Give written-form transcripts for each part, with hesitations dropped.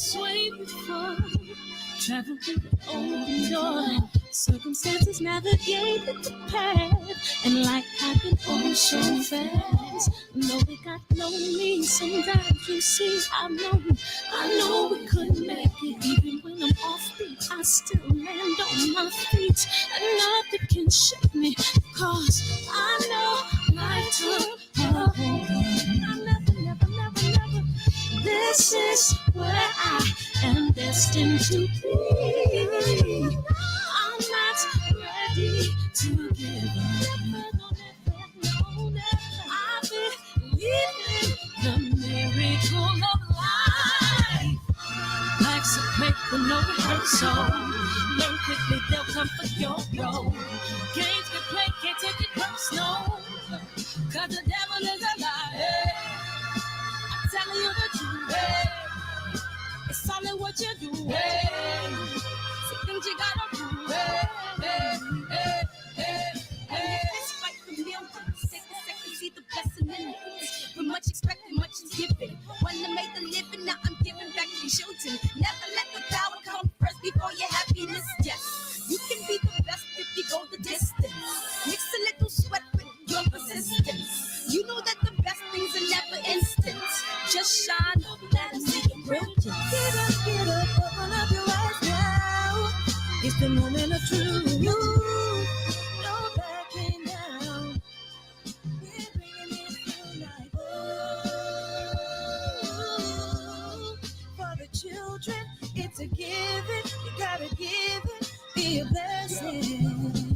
this way before. Travel through the open door. Circumstances navigated the path. And like happened oh so fast. No, they got no me. Sometimes you see, I know we couldn't make it. Even when I'm off beat, I still land on my feet. And nothing can shake me. Cause I know life took a hold on. Never. This is where I am destined to be. I'm not ready to give up. I believe in the miracle of life. Life's a break with no rehearsal. Learn quickly, they'll come for your role. Games can play, can't take it personal. Cause the devil is a liar. I'm telling you the truth. It's all in what you do. Some things you gotta do. Fight for millions. Take a second, see the blessing in it. With much expected, much is given. One that made the living, now I'm giving back to children. Never let the power come first before your happiness. Yes, you can be the best if you go the distance. Mix a little sweat with your persistence. You know that the best things are never instant. Just shine up, let them see your brilliance. Get up, open up your eyes now. It's the moment of truth. No backing down. We're bringing it to life. Oh, for the children, it's a given. You gotta give it, be a blessing.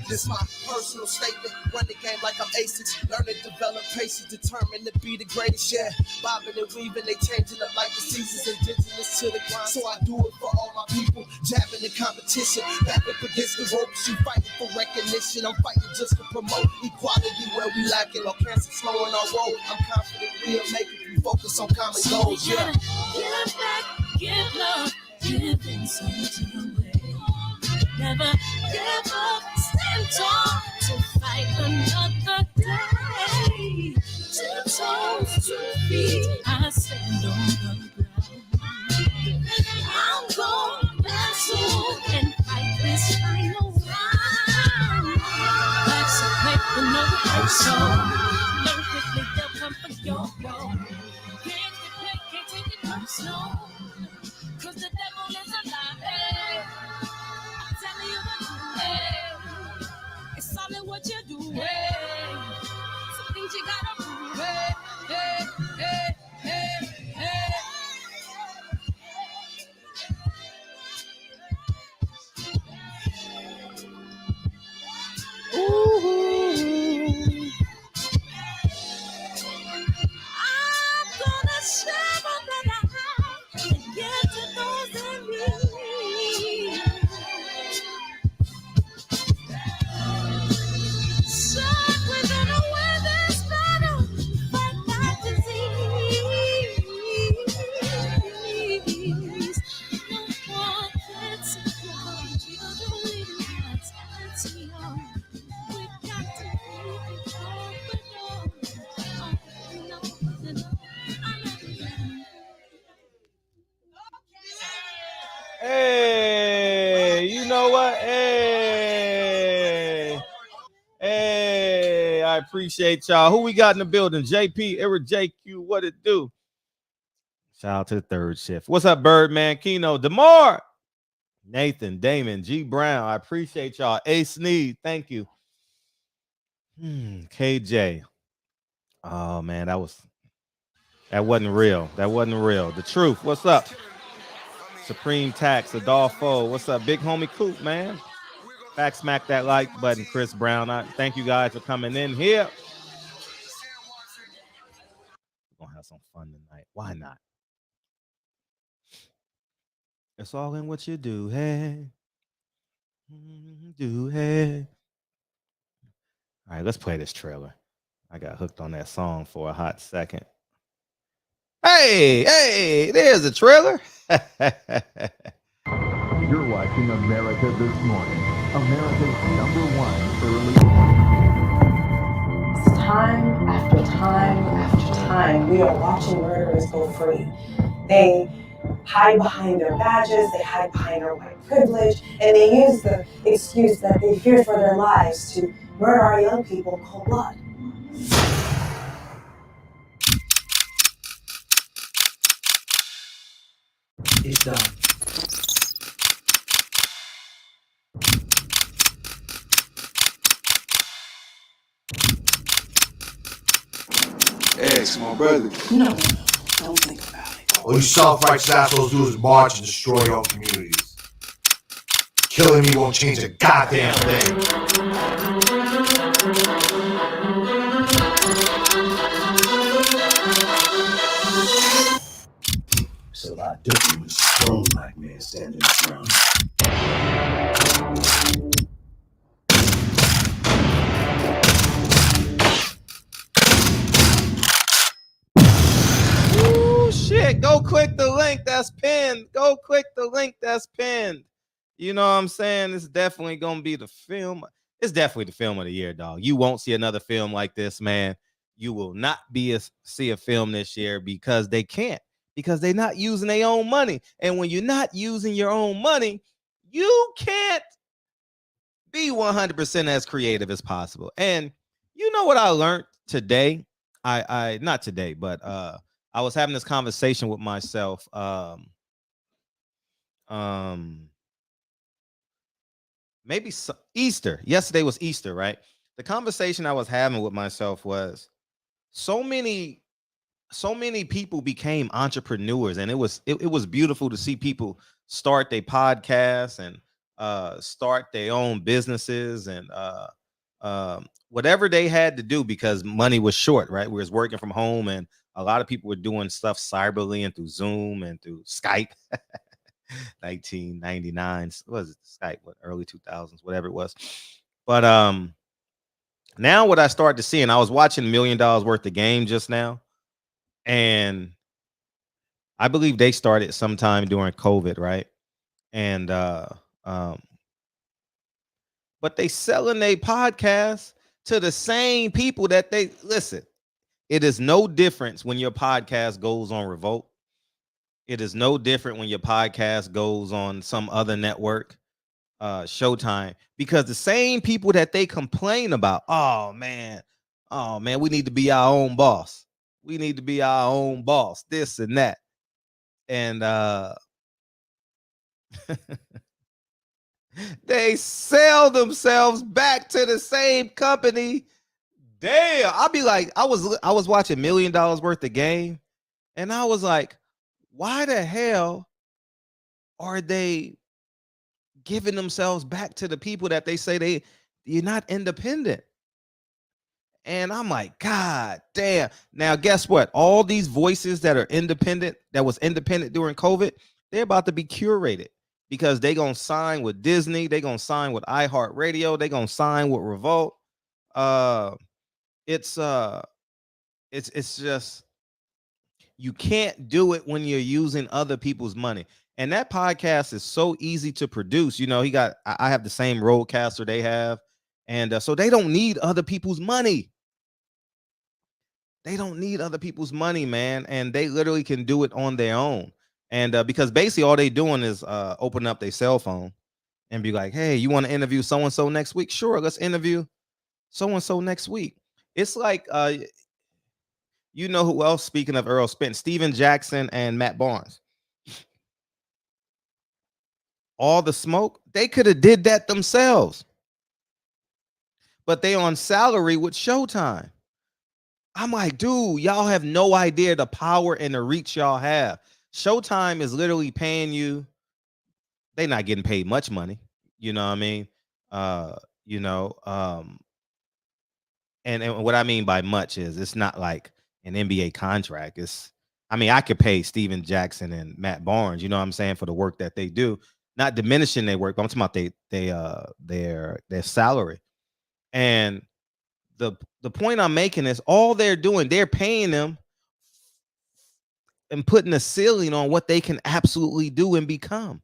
This my personal statement. Run the game like I'm aces. Learn to develop patience, determined to be the greatest. Yeah, bobbing and weaving, they changing up like the seasons. Indigenous to the grind, so I do it for all my people. Jabbing the competition, back up against the ropes. You fighting for recognition. I'm fighting just to promote equality where we lacking. Or cancer slowing our road. I'm confident we'll make it. We focus on common goals. Yeah. Give back, give love, giving something away. Never give up, stand tall to fight another day. 2 toes, 2 feet, I stand on the ground. I'm going back soon and fight this final round. Life's a break with no rehearsal. Learn quickly, they'll come for your role. Can't get play, can't take it personal. Cause the devil is a liar. Telling you the truth, it's all in what you do. Some things you gotta do. Ooh. I'm gonna share all that I have and give to those in need. So we're gonna win this battle, fight that disease. No one can support you, believe in God's hands beyond. We got to keep it open. Hey, you know what? Hey, I appreciate y'all. Who we got in the building? JP, Errol, JQ, what it do? Shout out to the third shift. What's up, Birdman, Keno, DeMar, Nathan, Damon, G Brown. I appreciate y'all. A Sneed, thank you. KJ. Oh man, that wasn't real. That wasn't real. The truth. What's up? Supreme Tax, Adolfo. What's up, big homie Coop, man? Back smack that like button, Chris Brown. Thank you guys for coming in here. We're gonna have some fun tonight. Why not? It's all in what you do, hey. Hey. All right, let's play this trailer. I got hooked on that song for a hot second. Hey, there's a trailer. You're watching America This Morning, America's #1 early morning. Time after time after time, we are watching murderers go free. They hide behind their badges, they hide behind their white privilege, and they use the excuse that they fear for their lives to murder our young people in cold blood. It's done. Ex, my brother. No, don't think about it. All you self-righteous assholes do is march and destroy your own communities. Killing me won't change a goddamn thing. It's a lot different with a strong black man standing around. Shit, go click the link that's pinned. Go click the link that's pinned. You know what I'm saying? It's definitely gonna be the film. It's definitely the film of the year, dog. You won't see another film like this, man. You will not see a film this year because they can't, because they're not using their own money. And when you're not using your own money, you can't be 100% as creative as possible. And you know what I learned today? I not today, but I was having this conversation with myself. Maybe Easter. Yesterday was Easter, right? The conversation I was having with myself was so many people became entrepreneurs, and it was beautiful to see people start their podcasts and start their own businesses and whatever they had to do because money was short, right? We was working from home, and a lot of people were doing stuff cyberly and through Zoom and through Skype. 1999, what was it? Skype, what, early 2000s, whatever it was. But now what I started to see, and I was watching $1 Million Worth of Game just now, and I believe they started sometime during COVID, right? And but they selling their podcasts to the same people that they listen. It is no difference when your podcast goes on Revolt. It is no different when your podcast goes on some other network, Showtime, because the same people that they complain about, oh man, we need to be our own boss. We need to be our own boss, this and that. And they sell themselves back to the same company. Damn, I'll be like, I was watching $1 Million Worth of Game, and I was like, why the hell are they giving themselves back to the people that they say you're not independent? And I'm like, God damn. Now, guess what? All these voices that are independent, that was independent during COVID, they're about to be curated because they're going to sign with Disney. They're going to sign with iHeartRadio. They're going to sign with Revolt. It's just, you can't do it when you're using other people's money. And that podcast is so easy to produce. You know, I have the same roadcaster they have. And so they don't need other people's money. They don't need other people's money, man. And they literally can do it on their own. And because basically all they doing is open up their cell phone and be like, hey, you want to interview so-and-so next week? Sure, let's interview so-and-so next week. It's like, you know who else, speaking of Errol, Spence, Steven Jackson and Matt Barnes. All the smoke, they could have did that themselves. But they on salary with Showtime. I'm like, dude, y'all have no idea the power and the reach y'all have. Showtime is literally paying you. They're not getting paid much money. You know what I mean? And what I mean by much is it's not like an NBA contract. I could pay Steven Jackson and Matt Barnes, you know what I'm saying, for the work that they do. Not diminishing their work, but I'm talking about their salary. And the point I'm making is all they're doing, they're paying them and putting a ceiling on what they can absolutely do and become.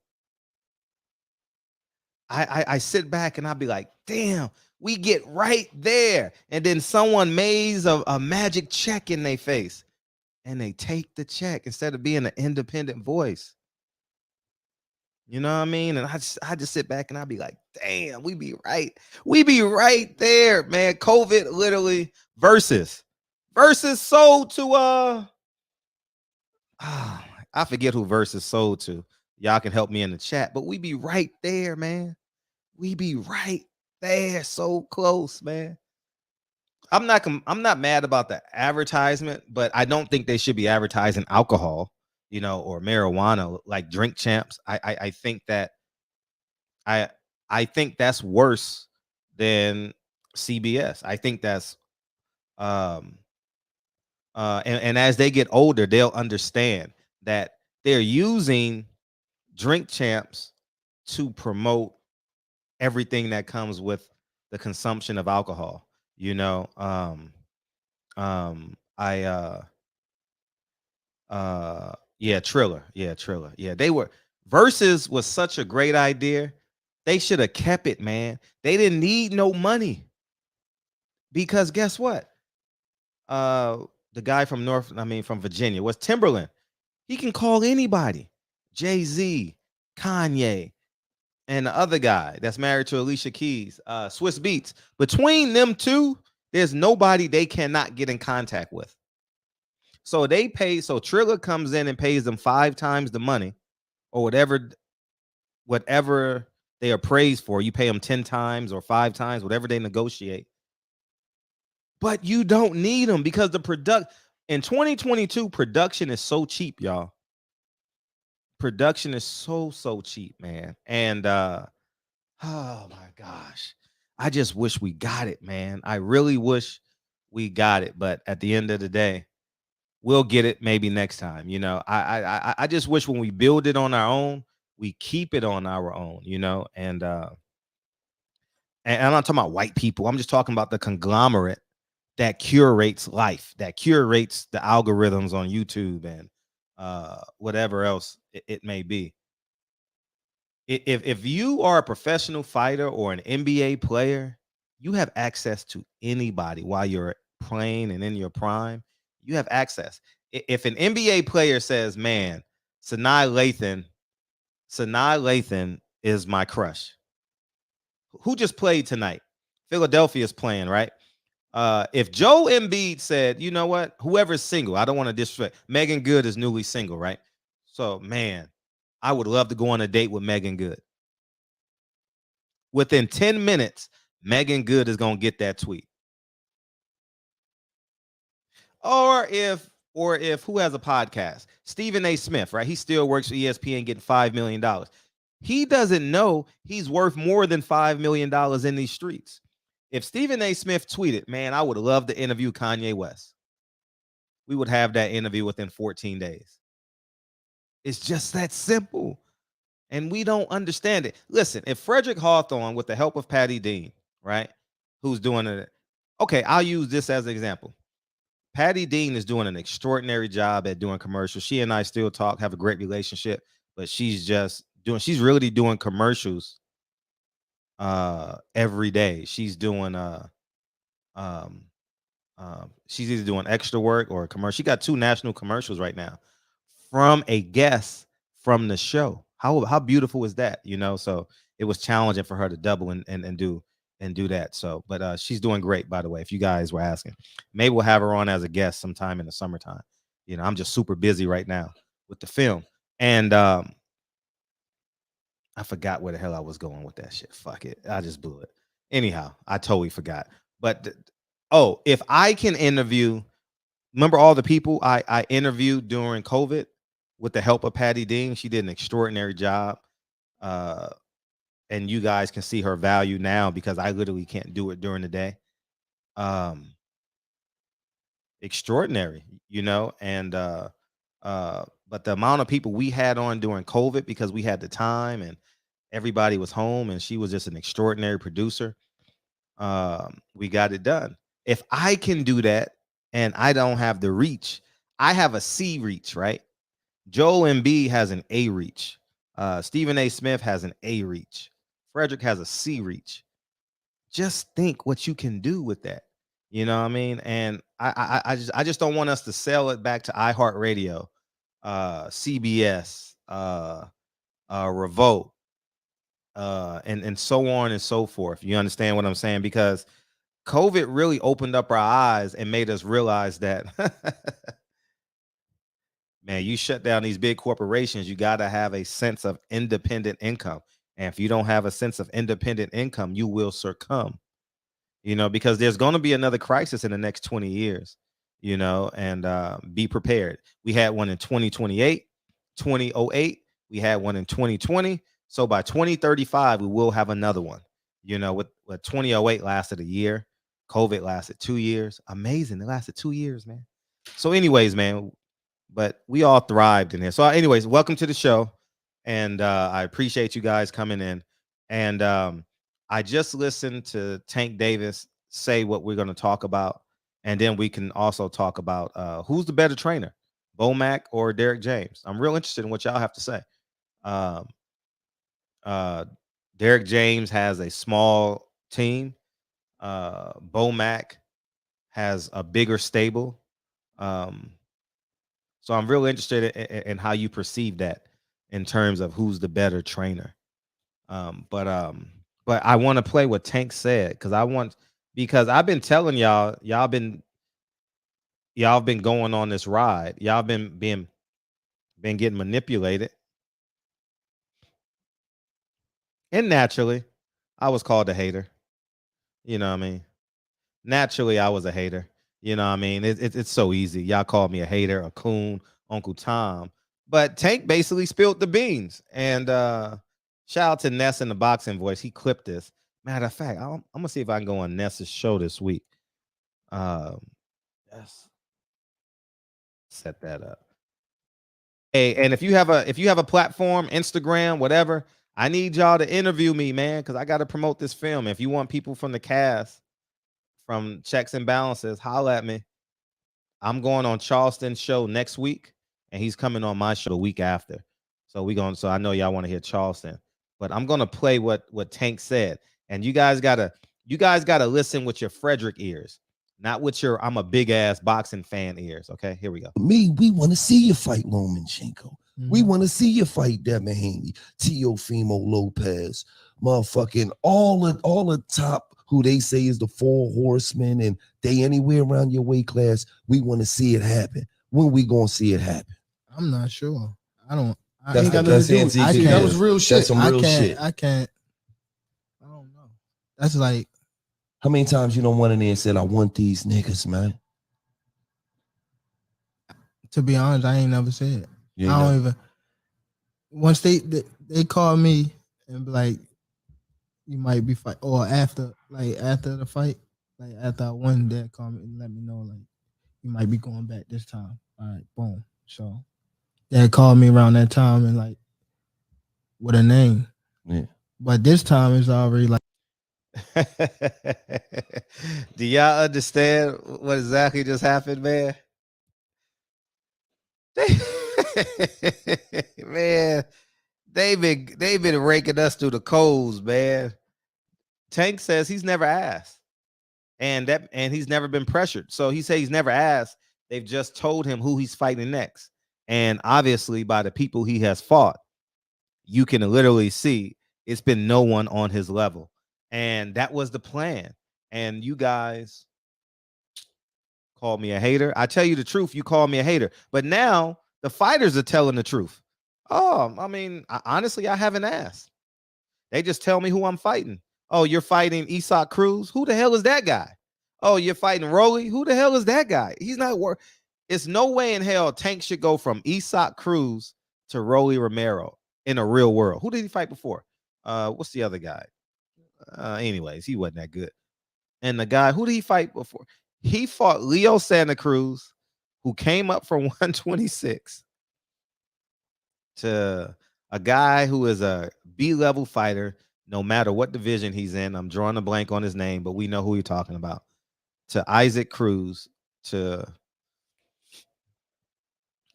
I sit back and I'll be like, damn, we get right there. And then someone maze a magic check in their face and they take the check instead of being an independent voice. You know what I mean? And I just sit back and I be like, damn, we be right there, man. COVID literally versus sold to I forget who versus sold to. Y'all can help me in the chat, but we be right there, man. We be right there, so close, man. I'm not mad about the advertisement, but I don't think they should be advertising alcohol, or marijuana like Drink Champs. I think that I think that's worse than CBS. I think that's and as they get older, they'll understand that they're using Drink Champs to promote everything that comes with the consumption of alcohol. I yeah, Triller. Yeah, Triller. Yeah, they were Versus was such a great idea. They should have kept it, man. They didn't need no money because guess what? The guy from from Virginia was Timberland. He can call anybody. Jay-Z, Kanye, and the other guy that's married to Alicia Keys, Swiss Beats. Between them two, there's nobody they cannot get in contact with. So Triller comes in and pays them 5 times the money or whatever they are praised for. You pay them 10 times or 5 times, whatever they negotiate. But you don't need them because in 2022, production is so cheap, y'all. Production is so cheap, man. And oh my gosh. I just wish we got it, man. I really wish we got it. But at the end of the day, we'll get it maybe next time. I just wish when we build it on our own, we keep it on our own, and I'm not talking about white people. I'm just talking about the conglomerate that curates life, that curates the algorithms on YouTube and whatever else it may be. If you are a professional fighter or an NBA player, you have access to anybody while you're playing and in your prime. You have access. If an NBA player says, "Man, Sanaa Lathan is my crush," who just played tonight? Philadelphia's playing, right? If Joe Embiid said, "You know what? Whoever's single, I don't want to disrespect. Megan Good is newly single, right? So, man, I would love to go on a date with Megan Good." Within 10 minutes, Megan Good is going to get that tweet. Or if who has a podcast? Stephen A. Smith, right? He still works for ESPN getting $5 million. He doesn't know he's worth more than $5 million in these streets. If Stephen A. Smith tweeted, "Man, I would love to interview Kanye West," we would have that interview within 14 days. It's just that simple. And we don't understand it. Listen, if Frederick Hawthorne, with the help of Patty Dean, right, who's doing it. Okay, I'll use this as an example. Patty Dean is doing an extraordinary job at doing commercials. She and I still talk, have a great relationship, but she's really doing commercials every day. She's doing she's either doing extra work or a commercial. She got 2 national commercials right now from a guest from the show. How beautiful is that? So it was challenging for her to double and do that. So, but she's doing great, by the way, if you guys were asking. Maybe we'll have her on as a guest sometime in the summertime. I'm just super busy right now with the film. And I forgot where the hell I was going with that shit. Fuck it. I just blew it. Anyhow, I totally forgot. But if I can interview, remember all the people I interviewed during COVID with the help of Patty Dean? She did an extraordinary job. And you guys can see her value now because I literally can't do it during the day. Extraordinary, and but the amount of people we had on during COVID because we had the time and everybody was home and she was just an extraordinary producer. We got it done. If I can do that and I don't have the reach, I have a C reach, right? Joel Embiid has an A reach. Stephen A. Smith has an A reach. Frederick has a C reach. Just think what you can do with that. You know what I mean? And I just don't want us to sell it back to iHeartRadio, CBS, revolt, and so on and so forth. You understand what I'm saying? Because COVID really opened up our eyes and made us realize that, man, you shut down these big corporations, you got to have a sense of independent income. And if you don't have a sense of independent income, you will succumb, because there's going to be another crisis in the next 20 years, and be prepared. We had one in 2028, 2008. We had one in 2020. So by 2035, we will have another one. With 2008 lasted a year. COVID lasted 2 years. Amazing. It lasted 2 years, man. So anyways, man, but we all thrived in here. So anyways, welcome to the show. And I appreciate you guys coming in. And I just listened to Tank Davis say what we're going to talk about. And then we can also talk about who's the better trainer, Bomac or Derek James. I'm real interested in what y'all have to say. Derek James has a small team. Bomac has a bigger stable. So I'm real interested in how you perceive that in terms of who's the better trainer. But I want to play what Tank said because I've been telling y'all been going on this ride. Y'all been getting manipulated. And naturally, I was called a hater. You know what I mean? Naturally, I was a hater. You know what I mean? It's so easy. Y'all called me a hater, a coon, Uncle Tom. But Tank basically spilled the beans. And shout out to Ness in the boxing voice. He clipped this. Matter of fact, I'm gonna see if I can go on Ness's show this week. Yes. Set that up. Hey, and if you have a platform, Instagram, whatever, I need y'all to interview me, man, because I got to promote this film. If you want people from the cast, from Checks and Balances, holla at me. I'm going on Charleston's show next week, and he's coming on my show the week after. So I know y'all want to hear Charleston, but I'm gonna play what Tank said, and you guys gotta listen with your Frederick ears, not with your I'm a big ass boxing fan ears. Okay, here we go. We want to see you fight Lomachenko. We want to see you fight Devin Haney, Teofimo Lopez, motherfucking all the top who they say is the 4 horsemen, and they anywhere around your weight class. We want to see it happen. When we gonna see it happen? I'm not sure. That was real shit. That's some real shit. I don't know. That's like, how many times you don't went in there and said, I want these niggas, man? To be honest, I ain't never said it. I don't even. Once they call me and be like, you might be fight, or after the fight, like after I won, they call me and let me know like you might be going back this time. All right, boom. So they called me around that time and like with a name. Yeah. But this time it's already like. Do y'all understand what exactly just happened, man? Man, they've been raking us through the coals, man. Tank says he's never asked, and he's never been pressured. So he says he's never asked. They've just told him who he's fighting next, and obviously by the people he has fought, you can literally see it's been no one on his level, and that was the plan. And you guys called me a hater. I tell you the truth, you called me a hater, but now the fighters are telling the truth. Oh, I mean, honestly, I haven't asked. They just tell me who I'm fighting. Oh, you're fighting Isak Cruz? Who the hell is that guy? Oh, you're fighting Rolly? Who the hell is that guy? He's not worth. It's no way in hell Tank should go from Isak Cruz to Rolly Romero in a real world. Who did he fight before? What's the other guy? Anyways, he wasn't that good. And the guy, who did he fight before? He fought Leo Santa Cruz, who came up from 126 to a guy who is a B-level fighter, no matter what division he's in. I'm drawing a blank on his name, but we know who you're talking about. To Isaac Cruz, to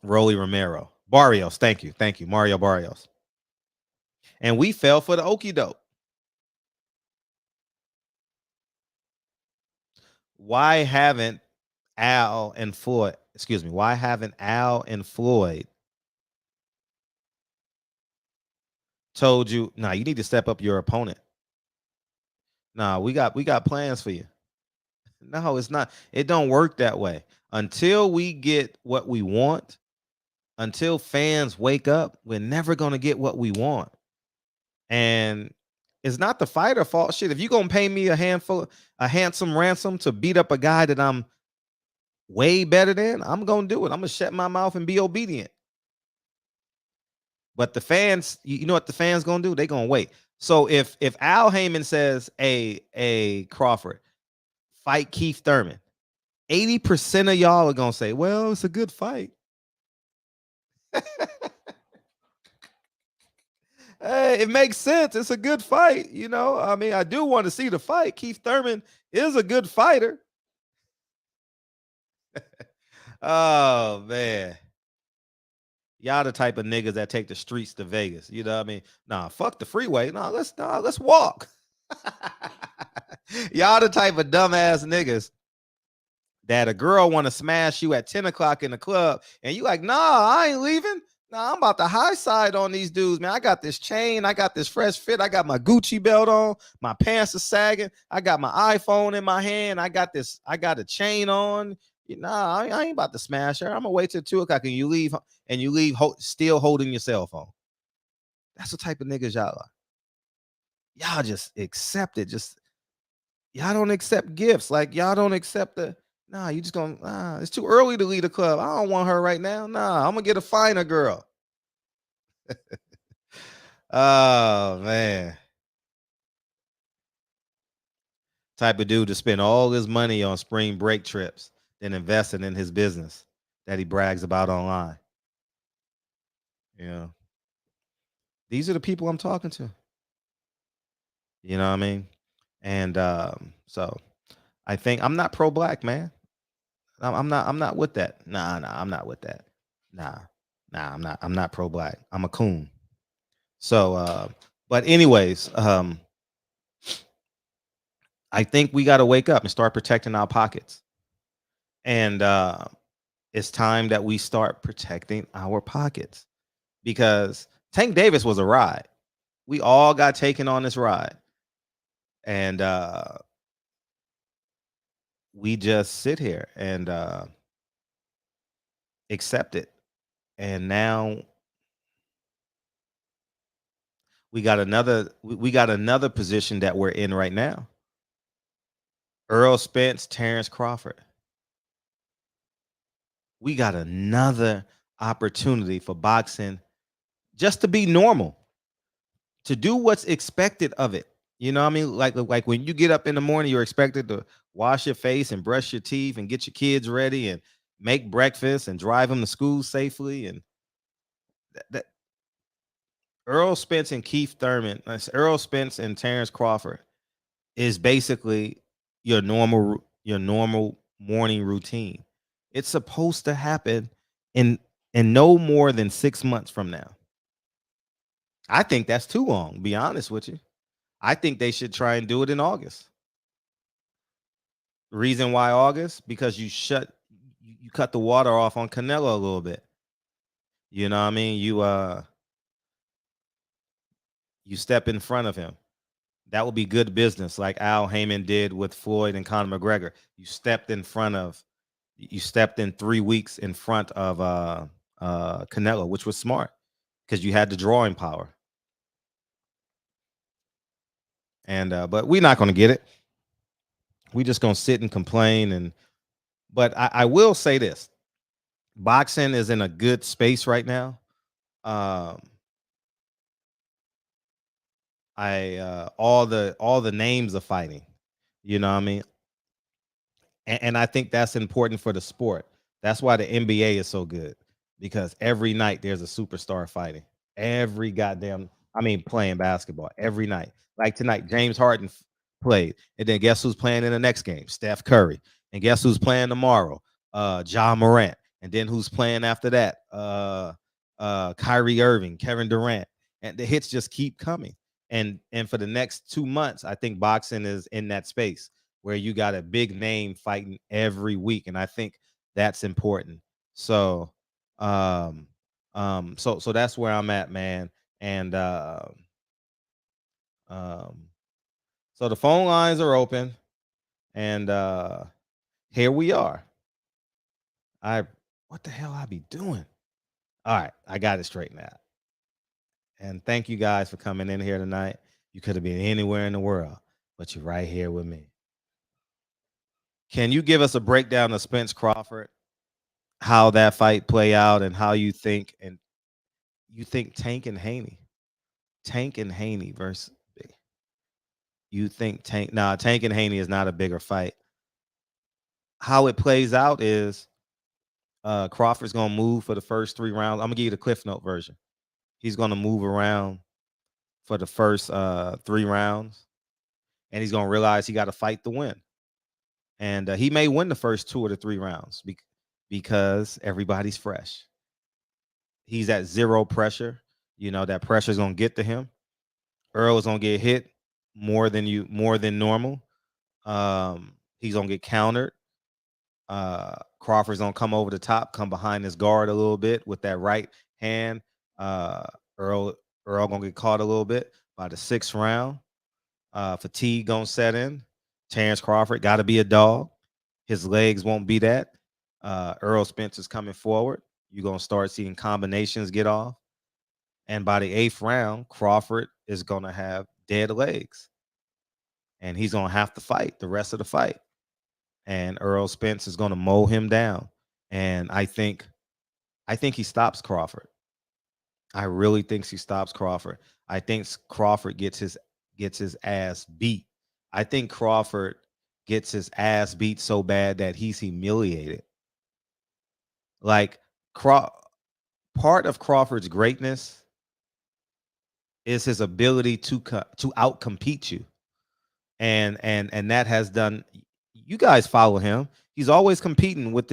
Rolly Romero. Barrios, thank you, Mario Barrios. And we fell for the okie doke. Why haven't Al and Floyd told you, nah, you need to step up your opponent. Nah, we got plans for you. No, it's not. It don't work that way. Until we get what we want, until fans wake up, we're never gonna get what we want. And it's not the fighter fault. Shit, if you're gonna pay me a handsome ransom to beat up a guy that I'm way better than, I'm gonna do it. I'm gonna shut my mouth and be obedient. But the fans, you know what the fans gonna do? They gonna wait. So if Al Heyman says, a Crawford, fight Keith Thurman, 80% of y'all are gonna say, well, it's a good fight. Hey, it makes sense. It's a good fight. You know, I mean, I do want to see the fight. Keith Thurman is a good fighter. Oh, man. Y'all the type of niggas that take the streets to Vegas. You know what I mean? Nah, fuck the freeway. Let's walk. Y'all the type of dumbass niggas that a girl want to smash you at 10 o'clock in the club and you like, nah, I ain't leaving. Nah, I'm about to high side on these dudes, man. I got this chain. I got this fresh fit. I got my Gucci belt on. My pants are sagging. I got my iPhone in my hand. I got a chain on. Nah, I ain't about to smash her. I'm gonna wait till 2 o'clock and you leave still holding your cell phone. That's the type of niggas y'all are. Y'all just accept it. Y'all don't accept gifts. Like y'all don't accept nah, you just gonna, it's too early to leave the club. I don't want her right now. Nah, I'm gonna get a finer girl. Oh, man. Type of dude to spend all his money on spring break trips than investing in his business that he brags about online. Yeah. These are the people I'm talking to. You know what I mean? And so I think I'm not pro-black, man. I'm not with that. Nah, I'm not with that. Nah, I'm not pro-black. I'm a coon. So but anyways, I think we got to wake up and start protecting our pockets. And it's time that we start protecting our pockets, because Tank Davis was a ride. We all got taken on this ride. And we just sit here and accept it. And now we got another position that we're in right now. Errol Spence, Terrence Crawford. We got another opportunity for boxing just to be normal, to do what's expected of it. You know what I mean? Like when you get up in the morning, you're expected to wash your face and brush your teeth and get your kids ready and make breakfast and drive them to school safely. And that Errol Spence and Keith Thurman, Errol Spence and Terrence Crawford is basically your normal morning routine. It's supposed to happen in no more than 6 months from now. I think that's too long, to be honest with you. I think they should try and do it in August. Reason why August? Because you cut the water off on Canelo a little bit. You know what I mean? You step in front of him. That would be good business, like Al Heyman did with Floyd and Conor McGregor. You stepped in 3 weeks in front of Canelo, which was smart because you had the drawing power. And but we're not going to get it. We're just going to sit and complain. But I will say this: boxing is in a good space right now. All the names of fighting, you know what I mean? And I think that's important for the sport. That's why the NBA is so good, because every night there's a superstar fighting. Every goddamn, playing basketball every night. Like tonight, James Harden played, and then guess who's playing in the next game? Steph Curry. And guess who's playing tomorrow? Ja Morant. And then who's playing after that? Kyrie Irving, Kevin Durant. And the hits just keep coming. And for the next 2 months, I think boxing is in that space where you got a big name fighting every week. And I think that's important. So, so that's where I'm at, man. And So the phone lines are open, and here we are. What the hell I be doing? All right, I got it straightened out. And thank you guys for coming in here tonight. You could have been anywhere in the world, but you're right here with me. Can you give us a breakdown of Spence Crawford, how that fight play out, and how you think Tank and Haney versus Big. You think Tank and Haney is not a bigger fight. How it plays out is Crawford's gonna move for the first 3 rounds. I'm gonna give you the Cliff Note version. He's gonna move around for the first 3 rounds, and he's gonna realize he got to fight to win. And he may win the first 2 or the 3 rounds because everybody's fresh. He's at 0 pressure. You know that pressure is gonna get to him. Errol is gonna get hit more than normal. He's gonna get countered. Crawford's gonna come over the top, come behind his guard a little bit with that right hand. Errol gonna get caught a little bit. By the 6th round, fatigue gonna set in. Terrence Crawford got to be a dog. His legs won't be that. Errol Spence is coming forward. You're gonna start seeing combinations get off. And by the 8th round, Crawford is gonna have dead legs, and he's gonna have to fight the rest of the fight. And Errol Spence is gonna mow him down. And I think he stops Crawford. I really think he stops Crawford. I think Crawford gets his ass beat. I think Crawford gets his ass beat so bad that he's humiliated. Like part of Crawford's greatness is his ability to outcompete you, and that has done. You guys follow him. He's always competing with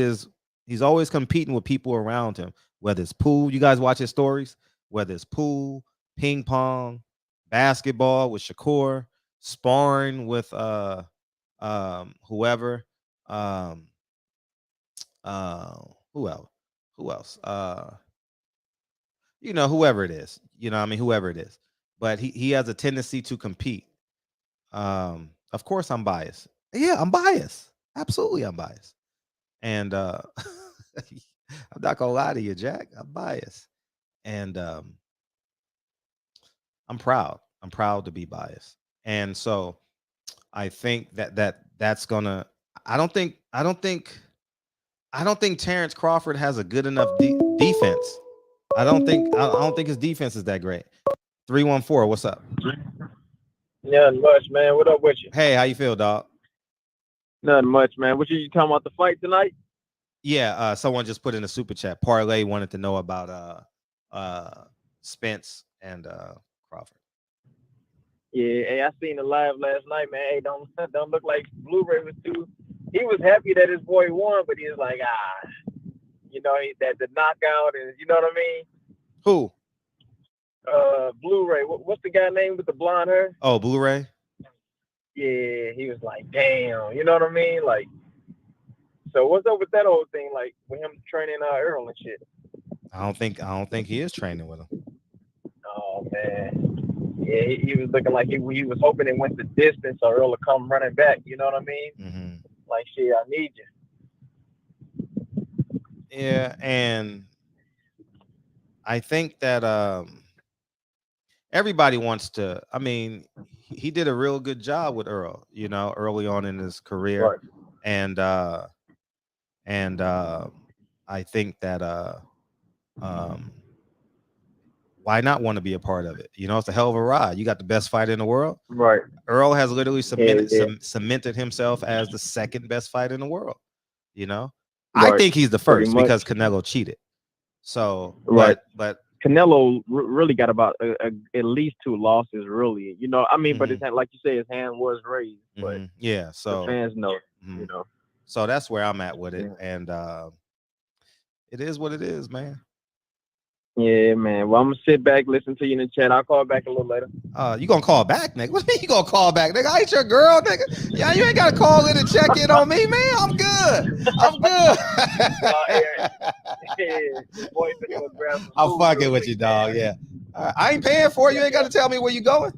people around him. Whether it's pool, you guys watch his stories. Whether it's pool, ping pong, basketball with Shakur, sparring with whoever, who else, whoever it is, whoever it is. But he has a tendency to compete. Of course, I'm biased. Yeah, I'm biased. Absolutely, I'm biased. And I'm not gonna lie to you, Jack. I'm biased. And I'm proud. I'm proud to be biased. And so I think that's gonna. I don't think Terrence Crawford has a good enough defense. I don't think his defense is that great. 314, what's up? Nothing much, man. What up with you? Hey, how you feel, dog? Nothing much, man. What you talking about the fight tonight? Yeah, someone just put in a super chat. Parlay wanted to know about Spence and Crawford. Yeah, hey, I seen the live last night, man. Hey, don't look like Blu-ray was too. He was happy that his boy won, but he was like, that the knockout is, you know what I mean? Who? Blu-ray. What's the guy name with the blonde hair? Oh, Blu-ray. Yeah, he was like, damn, you know what I mean? Like, so what's up with that whole thing? Like with him training Errol and shit. I don't think he is training with him. Oh man, yeah, he was looking like he was hoping it went the distance so Errol would come running back. You know what I mean? Mm-hmm. Like, shit, I need you. Yeah, and I think that everybody wants to. I mean, he did a real good job with Errol, early on in his career, right. and I think that why not want to be a part of it? It's a hell of a ride. You got the best fighter in the world. Right. Errol has literally cemented himself as the second best fighter in the world. Right. I think he's the first because Canelo cheated. So, right. But Canelo really got about at least 2 losses, really. But his hand, like you say, his hand was raised. But yeah, so the fans know, So that's where I'm at with it, yeah. And it is what it is, man. Yeah, man. Well, I'm gonna sit back, listen to you in the chat. I'll call back a little later. You gonna call back, nigga? What do you mean you gonna call back, nigga? I ain't your girl, nigga. Yeah, you ain't gotta call in and check in on me, man. I'm good. I'm fucking with you, dog. Yeah. I ain't paying for it. You ain't gotta tell me where you going.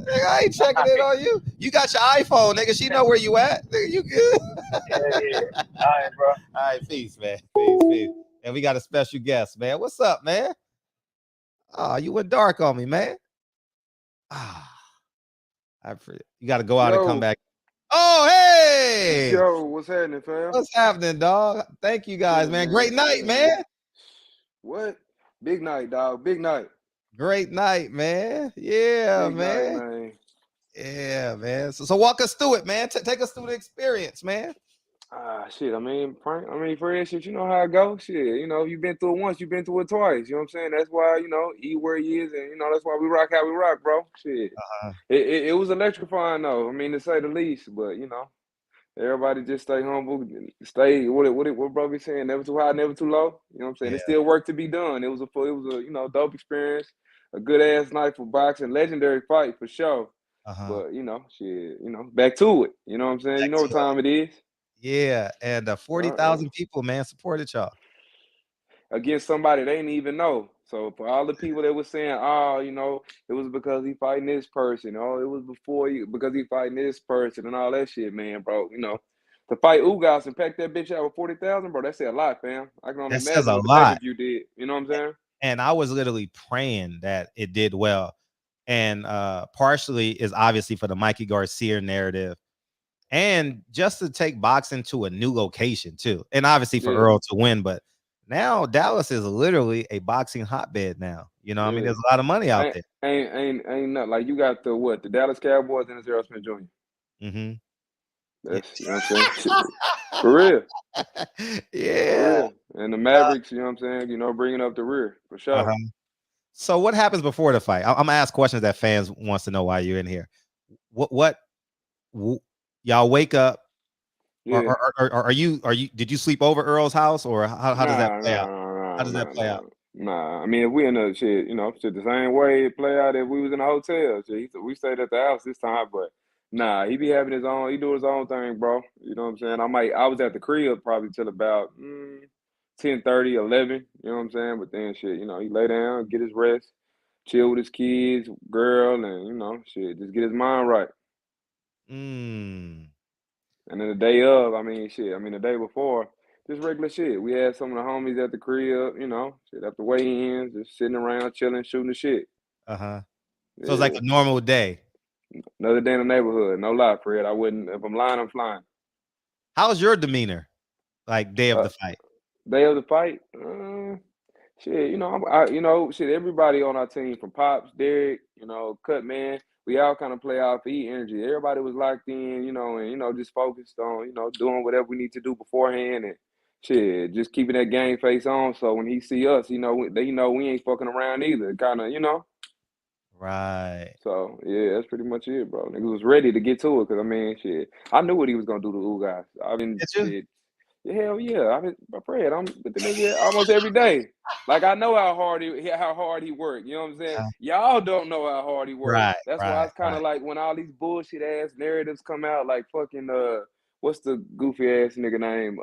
Nigga, I ain't checking it on you. You got your iPhone, nigga. She know where you at. Nigga, you good? Yeah. All right, bro. All right, peace, man. Peace. And we got a special guest, man. What's up, man? Oh, you went dark on me, man. You got to go out and come back. Oh, hey! Yo, what's happening, fam? What's happening, dog? Thank you guys, man. Great night, man. What? Big night, dog. Big night. Great night, man. Yeah, Big man. night, man. Yeah, man. So walk us through it, man. Take us through the experience, man. Shit. I mean, Fred, shit, you know how it goes. Shit, you know, you've been through it once, you've been through it twice. You know what I'm saying? That's why, you know, he where he is, and you know, that's why we rock how we rock, bro. Shit. It was electrifying though. I mean, to say the least. But you know, everybody just stay humble, stay what bro be saying, never too high, never too low. You know what I'm saying? There's still work to be done. It was a you know, dope experience, a good ass night for boxing, legendary fight for sure. But you know, shit, you know, back to it. You know what I'm saying? You know what time it is. Yeah, and 40,000 people, man, supported y'all against somebody they didn't even know. So for all the people that were saying, oh, you know, it was because he fighting this person, oh, it was before you because he fighting this person and all that shit, man, bro. You know, to fight Ugas and pack that bitch out with 40,000, bro, that said a lot, fam. I can only imagine what the pay-per-view did. You know what I'm saying? And I was literally praying that it did well. And partially is obviously for the Mikey Garcia narrative. And just to take boxing to a new location too, and obviously for Errol to win. But now Dallas is literally a boxing hotbed now. You know, I mean, there's a lot of money out there. Ain't nothing like you got the Dallas Cowboys and the Errol Spence Jr. That's you know what I'm saying. For real. Yeah. For real. And the Mavericks, you know what I'm saying. You know, bringing up the rear for sure. So what happens before the fight? I'm gonna ask questions that fans wants to know why you're in here. What y'all wake up, or are you? Did you sleep over Earl's house, or how does that play out? How does that play out? Nah, I mean, if we in the shit, you know, shit the same way it play out if we was in a hotel. Shit, we stayed at the house this time, but nah, he be having his own. He do his own thing, bro. You know what I'm saying? I was at the crib probably till about 10:30, 11. You know what I'm saying? But then shit, you know, he lay down, get his rest, chill with his kids, girl, and you know, shit, just get his mind right. And then the day of, the day before, just regular shit. We had some of the homies at the crib, you know, shit after weigh-ins, just sitting around, chilling, shooting the shit. So it's like a normal day. Another day in the neighborhood. No lie, Fred. I wouldn't. If I'm lying, I'm flying. How's your demeanor, like day of the fight? Day of the fight, shit. You know, shit. Everybody on our team, from Pops, Derek, you know, Cut Man, we all kind of play off the energy. Everybody was locked in, you know, and you know, just focused on, you know, doing whatever we need to do beforehand and shit, just keeping that game face on. So when he see us, you know, we ain't fucking around either. Kind of, you know. Right. So yeah, that's pretty much it, bro. Nigga was ready to get to it because I mean, shit, I knew what he was gonna do to Ugas. I mean, shit. Hell yeah, I'm with the nigga almost every day. Like I know how hard he worked. You know what I'm saying? Y'all don't know how hard he worked. Right, That's why it's kind of like when all these bullshit ass narratives come out, like fucking what's the goofy ass nigga name?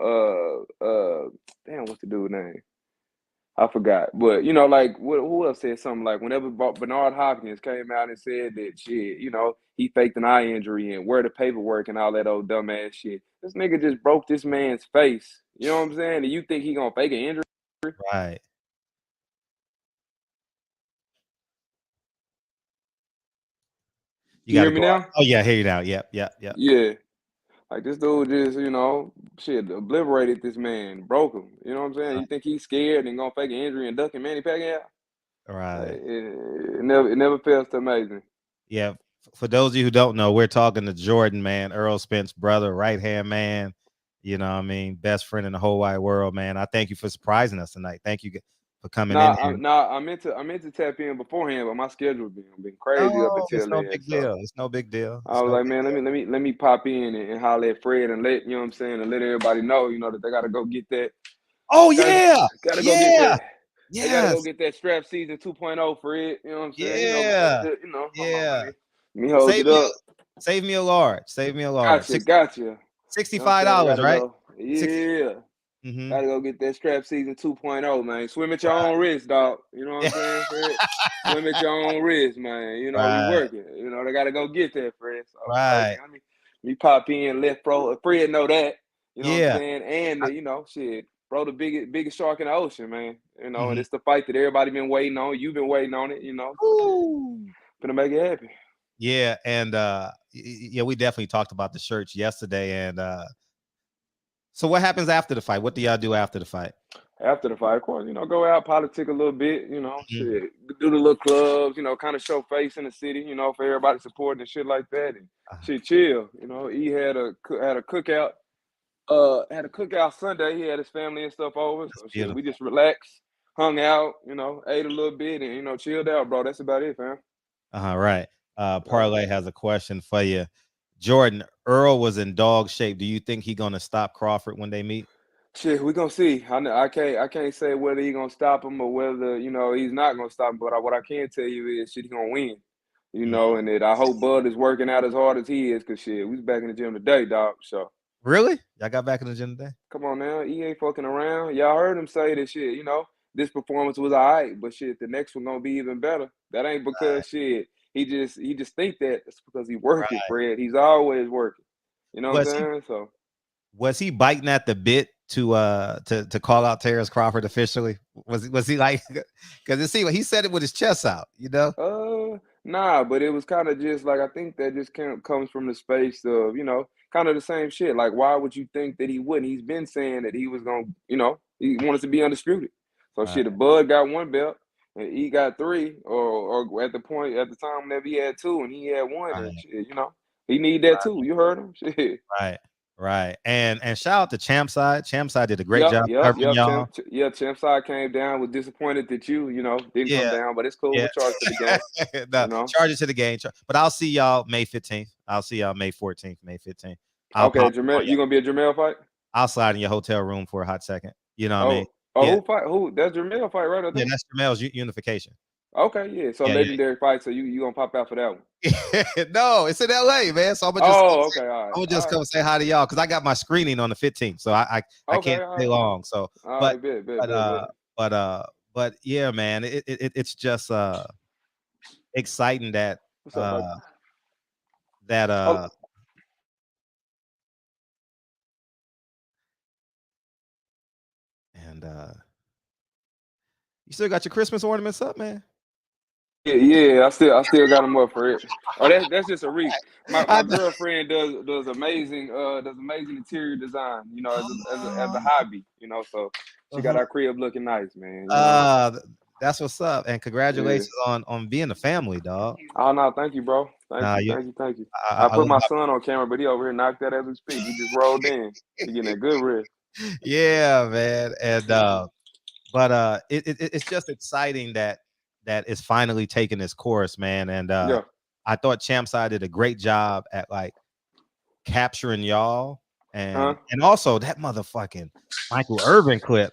Damn, what's the dude name? I forgot. But you know, like who else said something like whenever Bernard Hopkins came out and said that shit, you know, he faked an eye injury and where the paperwork and all that old dumbass shit. This nigga just broke this man's face. You know what I'm saying? And you think he gonna fake an injury? Right. You hear me now? Oh yeah, I hear you now. Yep. Yeah. Like this dude just, you know, shit, obliterated this man, broke him. You know what I'm saying? You think he's scared and gonna fake an injury and duck him Manny Pacquiao? Right. It never fails to amaze me. Yeah. For those of you who don't know, we're talking to Jordan, man, Errol Spence, brother, right hand man. You know what I mean? Best friend in the whole wide world, man. I thank you for surprising us tonight. Thank you for coming in here. I meant to tap in beforehand, but my schedule been crazy up until it's no then. big deal. It's no big deal. I was like, man, let me pop in and holler at Fred and let, you know what I'm saying, and let everybody know, you know, that they gotta go get that. Oh yeah. Gotta go get that. Yeah. They gotta go get that strap season 2.0, Fred. You know what I'm saying? Yeah. You know, yeah. Let me hold it up. Save me a large. Gotcha. $65, right? Yeah. Gotta go get that strap season 2.0, man. Swim at your own risk, dog. You know what I'm saying, Fred? Swim at your own risk, man. You know, you working. You know, they gotta go get that, Fred. So, Right. Let me pop in, let Fred know that. You know what I'm Yeah. saying? And, you know, shit, bro, the biggest shark in the ocean, man. You know, and it's the fight that everybody been waiting on. You've been waiting on it, you know. Gonna make it happen. Yeah, and yeah, we definitely talked about the shirts yesterday. And so what happens after the fight? What do y'all do after the fight? After the fight, of course, you know, go out, politic a little bit, you know, shit, do the little clubs, you know, kind of show face in the city, you know, for everybody supporting and shit like that, and shit, chill. You know, he had a cookout, had a cookout Sunday. He had his family and stuff over, so shit, we just relaxed, hung out, you know, ate a little bit, and you know, chilled out, bro. That's about it, fam. Right. Parlay has a question for you. Jordan, Errol was in dog shape. Do you think he's gonna stop Crawford when they meet? Shit, we gonna see. I can't say whether he gonna stop him or whether, you know, he's not gonna stop him. But what I can tell you is, shit, he gonna win. You know, and I hope Bud is working out as hard as he is, cause shit, we was back in the gym today, dog. So really, y'all got back in the gym today? Come on now, he ain't fucking around. Y'all heard him say this shit. You know, this performance was alright, but shit, the next one gonna be even better. That ain't because shit. He just think that it's because he working, Fred. He's always working. You know what I'm saying? So was he biting at the bit to call out Terrence Crawford officially? Was he like, because it seemed like he said it with his chest out, you know? Nah, but it was kind of just like, I think that just comes from the space of, you know, kind of the same shit. Like, why would you think that he wouldn't? He's been saying that he was gonna, you know, he wanted to be undisputed. So shit, the Bud got 1 belt and he got 3, or at the time whenever he had 2 and he had 1, and shit, you know, he need that too. You heard him? Shit. Right. And shout out to Champside. Champside did a great job covering y'all. Champside came down, was disappointed that you know, didn't come down, but it's cool. We'll charge to the game. No, you know? Charge it to the game. But I'll see y'all May 15th. I'll see y'all May 14th, May 15th. Okay, Jamel, you gonna be a Jamel fight? I'll slide in your hotel room for a hot second. You know what I mean? Who fight? Who? That's Jamel fight, right? Yeah, that's Jamel's unification. Okay, yeah. So legendary fight. So you gonna pop out for that one? No, it's in LA, man. So I'm gonna just okay, all right. I'm gonna just come say hi to y'all because I got my screening on the 15th, so I can't stay long. So, but yeah, man, it's just exciting that and you still got your Christmas ornaments up, man? Yeah, I still got them up for it. Oh, that's just a wreath. My girlfriend does amazing interior design, you know, as a hobby, you know. So she got our crib looking nice, man. You know? That's what's up, and congratulations on being a family, dog. Oh no, thank you, bro. Thank you. I put my son on camera, but he over here knocked that as we speak. He just rolled in. He getting a good rip. Yeah, man, and but it's just exciting that is finally taking its course, man. And I thought Champside did a great job at like capturing y'all, and also that motherfucking Michael Irvin clip,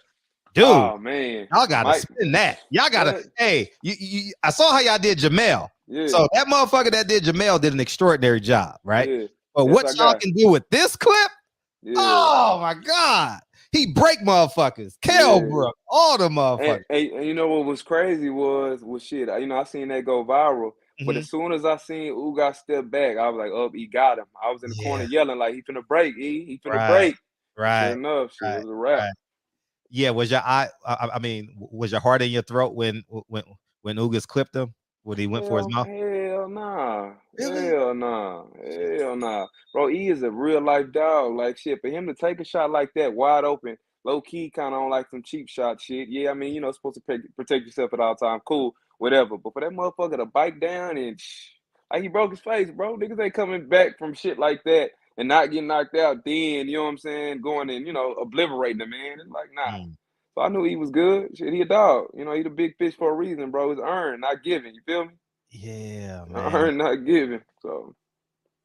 dude. Oh man, y'all gotta spin that. Y'all gotta. Hey, you I saw how y'all did Jamel. Yeah. So that motherfucker that did Jamel did an extraordinary job, right? Yeah. But what y'all can do with this clip? Yeah. Oh my god. He break motherfuckers, Kelbrook, all the motherfuckers. And you know what was crazy was shit. You know, I seen that go viral, but as soon as I seen Ugas step back, I was like, "Oh, he got him." I was in the corner yelling like, "He finna break, he finna break." Right. Sure enough, shit, it was a wrap. Yeah, was your eye? I mean, was your heart in your throat when Ugas clipped him? When he went for his mouth? Hell nah. Really? Hell nah. Bro, he is a real life dog. Like shit, for him to take a shot like that wide open, low key, kind of on like some cheap shot shit. Yeah, I mean, you know, supposed to protect yourself at all times. Cool, whatever. But for that motherfucker to bite down and like he broke his face, bro. Niggas ain't coming back from shit like that and not getting knocked out. Then you know what I'm saying, going and obliterating the man. It's like nah. So I knew he was good. Shit, he a dog. You know, he the big fish for a reason, bro. It's earned, not given. You feel me? Yeah, man. Earned, not given. So.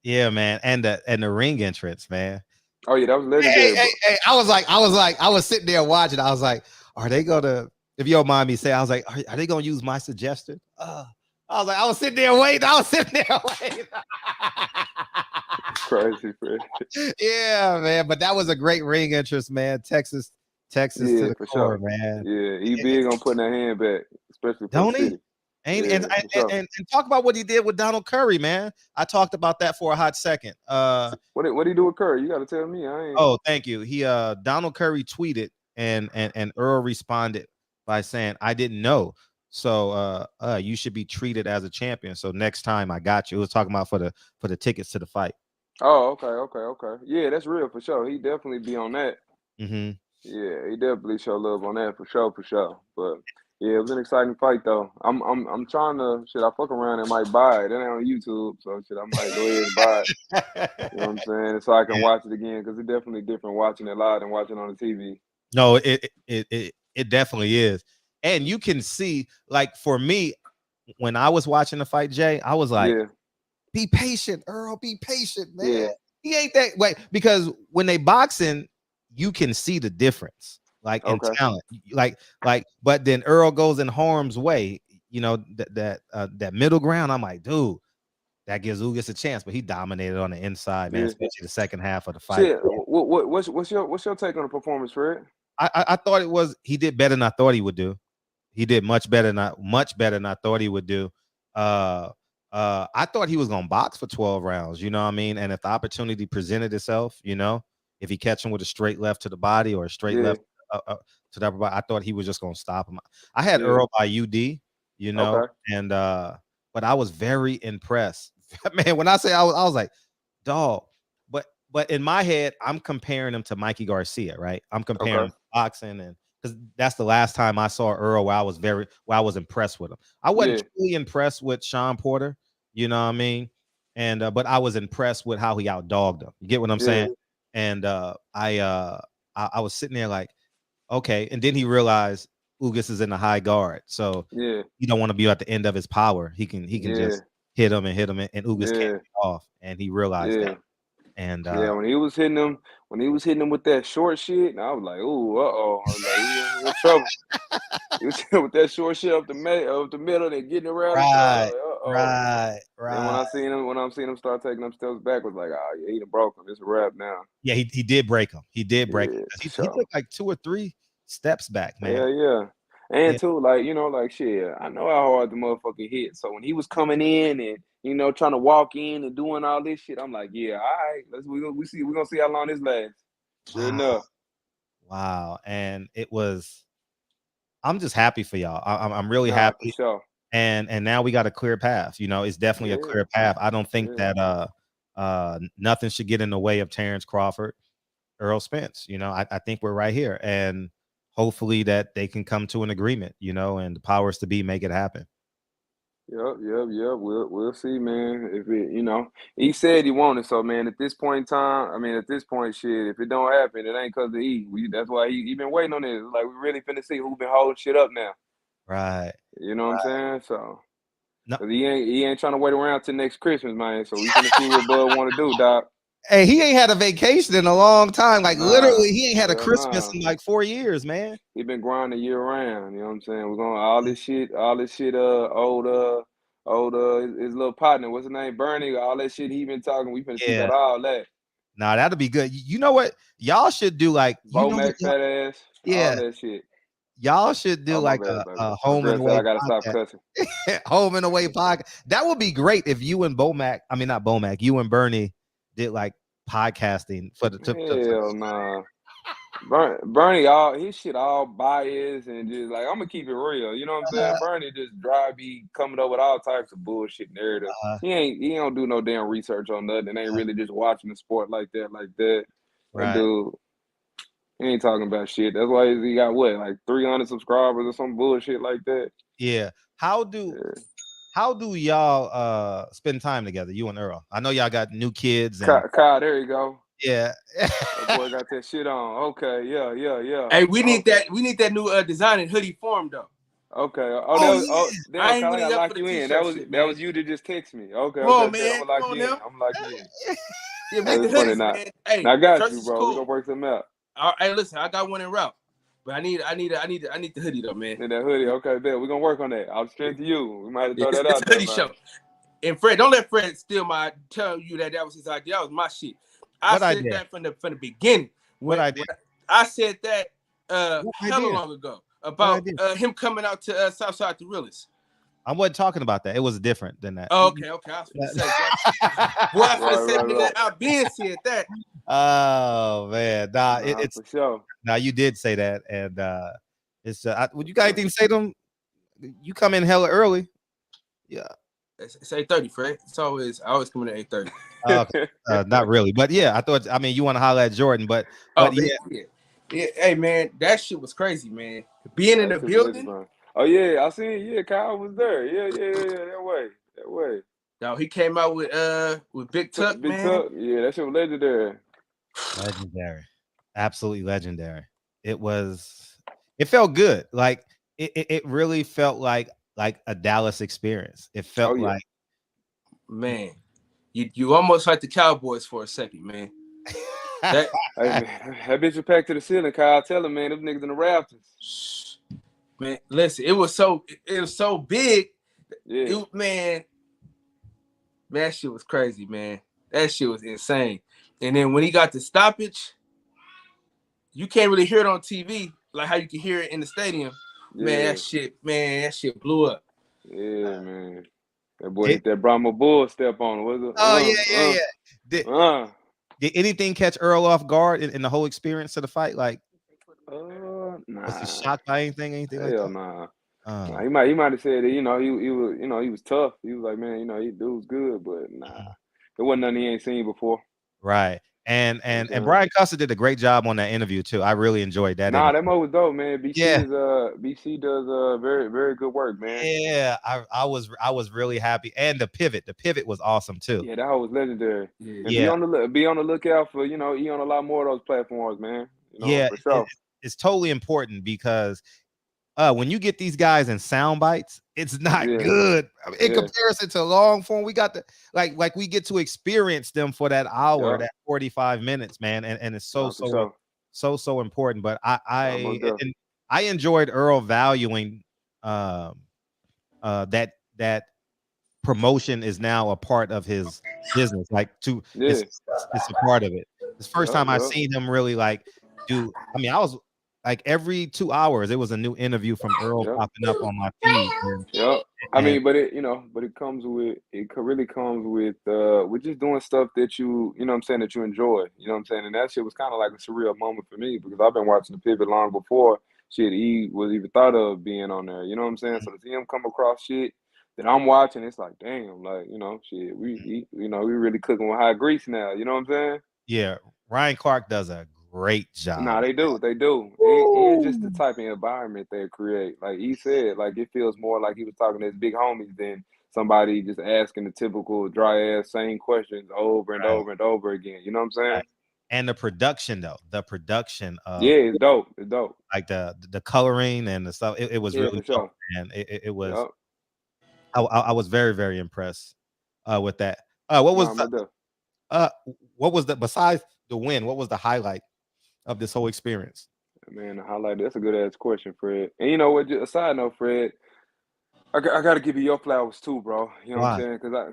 Yeah, man, and the ring entrance, man. Oh yeah, that was legendary. Hey, I was sitting there watching. I was like, are they gonna? If you don't mind me saying, I was like, are they gonna use my suggestion? I was sitting there waiting. Crazy, Fred. Yeah, man. But that was a great ring entrance, man. Texas Texas to the core, man. Yeah, he big on putting that hand back, especially for the city. And talk about what he did with Donald Curry, man. I talked about that for a hot second. What did he do with Curry? You got to tell me. I ain't. Oh, thank you. He Donald Curry tweeted and Earl responded by saying, "I didn't know. So you should be treated as a champion. So next time I got you." It was talking about for the tickets to the fight. Oh, okay. Yeah, that's real for sure. He definitely be on that. Mm-hmm. Yeah, he definitely show love on that for sure. But yeah, it was an exciting fight though. I'm trying to I fuck around and might buy it. It ain't on YouTube, so I might go ahead and buy it. You know what I'm saying? So I can watch it again because it's definitely different watching it live than watching on the TV. No, it definitely is. And you can see, like for me, when I was watching the fight, Jay, I was like, be patient, Earl, be patient, man. Yeah. He ain't that way, because when they boxing, you can see the difference, like in talent, like. But then Earl goes in harm's way, you know, that middle ground. I'm like, dude, that gives Ugas a chance, but he dominated on the inside, man, especially the second half of the fight. Shit. What's your take on the performance, Fred? I thought he did better than I thought he would do. He did much better than I thought he would do. I thought he was gonna box for 12 rounds, you know what I mean? And if the opportunity presented itself, you know, if he catch him with a straight left to the body or a straight left to the upper body, I thought he was just gonna stop him. I had Earl by UD, you know, and but I was very impressed. Man, when I say I was like, dog, but in my head, I'm comparing him to Mikey Garcia, right? I'm comparing boxing, and because that's the last time I saw Earl where I was impressed with him. I wasn't truly impressed with Sean Porter, you know what I mean? And but I was impressed with how he outdogged him. You get what I'm saying? And I was sitting there like, okay. And then he realized Ugas is in the high guard, so you don't want to be at the end of his power. He can just hit him, and Ugas can't be off, and he realized that. And when he was hitting him with that short shit, I was like, ooh, I was like, he in trouble. He was hitting with that short shit up the middle, and getting around. Right. And when I'm seeing him start taking them steps backwards, like, oh yeah, he done broke him. It's a wrap now. Yeah, he did break him. He did break him. He took like 2 or 3 steps back, man. Yeah. And too, like, you know, like shit, I know how hard the motherfucker hit. So when he was coming in and, you know, trying to walk in and doing all this shit, I'm like, yeah, all right, we're gonna see how long this lasts. Sure enough. Wow. And I'm just happy for y'all. I'm really happy. For sure. And now we got a clear path. You know, it's definitely a clear path. I don't think that nothing should get in the way of Terrence Crawford, Earl Spence. You know, I think we're right here, and hopefully that they can come to an agreement, you know, and the powers to be make it happen. Yep. We'll see, man. If it, you know, he said he wanted, so man, at this point in time, shit, if it don't happen, it ain't because of E. That's why he been waiting on this. Like, we really finna see who been holding shit up now. Right. You know what I'm saying? So he ain't trying to wait around till next Christmas, man. So we finna see what Bud want to do, Doc. Hey, he ain't had a vacation in a long time. Like, literally, he ain't had a Christmas in like 4 years, man. He been grinding year round. You know what I'm saying? We're going all this shit. His little partner, what's his name? Bernie. All that shit he been talking. We finna see about all that. Nah, that'll be good. You know what? Y'all should do like Bomac fat ass. All that shit. Y'all should do like a home and away. I gotta stop cussing. Home and away podcast. That would be great if you and not Bomac, you and Bernie did like podcasting for the hell nah. Bernie, all his shit all biased and just like, I'm gonna keep it real. You know what I'm saying? Bernie just be coming up with all types of bullshit narrative. He don't do no damn research on nothing. Ain't really just watching the sport like that. Right. Dude, he ain't talking about shit. That's why he got like 300 subscribers or some bullshit like that. Yeah. How do y'all spend time together, you and Earl? I know y'all got new kids. Kyle, there you go. Yeah. That boy got that shit on. Okay, yeah. Hey, we need that new design and hoodie form though. Okay. I ain't really I up lock for you the in. t-shirt That was you to just text me. Okay. Come on, man. I'm lock you in. Yeah, make the hoodies, man. Hey, I got you, bro. Cool. We gonna work something out. Hey, listen, I got one in route, but I need the hoodie though, man. Need that hoodie. Okay, bet. We're gonna work on that. I'll strength to you. We might have throw that out. It's a hoodie show. And Fred, don't let Fred tell you that was his idea. That was my shit. I said that from the beginning. I said that idea? long ago about him coming out to Southside the Realest. I wasn't talking about that. It was different than that. Oh, okay. I was gonna say, boy, I was gonna say, nigga, I been said that. Oh man, it's for sure. Now you did say that, and it's. Would you got anything to say to them? You come in hella early. Yeah. It's 8:30, Fred. I always come in at 8:30. Not really, but yeah, I mean, you want to holler at Jordan, but yeah. Hey man, that shit was crazy, man. Being in the building. Oh yeah, I seen. Yeah, Kyle was there. Yeah. That way. No, he came out with Big Tuck, man. Tuck. Yeah, that shit was legendary. Legendary, absolutely legendary. It felt good. Like it really felt like a Dallas experience. It felt like, man, you almost like the Cowboys for a second, man. Hey, man, that bitch was packed to the ceiling. Kyle, tell him, man, them niggas in the rafters. Man, listen, it was so big. Yeah. Man, that shit was crazy, man. That shit was insane. And then when he got the stoppage, you can't really hear it on TV like how you can hear it in the stadium. Yeah. Man, that shit blew up. Yeah, man. That boy hit that Brahma Bull step on, was it? Oh, yeah. Did anything catch Errol off guard in the whole experience of the fight? Like, nah. Was he shocked by anything like that? Hell nah. Nah. He might have said that, he was, he was tough. He was like, man, he dude's good, but nah. It wasn't nothing he ain't seen before. Right. And Brian Custer did a great job on that interview too. I really enjoyed that. Nah, that mo was dope, man. BC does very, very good work, man. Yeah, I was really happy. And the pivot was awesome too. Yeah, that was legendary. Yeah. Be on the lookout for, he on a lot more of those platforms, man. For sure. It's totally important because when you get these guys in sound bites, it's not good. I mean, in comparison to long form, we got like we get to experience them for that hour, that 45 minutes, man, and it's so important. But I enjoyed Earl valuing that promotion is now a part of his business. Like it's a part of it. It's the first time I've seen him really do. I mean, I was like every 2 hours, it was a new interview from Errol popping up on my feed. I mean, but it really comes with just doing stuff that you know what I'm saying, that you enjoy. You know what I'm saying? And that shit was kind of like a surreal moment for me because I've been watching the pivot long before he was even thought of being on there. You know what I'm saying? So to see him come across shit that I'm watching, it's like, damn, like, shit, we really cooking with high grease now. You know what I'm saying? Yeah, Ryan Clark does a great job. Nah, they do. And just the type of environment they create. Like he said, like it feels more like he was talking to his big homies than somebody just asking the typical dry ass same questions over and over and over again. You know what I'm saying? Right. And the production though, of it's dope. It's dope. Like the coloring and the stuff. It was really dope, man. It was. Yep. I was very, very impressed with that. What was besides the win? What was the highlight of this whole experience? Man, the highlight. That's a good ass question, Fred. And you know what? Just a side note, Fred. I got to give you your flowers too, bro. You know what I'm saying? Because I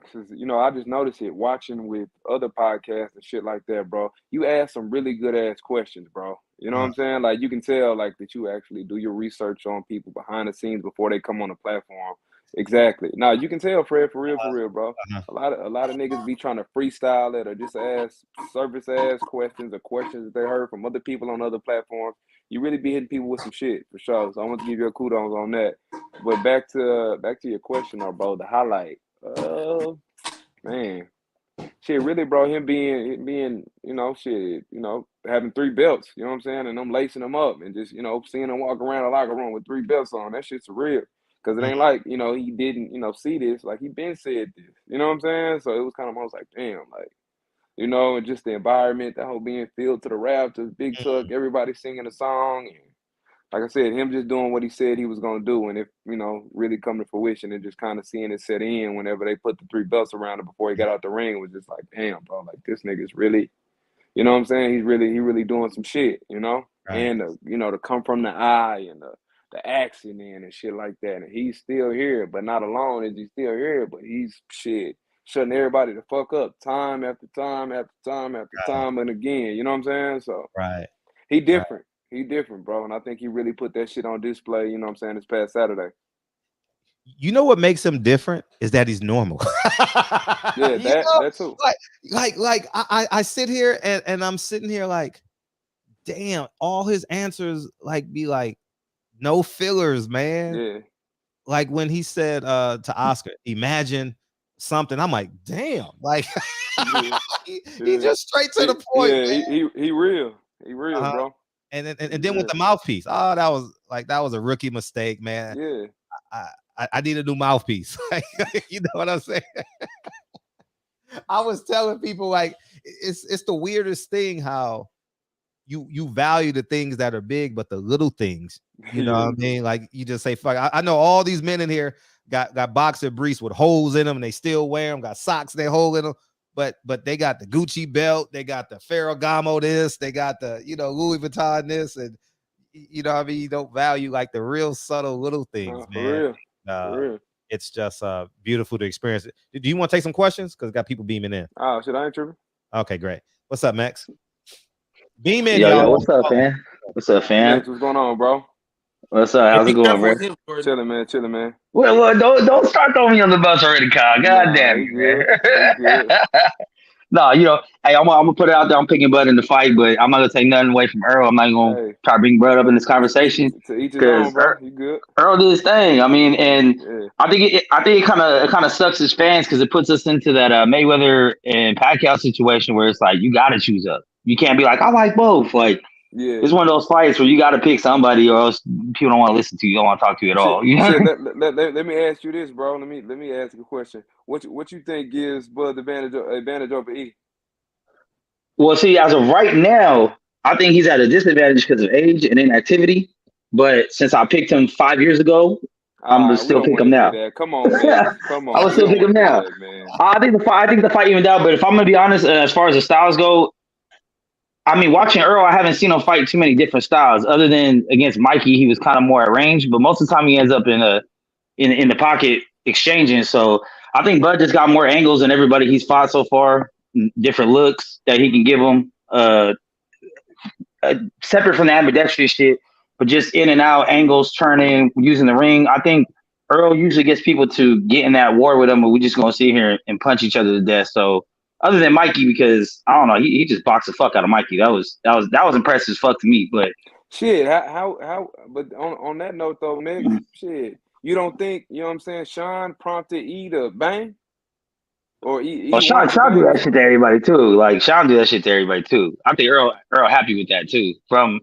just noticed it watching with other podcasts and shit like that, bro. You ask some really good ass questions, bro. You know what I'm saying? Like you can tell, like that you actually do your research on people behind the scenes before they come on the platform. Exactly. Now you can tell, Fred, for real, bro. A lot of niggas be trying to freestyle it or just ask surface ass questions or questions that they heard from other people on other platforms. You really be hitting people with some shit for sure. So I want to give you a kudos on that. But back to your question, though, bro. The highlight, man, shit, really, bro. Him being, having 3 belts. You know what I'm saying? And I'm lacing them up and just, seeing him walk around the locker room with 3 belts on. That shit's surreal. Because it ain't like, he didn't, see this. Like, he been said this. You know what I'm saying? So it was kind of almost like, damn, like, and just the environment, that whole being filled to the rafters, big tuck, everybody singing a song. And like I said, him just doing what he said he was going to do. And if, really come to fruition and just kind of seeing it set in whenever they put the 3 belts around him before he got out the ring, it was just like, damn, bro, like, this nigga's really, you know what I'm saying? He really doing some shit, Right. And, to come from the eye and the accent in and shit like that. And he's still here, but not alone is he still here, but he's shutting everybody the fuck up time after time after time after time and again. You know what I'm saying? So right. He different. He different, bro, and I think he really put that shit on display. You know what I'm saying? This past Saturday. You know what makes him different is that he's normal. Yeah, that too. Like I sit here and I'm sitting here like, damn, all his answers be like no fillers, man. Yeah. Like when he said to Oscar, imagine something. I'm like, damn, like he just straight to the point. Yeah, he real. He real, bro. And then with the mouthpiece, that was a rookie mistake, man. Yeah. I need a new mouthpiece. You know what I'm saying? I was telling people like it's the weirdest thing how you value the things that are big, but the little things, you know what I mean? Like you just say, fuck. I know all these men in here got boxer briefs with holes in them and they still wear them, got socks they hole in them, but they got the Gucci belt, they got the Ferragamo this, they got the Louis Vuitton this, and you know what I mean? You don't value like the real subtle little things, man. For real. It's just beautiful to experience it. Do you want to take some questions? Because got people beaming in. Oh, shit, I ain't tripping. Okay, great. What's up, Max? Beam in, yo, what's up, man? What's up, fam? Max, what's going on, bro? What's up? How's it going, bro? Chilling, man. Well, don't start throwing me on the bus already, Kyle. God damn it, man. No, hey, I'm gonna put it out there. I'm picking Bud in the fight, but I'm not gonna take nothing away from Errol. I'm not gonna try to bring Bud up in this conversation because Errol did his thing. I mean, and I think it kind of sucks as fans because it puts us into that Mayweather and Pacquiao situation where it's like you got to choose up. You can't be like I like both. Like it's one of those fights where you got to pick somebody, or else people don't want to listen to you. Don't want to talk to you at all. You know? Let me ask you this, bro. Let me ask you a question. What you think gives Bud the advantage over E? Well, see, as of right now, I think he's at a disadvantage because of age and inactivity. But since I picked him 5 years ago, I'm gonna still pick him now. Come on, man. Come on. I would still pick him now. I think the fight evened out. But if I'm gonna be honest, as far as the styles go, I mean, watching Errol, I haven't seen him fight too many different styles. Other than against Mikey, he was kind of more at range. But most of the time, he ends up in the pocket exchanging. So I think Bud just got more angles than everybody he's fought so far. Different looks that he can give them, separate from the ambidextrous shit, but just in and out angles, turning, using the ring. I think Errol usually gets people to get in that war with him, but we're just gonna sit here and punch each other to death. So other than Mikey, because I don't know, he just boxed the fuck out of Mikey. That was impressive as fuck to me. But shit, how? But on that note though, Nick, shit, you don't think what I'm saying? Sean prompted E to bang? Or Sean do that shit to everybody too. Like Sean do that shit to everybody too. I think Errol happy with that too. From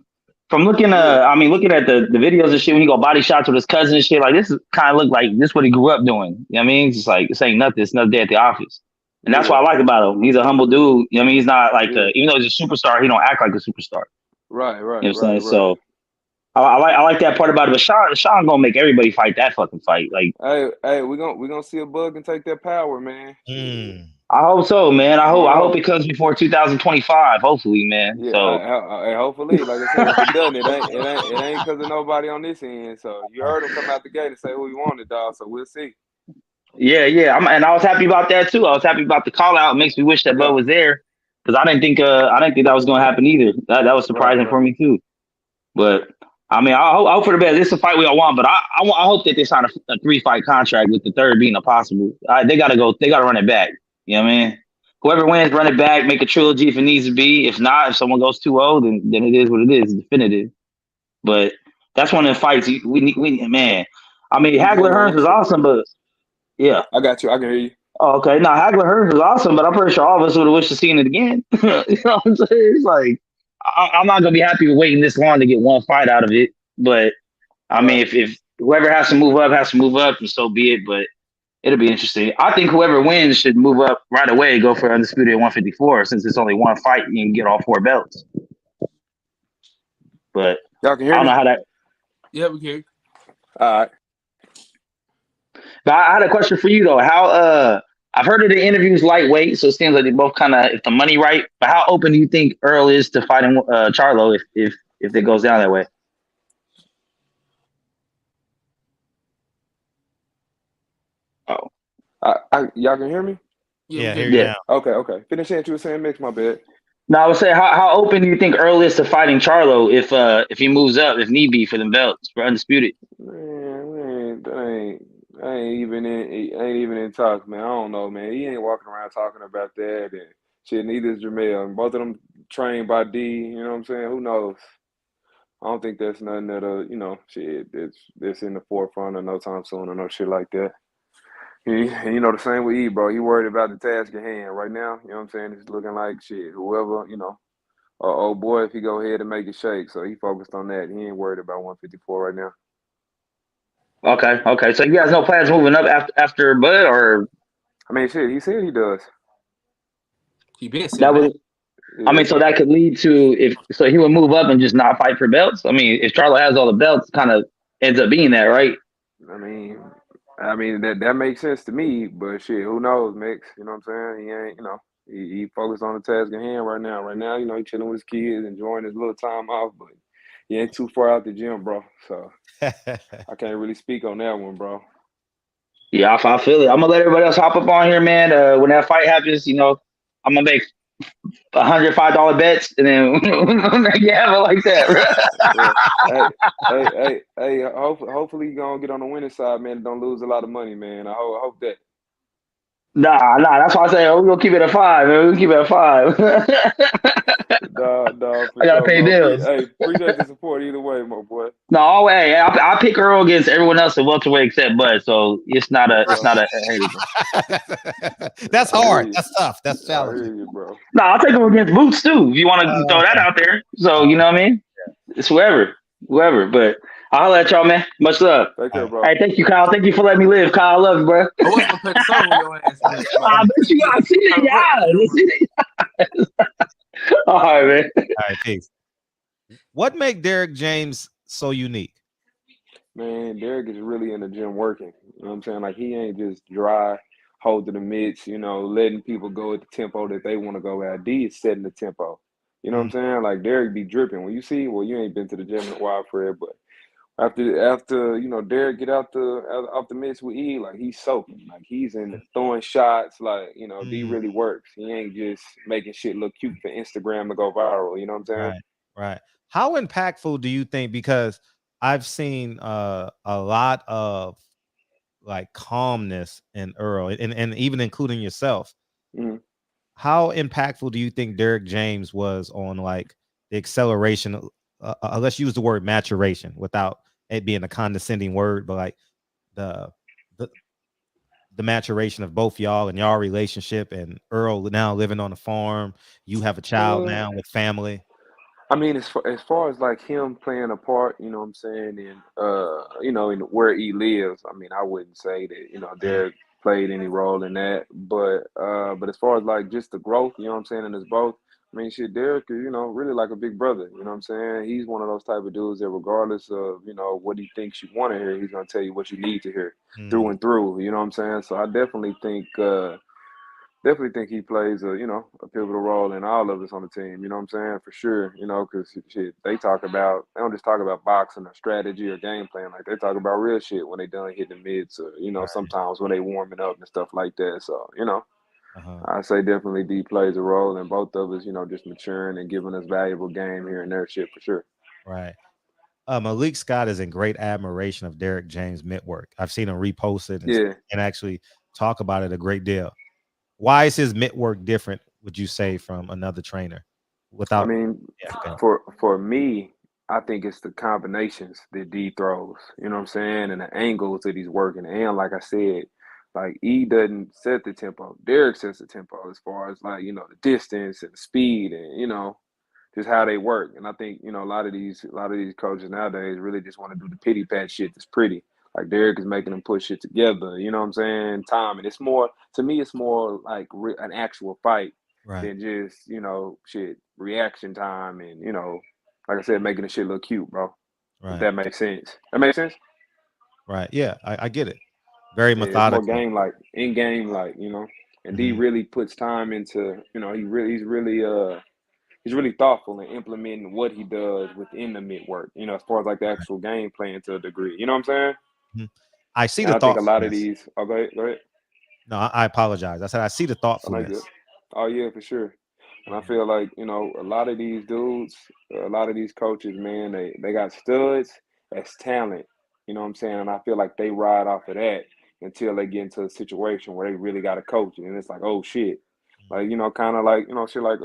looking looking at the videos and shit when he go body shots with his cousin and shit, like this kind of look like this what he grew up doing. You know what I mean? It's just like this ain't nothing. It's another day at the office. And that's what I like about him. He's a humble dude. You know what I mean? He's not like even though he's a superstar, he don't act like a superstar. Right. You know what I'm saying? So I like that part about it. But Sean gonna make everybody fight that fucking fight. Like, hey, we gonna see a Bug and take that power, man. I hope so, man. I hope it comes before 2025. Hopefully, man. Yeah, so hopefully, like I said, if it doesn't, it ain't because of nobody on this end. So you heard him come out the gate and say who he wanted, dog. So we'll see. Yeah. And I was happy about that too. I was happy about the call out. It makes me wish that Bud was there because I didn't think that was gonna happen either. That was surprising for me too. But I mean, I hope for the best. This is a fight we all want, but I hope that they sign a 3-fight contract with the third being impossible. They gotta run it back. You know what I mean? Whoever wins, run it back, make a trilogy if it needs to be. If not, if someone goes 2-0, then it is what it is. It's definitive. But that's one of the fights we man. I mean, Hagler Hearns was awesome, but yeah. I got you. I can hear you. Oh, okay. Now Hagler Hearns was awesome, but I'm pretty sure all of us would have wished to see it again. You know what I'm saying? It's like I'm not gonna be happy with waiting this long to get one fight out of it. But I mean, if whoever has to move up, and so be it. But it'll be interesting. I think whoever wins should move up right away, go for undisputed 154, since it's only one fight, you can get all 4 belts. But y'all can hear I don't me? know how that. Yeah, we can hear you. All right. But I had a question for you though. How I've heard of the interviews lightweight, so it seems like they both kind of if the money right. But how open do you think Errol is to fighting Charlo if it goes down that way? Oh, y'all can hear me? Yeah, hear you now. Okay. Finish what you were saying, Mix. My bad. No, I would say how open do you think Earl is to fighting Charlo if he moves up, if need be, for them belts for undisputed? Man, I ain't even in talks, man. I don't know, man. He ain't walking around talking about that and shit. Neither is Jamel. And both of them trained by D. You know what I'm saying? Who knows? I don't think that's nothing that shit that's in the forefront of no time soon or no shit like that. And the same with E, bro. He worried about the task at hand right now. You know what I'm saying? It's looking like shit. Whoever, oh boy, if he go ahead and make it shake. So he focused on that. He ain't worried about 154 right now. Okay. So you guys no plans moving up after Bud, or? I mean, shit. He said he does. He been saying that was. I mean, so that could lead to he would move up and just not fight for belts. I mean, if Charlo has all the belts, kind of ends up being that, right? I mean that makes sense to me, but shit, who knows, Mix? You know what I'm saying? He ain't, he focused on the task at hand right now. Right now, he chilling with his kids, enjoying his little time off, but he ain't too far out the gym, bro. So I can't really speak on that one, bro. Yeah, I feel it. I'm gonna let everybody else hop up on here, man. When that fight happens, I'm gonna make $105 bets, and then have it like that. Hey, hopefully you gonna get on the winning side, man. Don't lose a lot of money, man. I hope that. Nah. That's why I say we're gonna keep it at 5, man. We're gonna keep it at 5. I gotta pay bills. Appreciate the support either way, my boy. No, hey, I pick Earl against everyone else at welterweight except Bud, so it's not a That's hard. That's tough. That's challenging. I hear you, bro. No, I'll take him against Boots too. If you want to throw that out there, so you know what I mean. It's whoever. But I'll let y'all, man. Much love. Take care, bro. Hey, thank you, Kyle. Thank you for letting me live, Kyle. I love you, bro. I was gonna play the song with your ass. I bet you got see it, yeah. All right, man. All right, peace. What make Derek James so unique? Man, Derek is really in the gym working. You know what I'm saying? Like, he ain't just dry, holding the mitts, letting people go at the tempo that they want to go at. D is setting the tempo. You know what I'm saying? Like, Derek be dripping. When you see, well, you ain't been to the gym in a while, Fred, but after Derek get off the mitts with E, like, he's soaking. Like, he's in there throwing shots. Like, D really works. He ain't just making shit look cute for Instagram to go viral. You know what I'm saying? Right. How impactful do you think? Because I've seen a lot of like calmness in Earl, and even including yourself. Mm-hmm. How impactful do you think Derek James was on like the acceleration? Let's use the word maturation without it being a condescending word, but like the maturation of both y'all and y'all relationship, and Earl now living on a farm. You have a child now with family. I mean, as far as like him playing a part, you know what I'm saying, in where he lives, I mean, I wouldn't say that, Derek played any role in that. But as far as like just the growth, you know what I'm saying, in us both, I mean, shit, Derek is, really like a big brother, you know what I'm saying? He's one of those type of dudes that regardless of, what he thinks you want to hear, he's going to tell you what you need to hear through and through, you know what I'm saying? So I definitely think he plays a pivotal role in all of us on the team. You know what I'm saying? For sure. Because shit, they don't just talk about boxing or strategy or game plan. Like, they talk about real shit when they done hitting the mids or sometimes when they warming up and stuff like that. So I say definitely D plays a role in both of us. Just maturing and giving us valuable game here and there. Shit, for sure. Right. Malik Scott is in great admiration of Derek James' mitt work. I've seen him repost it and actually talk about it a great deal. Why is his mitt work different, would you say, from another trainer? I mean, for me, I think it's the combinations that D throws, you know what I'm saying, and the angles that he's working. And like I said, like, E doesn't set the tempo. Derek sets the tempo as far as like, the distance and the speed and, just how they work. And I think, a lot of these coaches nowadays really just want to do the pity pat shit that's pretty. Like, Derek is making them put shit together, you know what I'm saying? Time. And it's more like an actual fight than just, shit, reaction time and, like I said, making the shit look cute, bro. Right. If that makes sense. That makes sense? Right. Yeah, I get it. Very methodical. It's more game-like, in-game-like, And D really puts time into, he's really thoughtful in implementing what he does within the mid work, as far as like the actual game plan to a degree. You know what I'm saying? I see and the I think a lot of these. Oh, go ahead. No, I apologize. I said I see the thoughtfulness. Oh, yeah, for sure. And I feel like, you know, a lot of these dudes, a lot of these coaches, man, they got studs as talent. You know what I'm saying? And I feel like they ride off of that until they get into a situation where they really got to coach it. And it's like, oh shit. Like, you know, kind of like, you know, shit like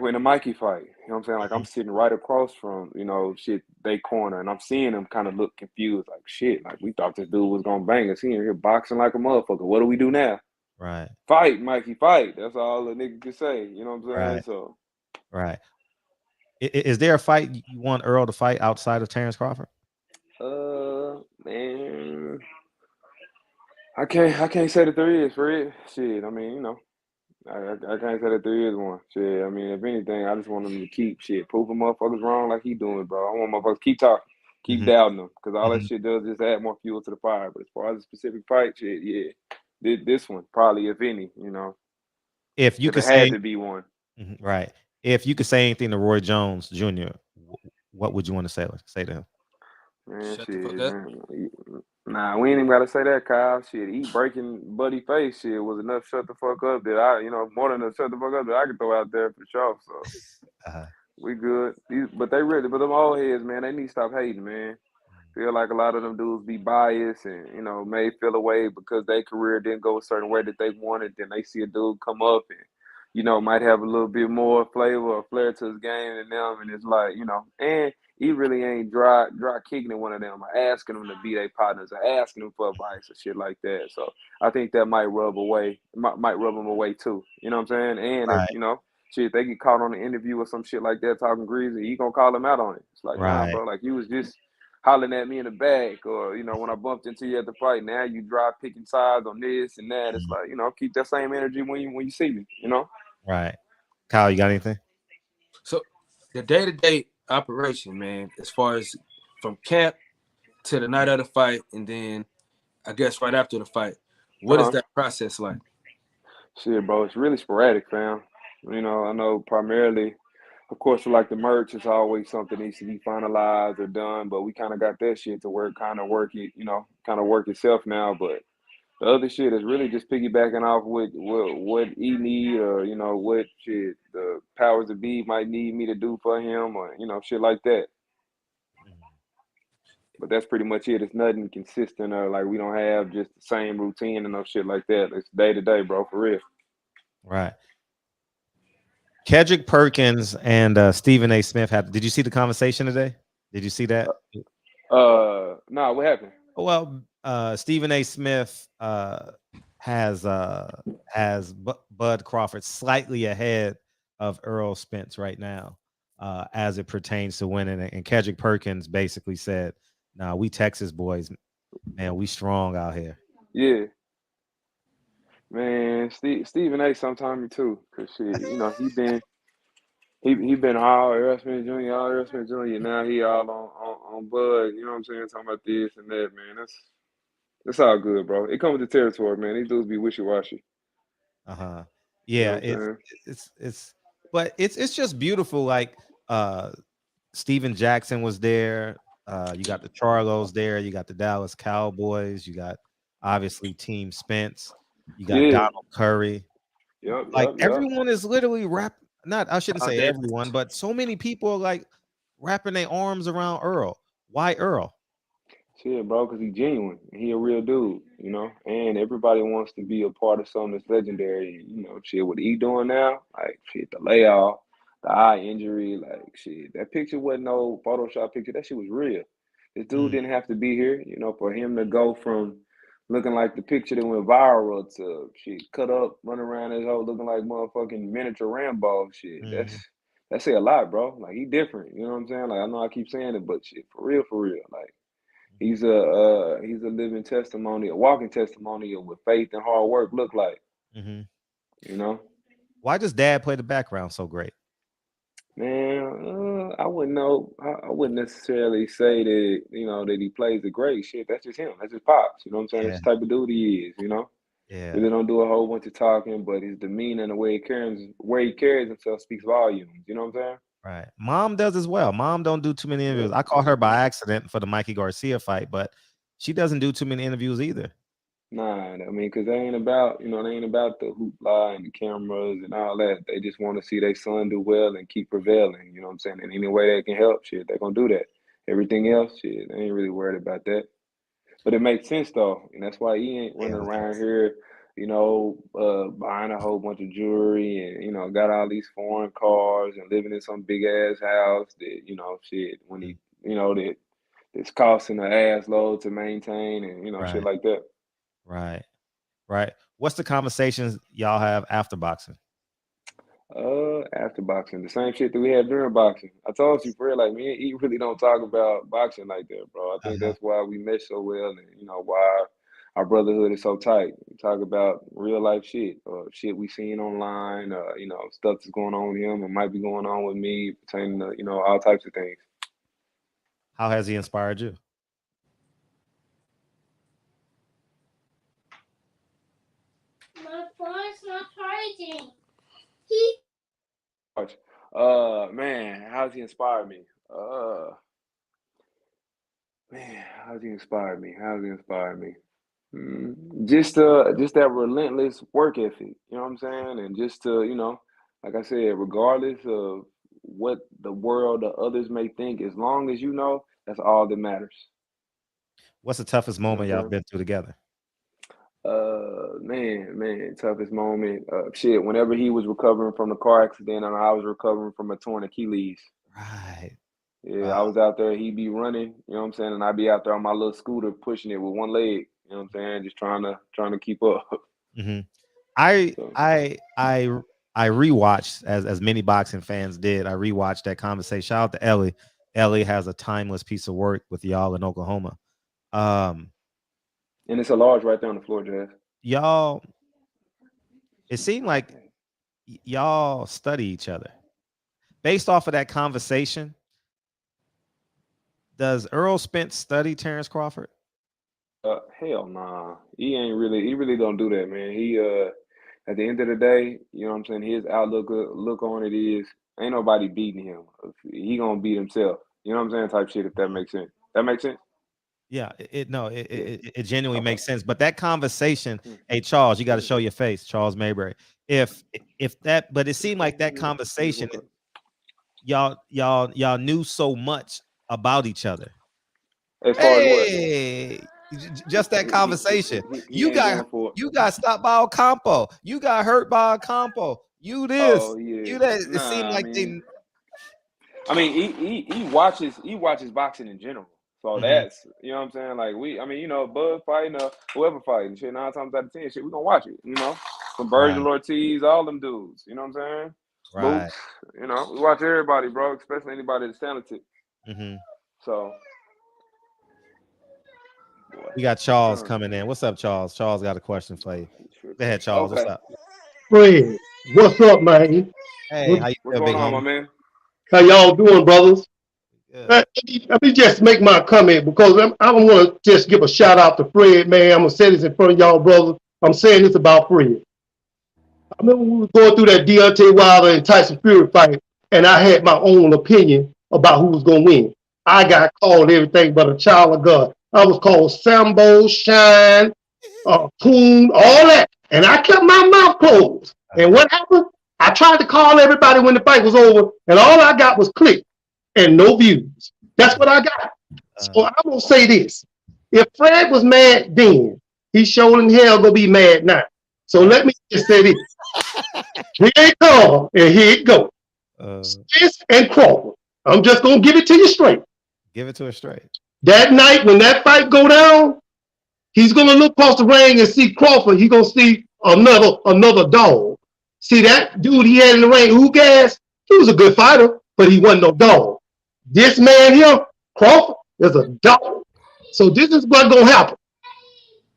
when the Mikey fight, you know what I'm saying? Like I'm sitting right across from, you know, shit, they corner, and I'm seeing them kind of look confused, like shit, like we thought this dude was gonna bang us. He in here boxing like a motherfucker. What do we do now? Right. Fight, Mikey, fight. That's all the nigga can say. You know what I'm saying? Right. So, right. Is there a fight you want Errol to fight outside of Terrence Crawford? Man, I can't say that there is for it. Shit, I mean, you know, I can't say that there is one. Shit, I mean, if anything, I just want him to keep shit proving motherfuckers wrong like he doing, bro. I want motherfuckers to keep talking, keep doubting them, because all that shit does is add more fuel to the fire. But as far as a specific fight, shit, yeah, this one probably, if any, you know, if you could it say, had to be one. Right. If you could say anything to Roy Jones Jr., what would you want to say to him? Man, Shut shit, the fuck up. man. Nah, we ain't even gotta say that, Kyle. Shit, he breaking Buddy face shit was enough shut the fuck up that I, you know, more than a shut the fuck up that I could throw out there for sure. So we good. But them old heads, man, they need to stop hating, man. Feel like a lot of them dudes be biased and, you know, may feel away because their career didn't go a certain way that they wanted. Then they see a dude come up and, you know, might have a little bit more flavor or flair to his game than them. And it's like, you know, and he really ain't dry kicking at one of them or asking them to be their partners or asking them for advice or shit like that. So I think that might rub them away too. You know what I'm saying? And if, Right. you know, shit, they get caught on an interview or some shit like that talking greasy, he gonna call them out on it. It's like, nah, Right. bro, like you was just hollering at me in the back, or, you know, when I bumped into you at the fight, now you dry picking sides on this and that. It's like, you know, keep that same energy when you see me, you know? Right. Kyle, you got anything? So the day-to-day operation, man, as far as from camp to the night of the fight, and then I guess right after the fight, what is that process like? Shit, bro, it's really sporadic, fam. You know, I know primarily, of course, for like the merch, it's always something needs to be finalized or done, but we kind of got that shit to work itself now. But the other shit is really just piggybacking off what he need, or, you know, what shit the powers that be might need me to do for him, or, you know, shit like that. But that's pretty much it. It's nothing consistent, or like we don't have just the same routine and no shit like that. It's day to day, bro, for real. Right. Kedrick Perkins and Stephen A. Smith did you see the conversation today? Did you see that? No, what happened? Well, Stephen A. Smith has Bud Crawford slightly ahead of Errol Spence right now, as it pertains to winning. And Kedrick Perkins basically said, "Nah, we Texas boys, man, we strong out here." Yeah, man, Stephen A. sometime too, cause shit, you know, he been all Errol Smith Jr. Now he all on Bud. You know what I'm saying? Talking about this and that, man. That's all good, bro. It comes with the territory, man. These dudes be wishy washy. Yeah, you know it's just beautiful. Like Steven Jackson was there. You got the Charlos there. You got the Dallas Cowboys. You got obviously Team Spence. You got Donald Curry. Yep. Everyone is literally I shouldn't say Davis. everyone, but so many people are like wrapping their arms around Errol. Why Errol? Shit, bro, because he's genuine. He a real dude, you know? And everybody wants to be a part of something that's legendary. You know, shit, what he doing now, like, shit, the layoff, the eye injury, like, shit, that picture wasn't no Photoshop picture. That shit was real. This dude didn't have to be here, you know, for him to go from looking like the picture that went viral to, shit, cut up, running around his hole looking like motherfucking miniature Rambo, shit. That say a lot, bro. Like, he different, you know what I'm saying? Like, I know I keep saying it, but shit, for real, like, he's a living testimony, a walking testimony of what faith and hard work look like. You know? Why does Dad play the background so great? Man, I wouldn't know. I wouldn't necessarily say that, you know, that he plays the great shit. That's just him. That's his pops. You know what I'm saying? That's the type of dude he is, you know? Yeah. Really don't do a whole bunch of talking, but his demeanor and the way he carries himself speaks volumes. You know what I'm saying? Right. Mom does as well. Mom don't do too many interviews. I caught her by accident for the Mikey Garcia fight, but she doesn't do too many interviews either. Nah, I mean, because they ain't about, they ain't about the hoopla and the cameras and all that. They just want to see their son do well and keep prevailing. You know what I'm saying? And any way they can help, shit, they're gonna do that. Everything else, shit, they ain't really worried about that. But it makes sense though, and that's why he ain't running around here, buying a whole bunch of jewelry and got all these foreign cars and living in some big ass house that shit when he that it's costing an ass load to maintain and shit Right. like that. Right. What's the conversations y'all have after boxing? After boxing, the same shit that we had during boxing. I told you, bro, like me and E really don't talk about boxing like that, bro. I think that's why we mesh so well, and why our brotherhood is so tight. We talk about real life shit, shit we seen online, stuff that's going on with him and might be going on with me, pertaining to all types of things. How has he inspired you? My phone's not charging. Man, how's he inspired me? Man, how's he inspired me? Just that relentless work ethic, you know what I'm saying? And just to, like I said, regardless of what the world or others may think, as long as that's all that matters. What's the toughest moment y'all been through together? Man, toughest moment. Shit, whenever he was recovering from the car accident and I was recovering from a torn Achilles. Right. Yeah, wow. I was out there, he'd be running, you know what I'm saying? And I'd be out there on my little scooter pushing it with one leg, you know what I'm saying? Just trying to keep up. Mm-hmm. I rewatched, as many boxing fans did. I rewatched that conversation. Shout out to Ellie. Ellie has a timeless piece of work with y'all in Oklahoma. And it's a large right there on the floor, Jazz. Y'all, it seemed like y'all study each other. Based off of that conversation, does Errol Spence study Terrence Crawford? Hell nah. He really don't do that, man. He at the end of the day, you know what I'm saying, his outlook on it is ain't nobody beating him. He gonna beat himself. You know what I'm saying? Type shit, if that makes sense. That makes sense? Yeah, it genuinely makes sense. But that conversation, hey Charles, you got to show your face, Charles Mayberry. But it seemed like that conversation, y'all knew so much about each other. As far as what? Just that conversation. You got stopped by Ocampo. You got hurt by Ocampo. You this. Oh, yeah. You that. It seemed like he watches boxing in general. So that's, you know what I'm saying? Like Bud fighting or whoever fighting, shit, 9 times out of 10, shit, we gonna watch it, Some Virgil Ortiz, all them dudes, you know what I'm saying? Right. Boots, we watch everybody, bro, especially anybody that's talented. So we got Charles coming in. What's up, Charles? Charles got a question for you. Go ahead, Charles. Okay. What's up? Fred, what's up, man? Hey, how you what's doing, going on, my man? How y'all doing, brothers? Let me just make my comment because I don't want to just give a shout out to Fred, man. I'm gonna say this in front of y'all, brothers. I'm saying this about Fred. I remember we were going through that Deontay Wilder and Tyson Fury fight, and I had my own opinion about who was gonna win. I got called everything but a child of God. I was called Sambo, Shine, Coon, all that, and I kept my mouth closed. And what happened? I tried to call everybody when the fight was over, and all I got was click and no views. That's what I got. So I'm gonna say this: if Fred was mad then, he sure in hell gonna be mad now. So let me just say this: here it come and here it go. Spence and Crawford. I'm just gonna give it to you straight. Give it to us straight. That night when that fight go down, he's gonna look across the ring and see Crawford. He's gonna see another dog. See that dude he had in the ring, Ugas? He was a good fighter, but he wasn't no dog. This man here, Crawford, is a dog. So this is what's gonna happen.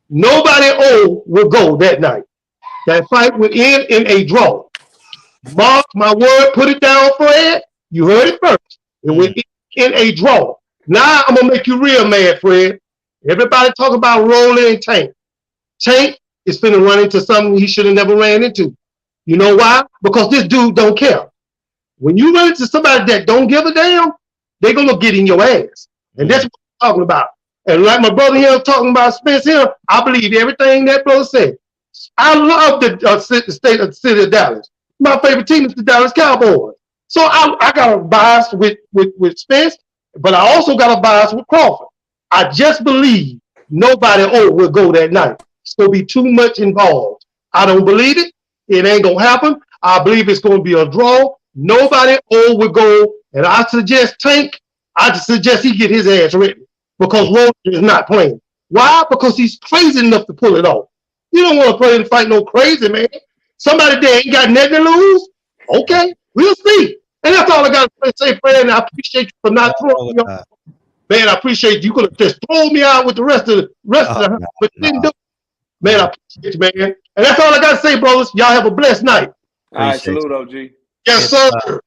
Nobody old will go that night. That fight will end in a draw. Mark my word, put it down, Fred. You heard it first. It will end in a draw. Now I'm gonna make you real mad, Fred. Everybody talk about Rolling and Tank. Tank is finna run into something he should have never ran into. You know why? Because this dude don't care. When you run into somebody that don't give a damn, they're gonna get in your ass. And that's what I'm talking about. And like my brother here talking about Spence here, I believe everything that brother said. I love the city of Dallas. My favorite team is the Dallas Cowboys. So I got a bias with Spence, but I also got a bias with Crawford. I just believe nobody will go that night. It's going to be too much involved. I don't believe it. It ain't going to happen. I believe it's going to be a draw. Nobody will go. And I suggest Tank. I suggest he get his ass ready because Roger is not playing. Why? Because he's crazy enough to pull it off. You don't want to play and fight no crazy, man. Somebody there ain't got nothing to lose. Okay, we'll see. And that's all I got to say, Fred. And I appreciate you for not throwing me out. Man, I appreciate you. You could have just thrown me out with the rest of the but you didn't do it. Man, I appreciate you, man. And that's all I got to say, brothers. Y'all have a blessed night. All right, salute, OG. Yes, sir.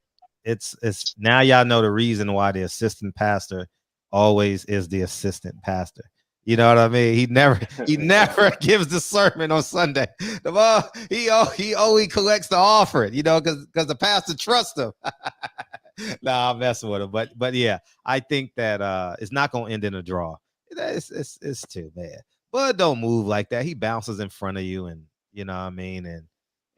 It's now y'all know the reason why the assistant pastor always is the assistant pastor. You know what I mean? He never gives the sermon on Sunday. He only collects the offering, you know, because the pastor trusts him. Nah, I'm messing with him, but yeah, I think that it's not gonna end in a draw. It's too bad. But don't move like that. He bounces in front of you, and you know what I mean,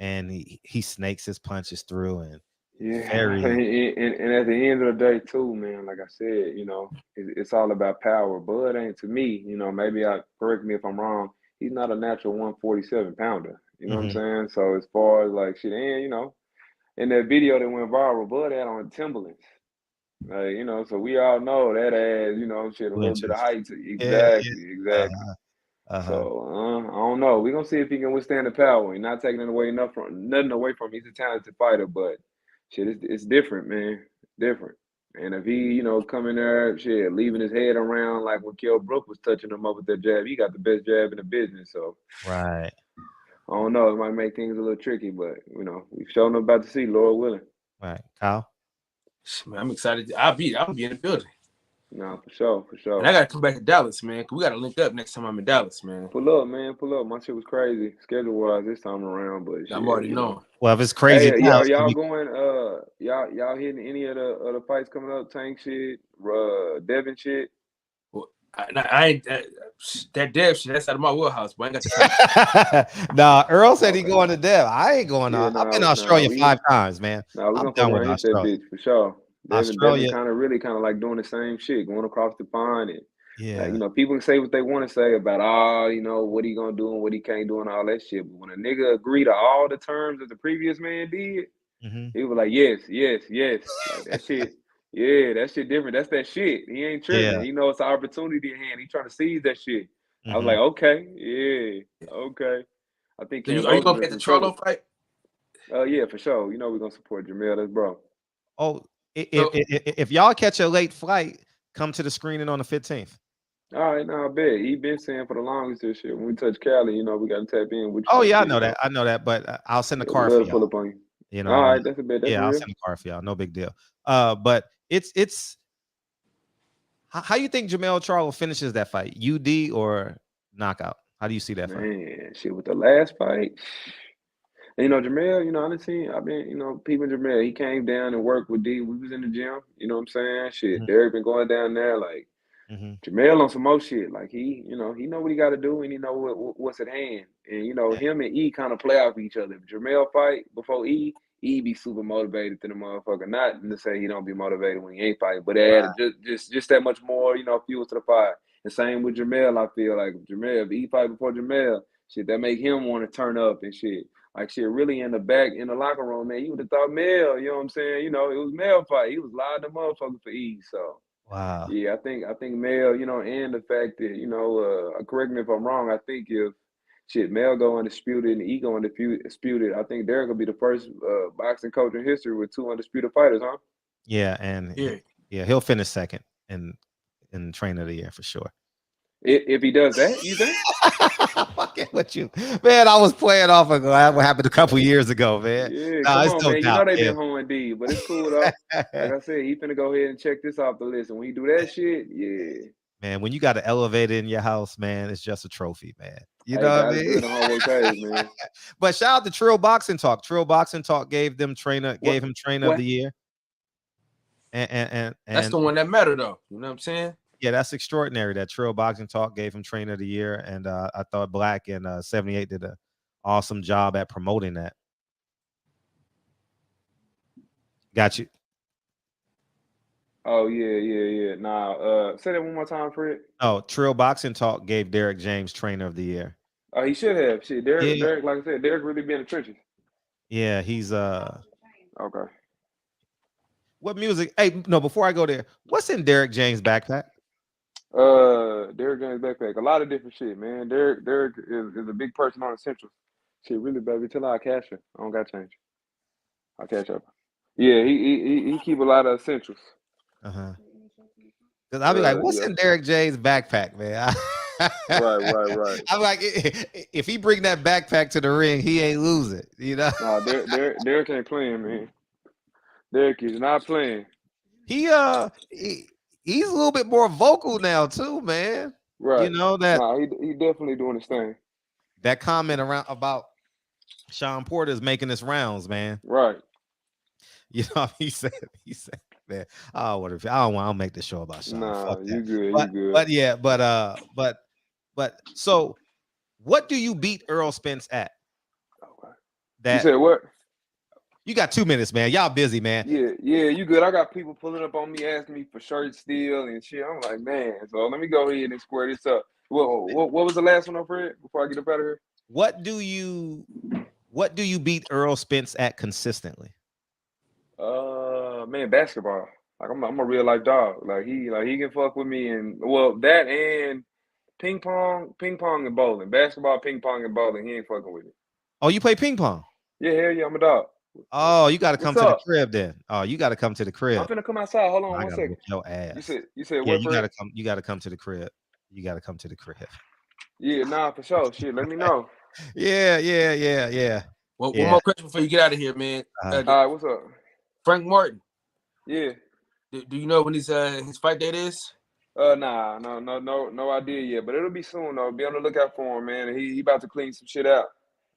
and he snakes his punches through, and yeah, and at the end of the day, too, man. Like I said, you know, it's all about power. Bud ain't, to me, you know. Maybe correct me if I'm wrong. He's not a natural 147 pounder. You know what I'm saying? So as far as like shit, and you know, in that video that went viral, Bud had on Timberlands. Like, you know, so we all know that ass, you know, shit, a little bit of height. Exactly. So I don't know. We're gonna see if he can withstand the power. He's not taking nothing away from him. He's a talented fighter, but shit, it's different, man. Different. And if he, you know, come in there, shit, leaving his head around like when Kell Brook was touching him up with that jab, he got the best jab in the business. So right. I don't know. It might make things a little tricky, but you know, we've shown them about to see, Lord willing. Right, Kyle. Man, I'm excited. I'll be in the building. No, for sure. And I gotta come back to Dallas, man. Cause we gotta link up next time I'm in Dallas, man. Pull up, man. Pull up. My shit was crazy schedule wise this time around, but shit, I'm already knowing. Well, if it's crazy, hey, y'all going? Y'all hitting any of the fights coming up? Tank shit, Devin shit. Well, I ain't that Dev shit. That's out of my wheelhouse, but I ain't got the time. Nah, Errol said he going to Dev. I ain't going on. I've been to Australia 5 times, man. We're I'm gonna done with Australia. that bitch for sure. Australia Devin kind of like doing the same shit, going across the pond, and yeah, you know, people can say what they want to say about you know, what he gonna do and what he can't do and all that shit. But when a nigga agree to all the terms that the previous man did, he was like, yes. Like, that shit, yeah, that shit different. That's that shit. He ain't tripping. Yeah. He know it's an opportunity at hand. He trying to seize that shit. I was like, okay, okay. I think. Are you gonna get the Charlo fight? Yeah, for sure. You know we're gonna support Jamel. That's bro. Oh, if y'all catch a late flight, come to the screening on the 15th. All right, now I bet he been saying for the longest this shit. When we touch Cali, you know we got to tap in. Oh yeah, I know that. But I'll send the car for y'all. Pull up on you. You know, all right, that's a bet. That's I'll send the car for y'all. No big deal. But it's how you think Jamel Charlo finishes that fight? UD or knockout? How do you see that fight? Man, shit, with the last fight. And, you know, Jamel, you know, I've been, you know, peeping Jamel. He came down and worked with D. We was in the gym, you know what I'm saying? Shit, Derek been going down there, like, Jamel on some more shit. Like, he, you know what he got to do, and he know what's at hand. And, you know, him and E kind of play off each other. If Jamel fight before E be super motivated to the motherfucker. Not to say he don't be motivated when he ain't fighting, but it added just that much more, you know, fuel to the fire. And same with Jamel, I feel like if E fight before Jamel, shit, that make him want to turn up and shit. Like, shit, really in the locker room, man, you would have thought Mel, you know what I'm saying? You know, it was Mel fight. He was live the motherfucker for E, so. Wow. Yeah, I think Mel, you know, and the fact that, you know, correct me if I'm wrong, I think if, shit, Mel go undisputed and E go undisputed, I think Derek will be the first boxing coach in history with 2 undisputed fighters, huh? Yeah, and he'll finish second in trainer of the year for sure. If he does that, you think? Fucking with you, man. I was playing off of what happened a couple years ago, man. Yeah, come on, man. You know they been hoeing D, but it's cool though. Like I said, he finna go ahead and check this off the list. And when you do that shit, yeah. Man, when you got an elevator in your house, man, it's just a trophy, man. You know what I mean? Man. But shout out to Trill Boxing Talk. Trill Boxing Talk gave him trainer of the year. And that's the one that mattered though. You know what I'm saying? Yeah, that's extraordinary. That Trill Boxing Talk gave him Trainer of the Year, and I thought Black and 78 did an awesome job at promoting that. Got you. Oh yeah. Nah, say that one more time, Fred. Oh, Trill Boxing Talk gave Derek James Trainer of the Year. Oh, he should have. Shit, Derek, like I said, Derek really be in the trenches. Yeah, he's Okay. What music? Hey, no, before I go there, what's in Derek James' backpack? Derek James backpack. A lot of different shit, man. Derek is a big person on Essentials. Shit, really, baby. Till I cash her. I don't got change. I'll cash up. Yeah, he keep a lot of essentials. Because I'll be like, what's in Derek James' backpack, man? Right. I'm like, if he bring that backpack to the ring, he ain't losing, you know? Nah, Derek ain't playing, man. Derek is not playing. He's a little bit more vocal now too, man. Right. You know that. Nah, he definitely doing his thing. That comment around about Sean Porter's making his rounds, man. Right. You know, he said, man, I'll make the show about Sean. Nah, Fuck you good, but, you good. But yeah, but so what do you beat Earl Spence at? Okay. That you said what? You got 2 minutes, man. Y'all busy, man. Yeah, you good. I got people pulling up on me, asking me for shirts still and shit. I'm like, man, so let me go ahead and square this up. What was the last one, Fred? Before I get up out of here? What do you beat Earl Spence at consistently? Man, basketball. Like I'm a real life dog. Like he can fuck with me, and that and ping pong and bowling. Basketball, ping pong, and bowling. He ain't fucking with it. Oh, you play ping pong? Yeah, hell yeah, I'm a dog. Oh, you got to come What's to up? the crib then. Oh, you got to come to the crib. I'm finna come outside. Hold on one second. Your ass. You said yeah, what? You got to come to the crib. You got to come to the crib. Yeah, nah, for sure. Shit, let me know. Yeah. One more question before you get out of here, man. All right, what's up? Frank Martin. Yeah. Do you know when his fight date is? Nah, no idea yet, but it'll be soon though. Be on the lookout for him, man. He about to clean some shit out.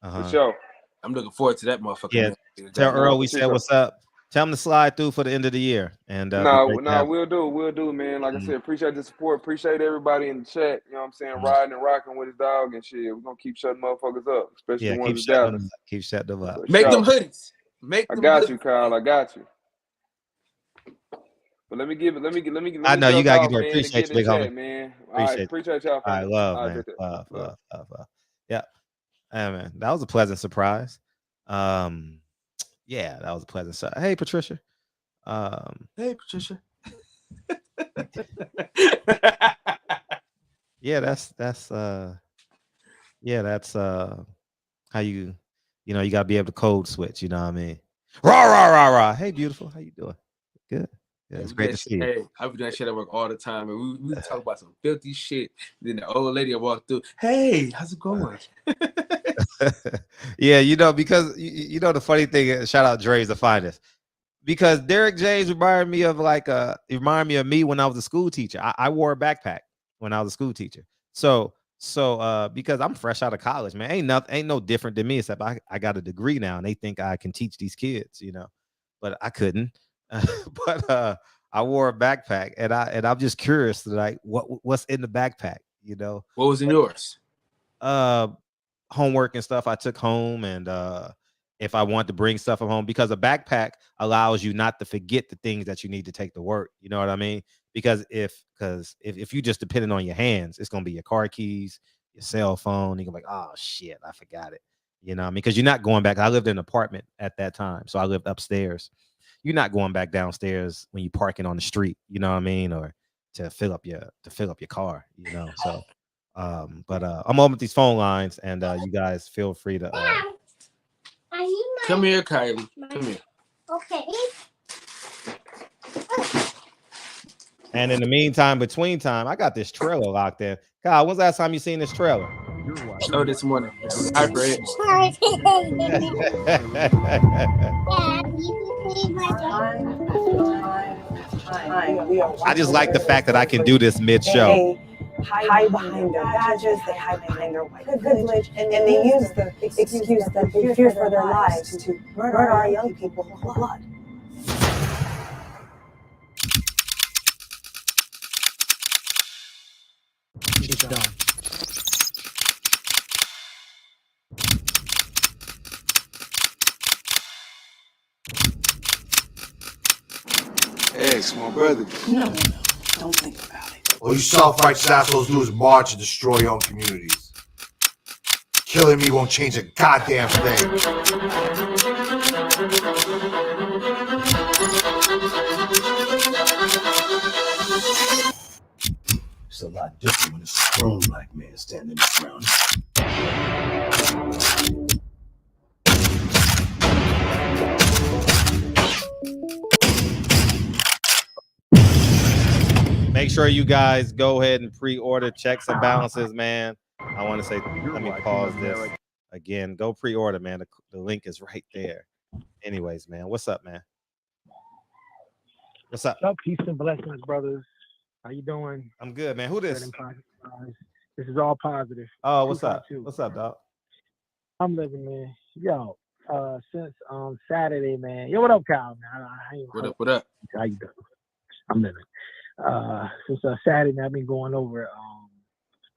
For sure. I'm looking forward to that motherfucker. Yeah. Man. Tell Earl we said what's up. Tell him to slide through for the end of the year. And we'll do, man. Like I said, appreciate the support. Appreciate everybody in the chat. You know what I'm saying? Riding and rocking with his dog and shit. We're gonna keep shutting motherfuckers up, especially the ones in Dallas. Keep shutting them up. Make them hoodies. I got you, Kyle. I got you. But let me. I know you gotta get there. Appreciate you, big homie. Man. Appreciate y'all. I love, man. Love. Yeah. Hey, man, that was a pleasant surprise. Yeah, that was a pleasant surprise. Hey, Patricia. Hey, Patricia. Yeah, that's how you gotta be able to code switch. You know what I mean? Rah. Hey, beautiful. How you doing? Good. Yeah, it's great to see you. Hey, I be doing shit at work all the time, and we talk about some filthy shit. Then the old lady will walk through. Hey, how's it going? Yeah, because the funny thing. Shout out Dre's the finest. Because Derek James reminded me of me when I was a school teacher. I wore a backpack when I was a school teacher. So because I'm fresh out of college, man, ain't no different than me, except I got a degree now, and they think I can teach these kids, but I couldn't. But I wore a backpack, and I'm just curious, like what's in the backpack, What was in yours? Homework and stuff I took home, and if I want to bring stuff from home, because a backpack allows you not to forget the things that you need to take to work. You know what I mean? Because if you just depending on your hands, it's gonna be your car keys, your cell phone. You're gonna be like, oh shit, I forgot it. You know what I mean? Because you're not going back. I lived in an apartment at that time, so I lived upstairs. You're not going back downstairs when you're parking on the street. You know what I mean? Or to fill up your car. So. But I'm on with these phone lines, and you guys feel free to. Come here, Kylie. Come here. Okay. And in the meantime, between time, I got this trailer locked in. Kyle, when's the last time you seen this trailer? Oh, this morning. Hi, Fred. I just like the fact that I can do this mid-show. Hide behind their badges, they hide behind their white privilege, and they use the excuse that they fear for their lives to murder our young people with blood. It's done. Hey, small brother. No. Don't think about it. All you self-righteous assholes do is march and destroy your own communities. Killing me won't change a goddamn thing. It's a lot different when it's a grown black man standing around. Make sure you guys go ahead and pre-order Checks and Balances, man. I want to say, let me pause this again. Go pre-order, man. The link is right there. Anyways, man, what's up, man? What's up? Peace and blessings, brothers. How you doing? I'm good, man. Who this? This is all positive. Oh, what's up? What's up, dog? I'm living, man. Yo, since Saturday, man. Yo, what up, Kyle, man? What up? How you doing? I'm living. Since Saturday, man, I've been going over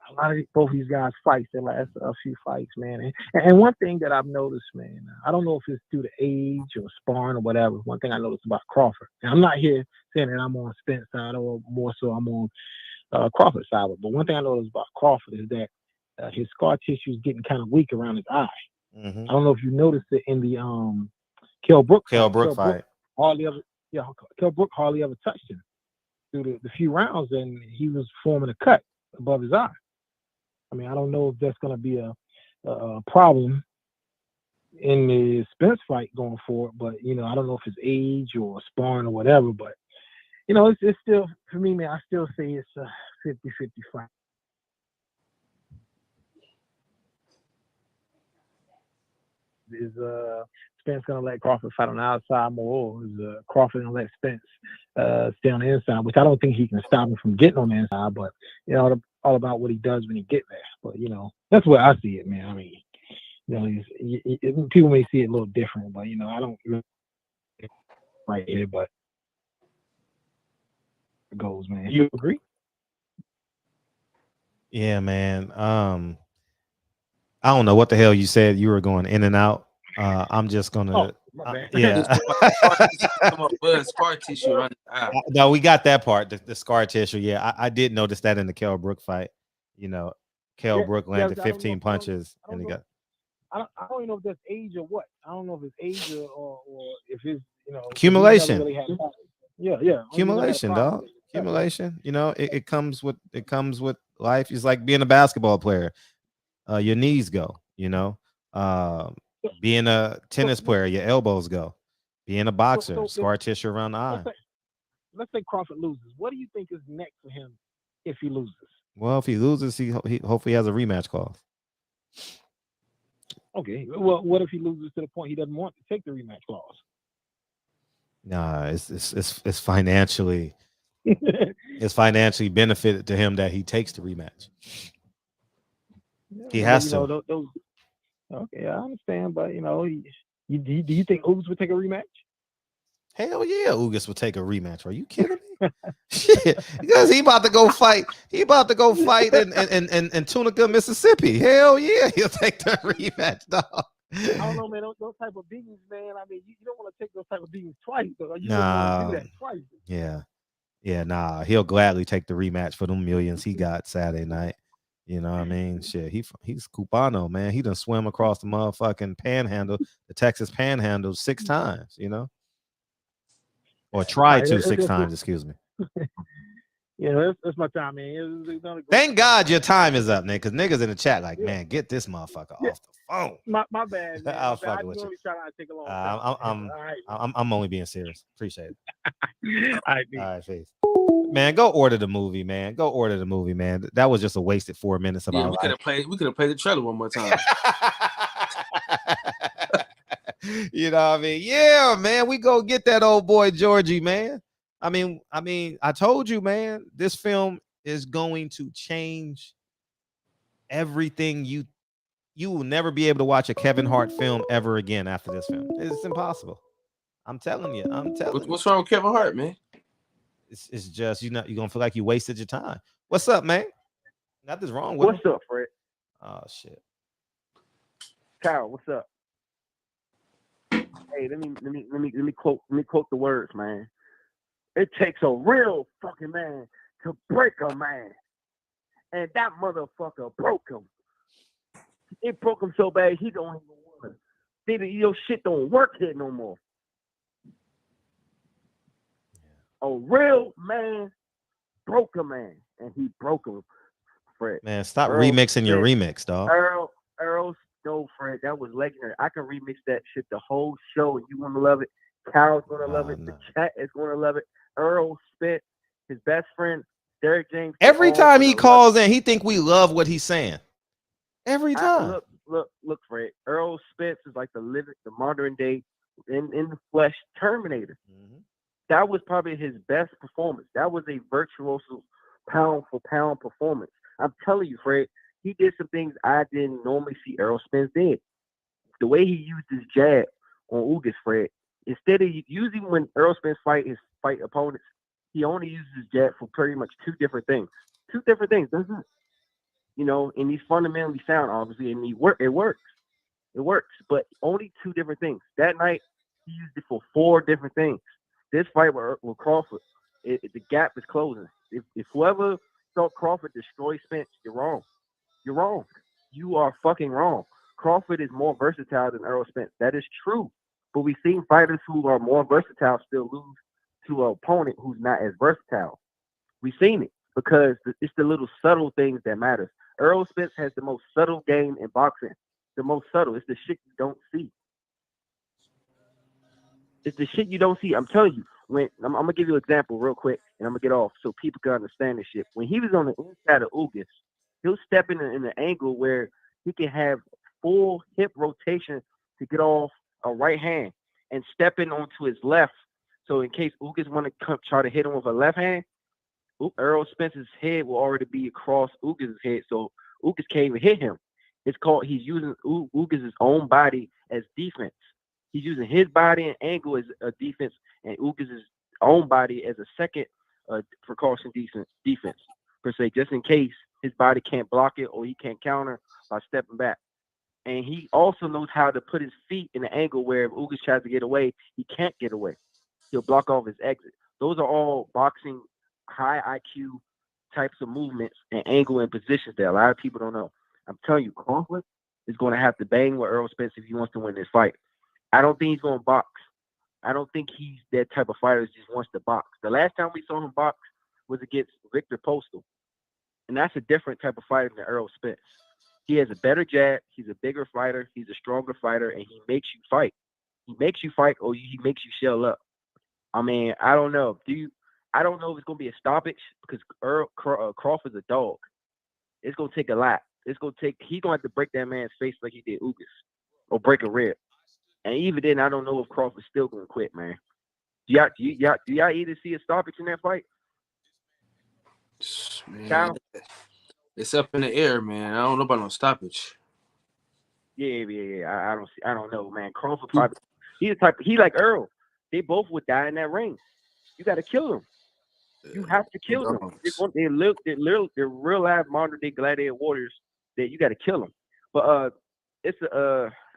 a lot of both these guys' fights, the last few fights, man. And one thing that I've noticed, man, I don't know if it's due to age or sparring or whatever. One thing I noticed about Crawford, and I'm not here saying that I'm on Spence side or more so I'm on Crawford's side, but one thing I noticed about Crawford is that his scar tissue is getting kind of weak around his eye. Mm-hmm. I don't know if you noticed it in the Kell Brook fight. Kell Brook hardly ever touched him through the few rounds, and he was forming a cut above his eye. I mean, I don't know if that's going to be a problem in the Spence fight going forward, but, you know, I don't know if it's age or sparring or whatever, but, you know, it's still, for me, man, I still say it's a 50-50 fight. Is Spence going to let Crawford fight on the outside more, or is Crawford going to let Spence stay on the inside, which I don't think he can stop him from getting on the inside, but, you know, all about what he does when he get there. But, you know, that's where I see it, man. I mean, you know, people may see it a little different, but, you know, I don't really right here, but it goes, man. You agree? Yeah, man. I don't know what the hell you said. You were going in and out. I'm just gonna yeah. Scar tissue around the eye. No, we got that part. The scar tissue. Yeah, I did notice that in the Kell Brook fight. You know, Kell Brook landed 15 punches, and he got. I don't even know if that's age or what. I don't know if it's age or if it's, you know, accumulation. Really Accumulation, dog. Accumulation. You know, it comes with life. It's like being a basketball player. Your knees go. You know, being a tennis player, your elbows go. Being a boxer, scar tissue around the eye. Let's say Crawford loses. What do you think is next for him if he loses? Well, if he loses, he hopefully has a rematch clause. Okay. Well, what if he loses to the point he doesn't want to take the rematch clause? Nah, it's financially it's financially benefited to him that he takes the rematch. He has to. Okay, I understand, but you know, do you think Ugas would take a rematch? Hell yeah, Ugas would take a rematch. Are you kidding me? Shit, because he about to go fight. He about to go fight in Tunica, Mississippi. Hell yeah, he'll take the rematch, dog. I don't know, man. Those type of beatings, man. I mean, you don't want to take those type of beatings twice. Though. You don't want to do that twice. Yeah, nah. He'll gladly take the rematch for them millions he got Saturday night. You know what I mean? Shit, he's Cubano, man. He done swim across the motherfucking panhandle, the Texas panhandle 6 times, you know? Or tried to 6 times, excuse me. Yeah, that's my time, man. Thank God your time is up, nigga, because niggas in the chat like, man, get this motherfucker off the phone. My bad, man. I'll fuck with you. I'm only being serious. Appreciate it. All right, face. Man, go order the movie, man. Go order the movie, man. That was just a wasted 4 minutes of our life. We could have played the trailer one more time. You know what I mean? Yeah, man. We go get that old boy Georgie, man. I mean, I told you, man, this film is going to change everything. You will never be able to watch a Kevin Hart film ever again after this film. It's impossible. I'm telling you. What's wrong with Kevin Hart, man? It's just you're gonna feel like you wasted your time. What's up, man? Nothing's wrong with What's up, Fred? Oh shit. Kyle, what's up? Hey, let me quote the words, man. It takes a real fucking man to break a man. And that motherfucker broke him. It broke him so bad he don't even want to. Your shit don't work here no more. A real man broke a man, and he broke him, Fred. Man, stop Errol remixing your Spence. remix, dog. Errol, no, Fred, that was legendary. I can remix that shit the whole show, and you want to love it. Carol's gonna love it. The chat is gonna love it. Errol Spence, his best friend, Derek James. Every time he calls in, he think we love what he's saying. Every time. Look, Fred. Errol Spence is like the modern day, in the flesh Terminator. Mm-hmm. That was probably his best performance. That was a virtuoso pound for pound performance. I'm telling you, Fred, he did some things I didn't normally see Errol Spence did. The way he used his jab on Ugas, Fred, instead of usually when Errol Spence fight opponents, he only uses his jab for pretty much two different things. Doesn't it? You know, and he's fundamentally sound, obviously, and it works. It works, but only two different things. That night, he used it for four different things. This fight with Crawford, the gap is closing. If whoever thought Crawford destroyed Spence, you're wrong. You're wrong. You are fucking wrong. Crawford is more versatile than Errol Spence. That is true. But we've seen fighters who are more versatile still lose to an opponent who's not as versatile. We've seen it because it's the little subtle things that matter. Errol Spence has the most subtle game in boxing. The most subtle. It's the shit you don't see. It's the shit you don't see. I'm telling you. When I'm gonna give you an example real quick, and I'm gonna get off so people can understand this shit. When he was on the inside of Ugas, he'll step in an angle where he can have full hip rotation to get off a right hand and step in onto his left. So in case Ugas want to try to hit him with a left hand, Errol Spence's head will already be across Ugas' head, so Ugas can't even hit him. It's called he's using Ugas' own body as defense. He's using his body and angle as a defense, and Ugas' own body as a second precaution defense per se, just in case his body can't block it or he can't counter by stepping back. And he also knows how to put his feet in an angle where if Ugas tries to get away, he can't get away. He'll block off his exit. Those are all boxing high IQ types of movements and angle and positions that a lot of people don't know. I'm telling you, Crawford is going to have to bang with Errol Spence if he wants to win this fight. I don't think he's going to box. I don't think he's that type of fighter that just wants to box. The last time we saw him box was against Victor Postal. And that's a different type of fighter than Errol Spence. He has a better jab. He's a bigger fighter. He's a stronger fighter. And he makes you fight. He makes you fight or he makes you shell up. I mean, I don't know. I don't know if it's going to be a stoppage because Crawford's a dog. It's going to take a lot. He's going to have to break that man's face like he did Ugas or break a rib. And even then, I don't know if Crawford's still going to quit, man. Do y'all either see a stoppage in that fight? Man, it's up in the air, man. I don't know about no stoppage. Yeah. I don't know, man. Crawford probably he like Errol. They both would die in that ring. You got to kill them. You have to kill them. They're real live modern day gladiator warriors that you got to kill them. But it's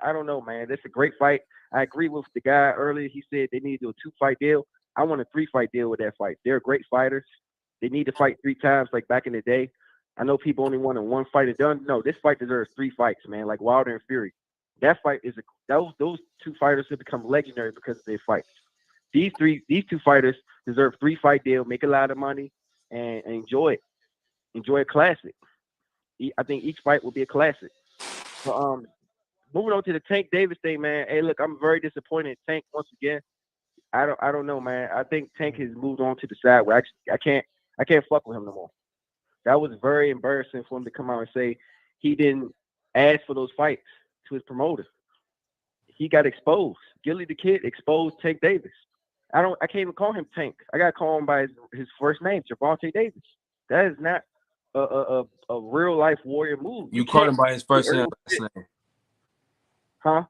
I don't know, man. It's a great fight. I agree with the guy earlier. He said they need to do a 2-fight deal. I want a 3-fight deal with that fight. They're great fighters. They need to fight 3 times like back in the day. I know people only wanted 1 fight and done. No, this fight deserves 3 fights, man. Like Wilder and Fury. That fight is those 2 fighters have become legendary because of their fights. These 2 fighters deserve 3-fight deal, make a lot of money, and enjoy it. Enjoy a classic. I think each fight will be a classic. So, moving on to the Tank Davis thing, man. Hey, look, I'm very disappointed in Tank once again. I don't know, man. I think Tank has moved on to the side where I can't fuck with him no more. That was very embarrassing for him to come out and say he didn't ask for those fights to his promoter. He got exposed. Gilly the Kid exposed Tank Davis. I can't even call him Tank. I gotta call him by his first name, Gervonta Davis. That is not a real life warrior move. You called him by his first and last name. Huh?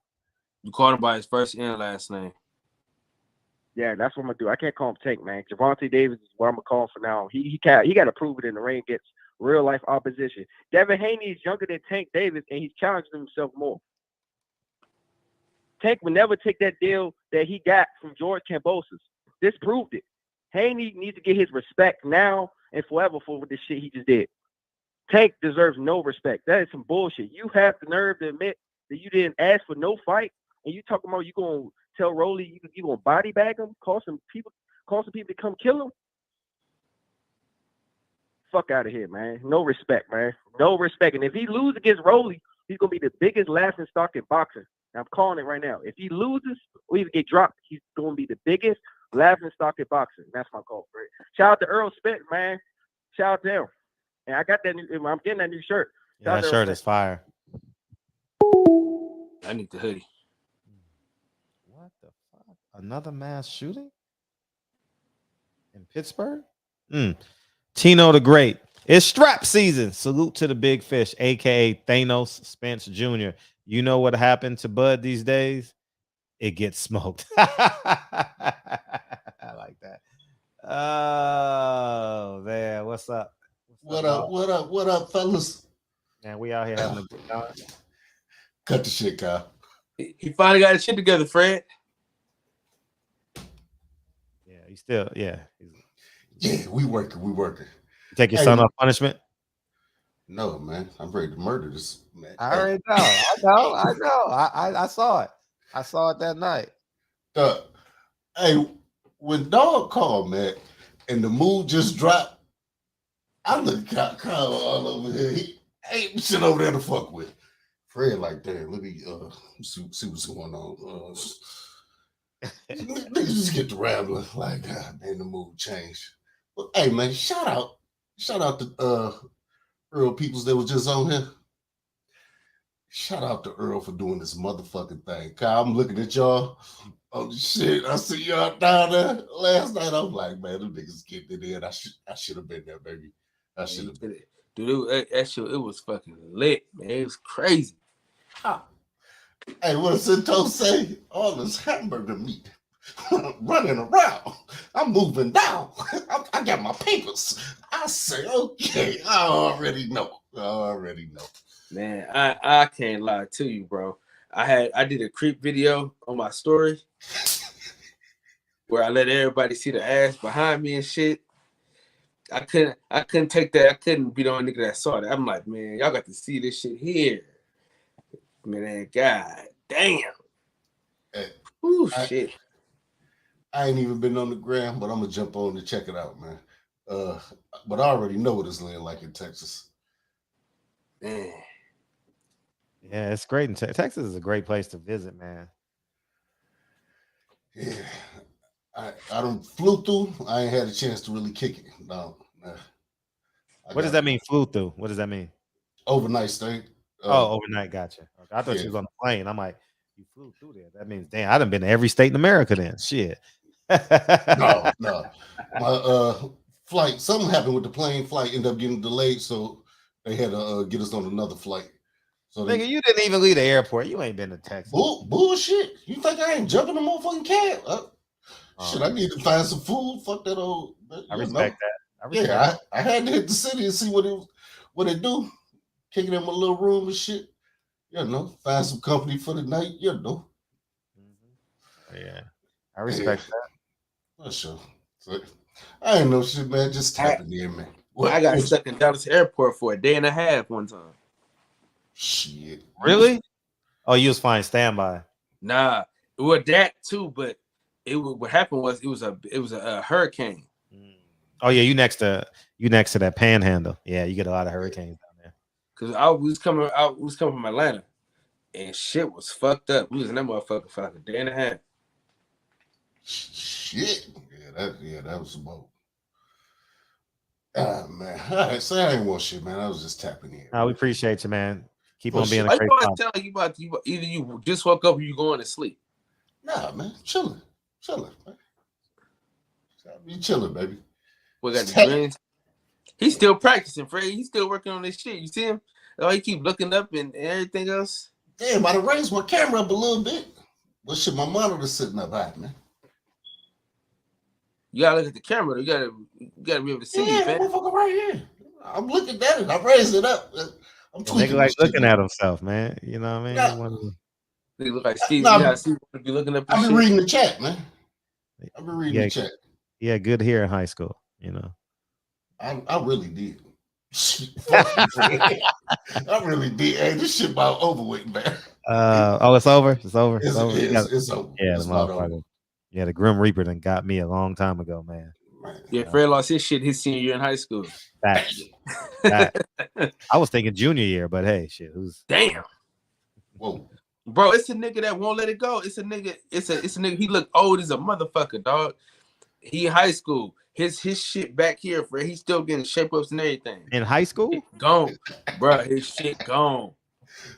You called him by his first and last name. Yeah, that's what I'm gonna do. I can't call him Tank, man. Gervonta Davis is what I'm gonna call him for now. He got to prove it in the ring against real life opposition. Devin Haney is younger than Tank Davis, and he's challenging himself more. Tank would never take that deal that he got from George Kambosos. This proved it. Haney needs to get his respect now and forever for the shit he just did. Tank deserves no respect. That is some bullshit. You have the nerve to admit that you didn't ask for no fight, and you talking about you gonna tell Rolly you gonna body bag him, call some people to come kill him. Fuck out of here, man. No respect, man. No respect. And if he loses against Rolly, he's gonna be the biggest laughing stock in boxing. I'm calling it right now. If he loses or even get dropped, he's gonna be the biggest laughing stock in boxing. That's my call, Fred. Shout out to Errol Spence, man. Shout out to him. And I got that new. I'm getting that new shirt. Yeah, that shirt is fire. I need the hoodie. What the fuck? Another mass shooting in Pittsburgh? Tino the Great. It's strap season. Salute to the big fish, aka Thanos Spence Jr. You know what happened to Bud these days? It gets smoked. I like that. Oh man, what's up? What up, fellas? Man, we out here having a good time. Cut the shit, Kyle. He finally got his shit together, Fred. Yeah, he's still, yeah, we working. You take your son off punishment? No, man. I'm ready to murder this man. I already know. I know. I saw it. I saw it that night. Hey, when Dog called, man, and the mood just dropped, I look at Kyle all over here. He ain't shit over there to fuck with. Fred like, damn, let me see what's going on. Niggas just get to rambling. Like, God, man, the mood changed. But hey, man, shout out to Earl Peoples that was just on here. Shout out to Earl for doing this motherfucking thing. Kyle, I'm looking at y'all. Oh shit, I see y'all down there last night. I'm like, man, them niggas getting it in. I should have been there, baby. I should have been. Dude, that shit, it was fucking lit, man. It was crazy. Hey, what does Cinto say? All this hamburger meat running around. I'm moving down. I got my papers. I say, okay, I already know. Man, I can't lie to you, bro. I did a creep video on my story where I let everybody see the ass behind me and shit. I couldn't take that. I couldn't be the only nigga that saw that. I'm like, man, y'all got to see this shit here. Man, god damn. Hey, ooh, shit. I ain't even been on the gram, but I'm gonna jump on to check it out, man. But I already know what it's like in Texas. Man. Yeah, it's great. Texas is a great place to visit, man. Yeah. I don't flew through. I ain't had a chance to really kick it. No. What does that mean, flew through? What does that mean? Overnight stay. Overnight, gotcha. Okay. I thought you was on the plane. I'm like, you flew through there. That means, damn, I done been to every state in America then. Shit. No. My flight, something happened with the plane. Flight ended up getting delayed, so they had to get us on another flight. So nigga, you didn't even leave the airport. You ain't been to Texas. Bullshit. You think I ain't jumping the motherfucking cab? Shit, I need to find some food. Fuck that old. I respect that. I had to hit the city and see what it do. Kicking in my little room and shit. Find some company for the night. Yeah, I respect that. For sure. So, I ain't no shit, man. Just tapping in, man. I got stuck in Dallas airport for a day and a half one time. Shit. Really? Oh, you was fine standby. Nah, well that too, but what happened was it was a hurricane. Oh yeah, you next to that panhandle. Yeah, you get a lot of hurricanes down there. Cause I was coming from Atlanta, and shit was fucked up. We was in that motherfucker for like a day and a half. Shit. Yeah, that was about. Man. All right, so I ain't want shit, man. I was just tapping in. We appreciate you, man. Keep on being a great great. Tell you about either you just woke up or you going to sleep. Nah, man, chilling, man. You chilling, baby. We got the greens. He's still practicing, Fred. He's still working on this shit. You see him? Oh, he keep looking up and everything else. Damn, I raised my camera up a little bit. But shit, my monitor's sitting up high, man. You gotta look at the camera. You gotta be able to see. Yeah, motherfucker, right here. I'm looking at it. I raised it up. I'm tweaking. Nigga like looking at himself, man. You know what I mean? They look like Steve. Nah, Yeah, Steve would be looking up. I've been reading the chat, man. I've been reading Yeah, the chat. yeah, good hair in high school. You know, I really did. I really did. Hey, this shit about over with, man. Oh, it's over. It's over. It's over. it's over. Yeah, It's the about motherfucker. over. Yeah, the Grim Reaper done got me a long time ago, man. Yeah, Fred lost his shit his senior year in high school. Facts. Facts. I was thinking junior year, but hey, shit, who's damn? Whoa, bro, it's a nigga that won't let it go. It's a nigga. It's a nigga. He look old as a motherfucker, dog. He in high school. His shit back here, Fred. He's still getting shape ups and everything. In high school? Gone, bro. His shit gone.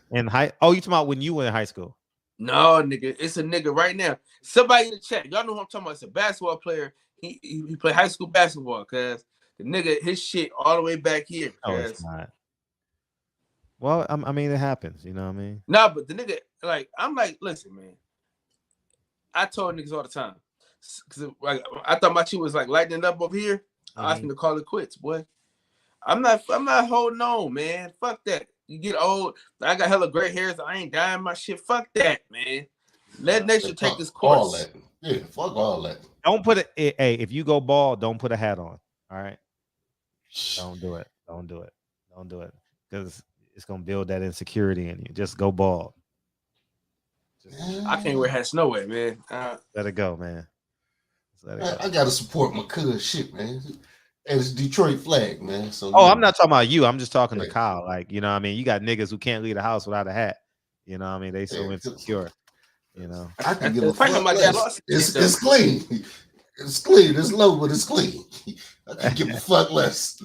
In high? Oh, you talking about when you were in high school? No, nigga. It's a nigga right now. Somebody in the chat. Y'all know what I'm talking about. It's a basketball player. He played high school basketball, cuz the nigga, his shit all the way back here. Oh, it's not. Well, I mean, it happens. You know what I mean? No, but the nigga, like, I'm like, listen, man. I told niggas all the time. Cause like, I thought my shit was like lightening up over here. I asked him to call it quits, boy. I'm not holding on, man. Fuck that. You get old. I got hella gray hairs. I ain't dying my shit. Fuck that, man. Let nature take its course. All that. Yeah, fuck all that. Don't put it. Hey, if you go bald, don't put a hat on. All right. Don't do it. Don't do it. Don't do it. Because it's gonna build that insecurity in you. Just go bald. I can't wear hats no way, man. Let it go, man. Let it go. I gotta support my cuz shit, man. And it's Detroit flag, man. So I'm not talking about you. I'm just talking to Kyle. Like, you know what I mean? You got niggas who can't leave the house without a hat. You know what I mean? They so insecure. You know. I can give a fuck less. It's clean. It's clean. It's low, but it's clean. I can give a fuck less.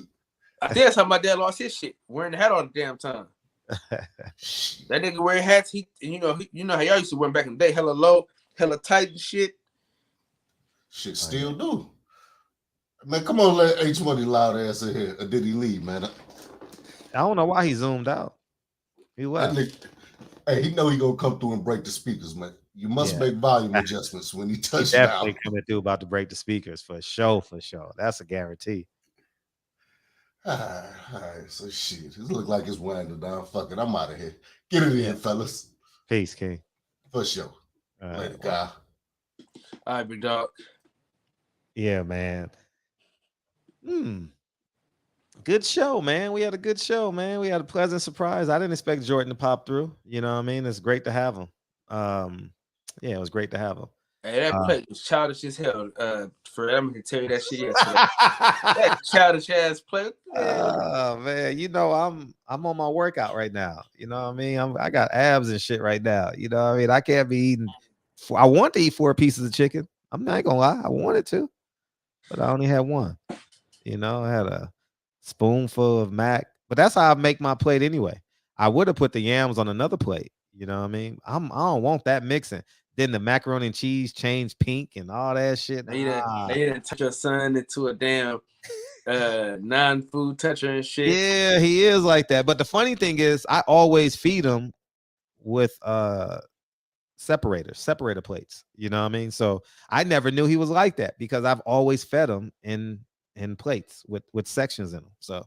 I think that's how my dad lost his shit. Wearing the hat all the damn time. That nigga wearing hats. You know how y'all used to wear them back in the day. Hella low, hella tight and shit. Shit still do. Man, come on, let H Money loud ass in here. Or did he leave, man? I don't know why he zoomed out. He left. Hey, he know he gonna come through and break the speakers, man. You must make volume adjustments when he touches down. Definitely coming through about to break the speakers for sure. That's a guarantee. All right, so shit. It look like it's winding down. Fuck it, I'm out of here. Get it in, fellas. Peace, King. For sure. Later, guy. All right, big dog. Yeah, man. Good show, man. We had a good show, man. We had a pleasant surprise. I didn't expect Jordan to pop through. You know what I mean? It's great to have him. Yeah, it was great to have him. Hey, that play was childish as hell. For I'm gonna tell you that shit yesterday. That childish ass play. Oh man, you know I'm on my workout right now. You know what I mean? I got abs and shit right now. You know what I mean? I can't be eating. I want to eat 4 pieces of chicken. I'm not gonna lie. I wanted to, but I only had one. You know, I had a spoonful of mac, but that's how I make my plate anyway. I would have put the yams on another plate. You know what I mean? I don't want that mixing. Then the macaroni and cheese changed pink and all that shit. They didn't touch your son into a damn non-food toucher and shit. Yeah, he is like that. But the funny thing is, I always feed him with separator plates. You know what I mean? So I never knew he was like that because I've always fed him in plates with sections in them. So,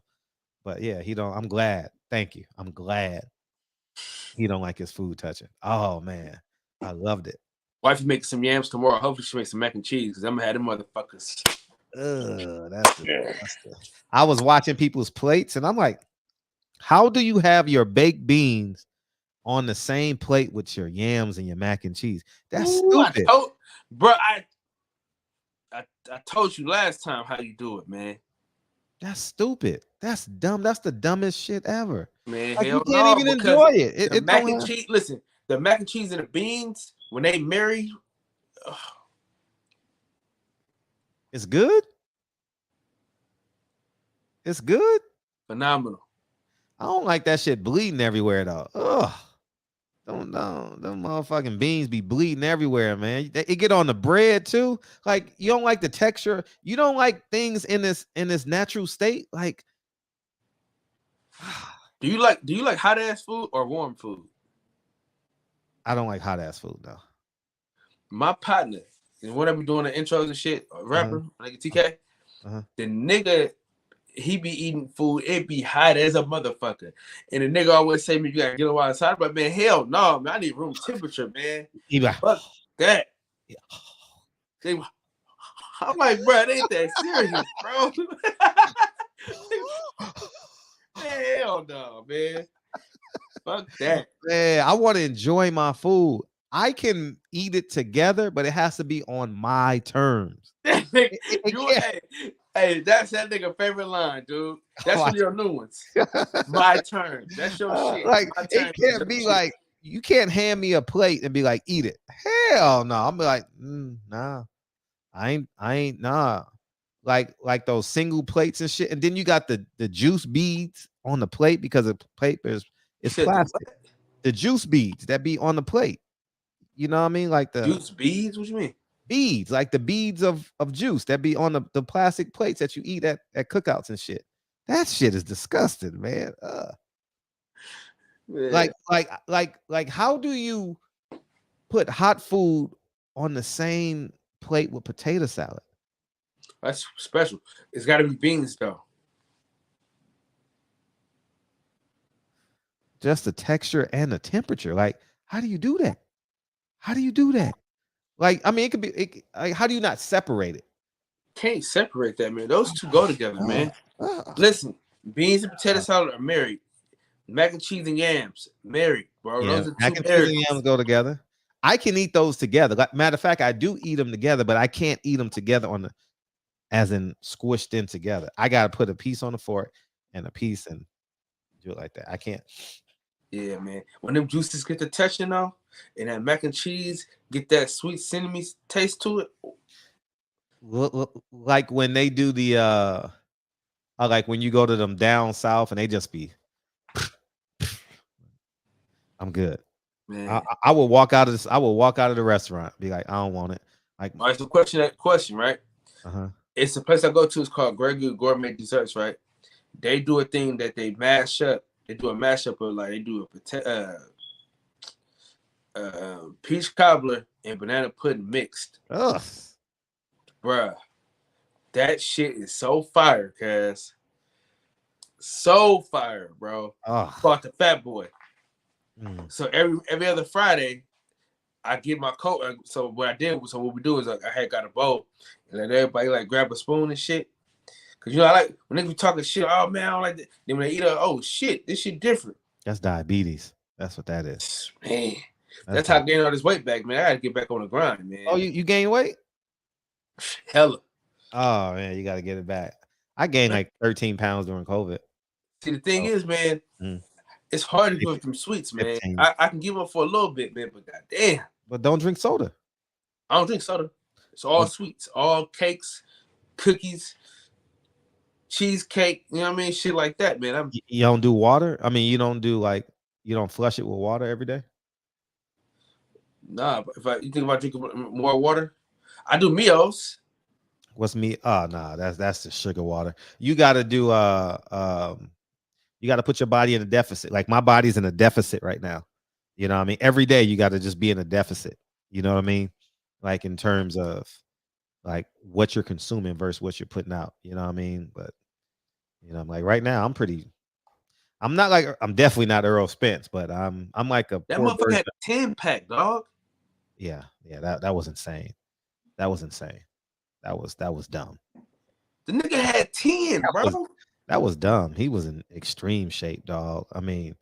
but yeah, he don't. I'm glad. Thank you. I'm glad he don't like his food touching. Oh man, I loved it. Wife making some yams tomorrow. Hopefully she makes some mac and cheese because I'm gonna have them motherfuckers. I was watching people's plates and I'm like, how do you have your baked beans on the same plate with your yams and your mac and cheese? That's stupid. I told you last time how you do it, man. That's stupid. That's dumb. That's the dumbest shit ever. Man, like, you can't even enjoy it. The mac and cheese. Listen, the mac and cheese and the beans when they marry, it's good. It's good. Phenomenal. I don't like that shit bleeding everywhere though. Ugh. Them motherfucking beans be bleeding everywhere, man. It get on the bread too. Like you don't like the texture. You don't like things in this natural state. Like, do you like hot ass food or warm food? I don't like hot ass food though. My partner, and whenever we doing the intros and shit, rapper like TK, the nigga he be eating food, it be hot as a motherfucker. And the nigga always say me, you gotta get him outside. But man, hell no, man, I need room temperature, man. Fuck that. I'm like, bro, it ain't that serious, bro. Man, hell no, man. Fuck that. Man, I want to enjoy my food. I can eat it together, but it has to be on my terms. Hey, that's that nigga favorite line, dude. That's one of your new ones. My turn. That's your shit. Like, it can't be like, you can't hand me a plate and be like, eat it. Hell no. I'm like, nah. I ain't nah. Like those single plates and shit. And then you got the juice beads on the plate because the plate is plastic. The juice beads that be on the plate. You know what I mean? Like the juice beads? What you mean? Beads, like the beads of juice that be on the plastic plates that you eat at cookouts and shit. That shit is disgusting, man. Like how do you put hot food on the same plate with potato salad? That's special. It's got to be beans though. Just the texture and the temperature. Like, how do you do that? How do you do that? Like, I mean, it could be. Like, how do you not separate it? Can't separate that, man. Those two go together, man. Listen, beans and potato salad are married. Mac and cheese and yams, married, bro. Yeah, Those are mac two and cheese and yams go together. I can eat those together. Like, matter of fact, I do eat them together, but I can't eat them together as in squished in together. I gotta put a piece on the fork and a piece and do it like that. I can't. Yeah, man. When them juices get the touching though, and that mac and cheese get that sweet cinnamon taste to it. Like when they do the like when you go to them down south and they just be I'm good. Man. I will walk out of this. I will walk out of the restaurant, be like, I don't want it. Like, all right, so question, right? It's the place I go to. It's called Gregory Gourmet Desserts, right? They do a thing that they mash up. They do a mashup of like they do a peach cobbler and banana pudding mixed. Ugh. Bruh, that shit is so fire, cuz. So fire, bro. Called the Fat Boy. So every other Friday, I get my coat. So what we do is I had got a bowl and let everybody like grab a spoon and shit. Cause you know I like when they be talking shit. Oh man, I don't like that. Then when they eat oh shit, this shit different. That's diabetes. That's what that is. Man, that's how I gained all this weight back, man. I gotta get back on the grind, man. Oh, you gained weight? Hella. Oh man, you gotta get it back. I gained like 13 pounds during COVID. See, the thing is, man, it's hard to give up them sweets, man. I can give up for a little bit, man, but goddamn. But don't drink soda. I don't drink soda. It's all sweets, all cakes, cookies, cheesecake, you know what I mean? Shit like that, man. You don't do water? I mean, you don't flush it with water every day? Nah, but you think about drinking more water? I do meals. What's me? Oh, nah, that's the sugar water. You gotta do you gotta put your body in a deficit. Like my body's in a deficit right now. You know what I mean? Every day you gotta just be in a deficit. You know what I mean? Like in terms of like what you're consuming versus what you're putting out. You know what I mean? But you know, I'm like right now, I'm definitely not Errol Spence, but I'm like a that motherfucker had a 10-pack, dog. Yeah, that was insane. That was insane. That was dumb. The nigga had 10, bro. That was dumb. He was in extreme shape, dog. I mean,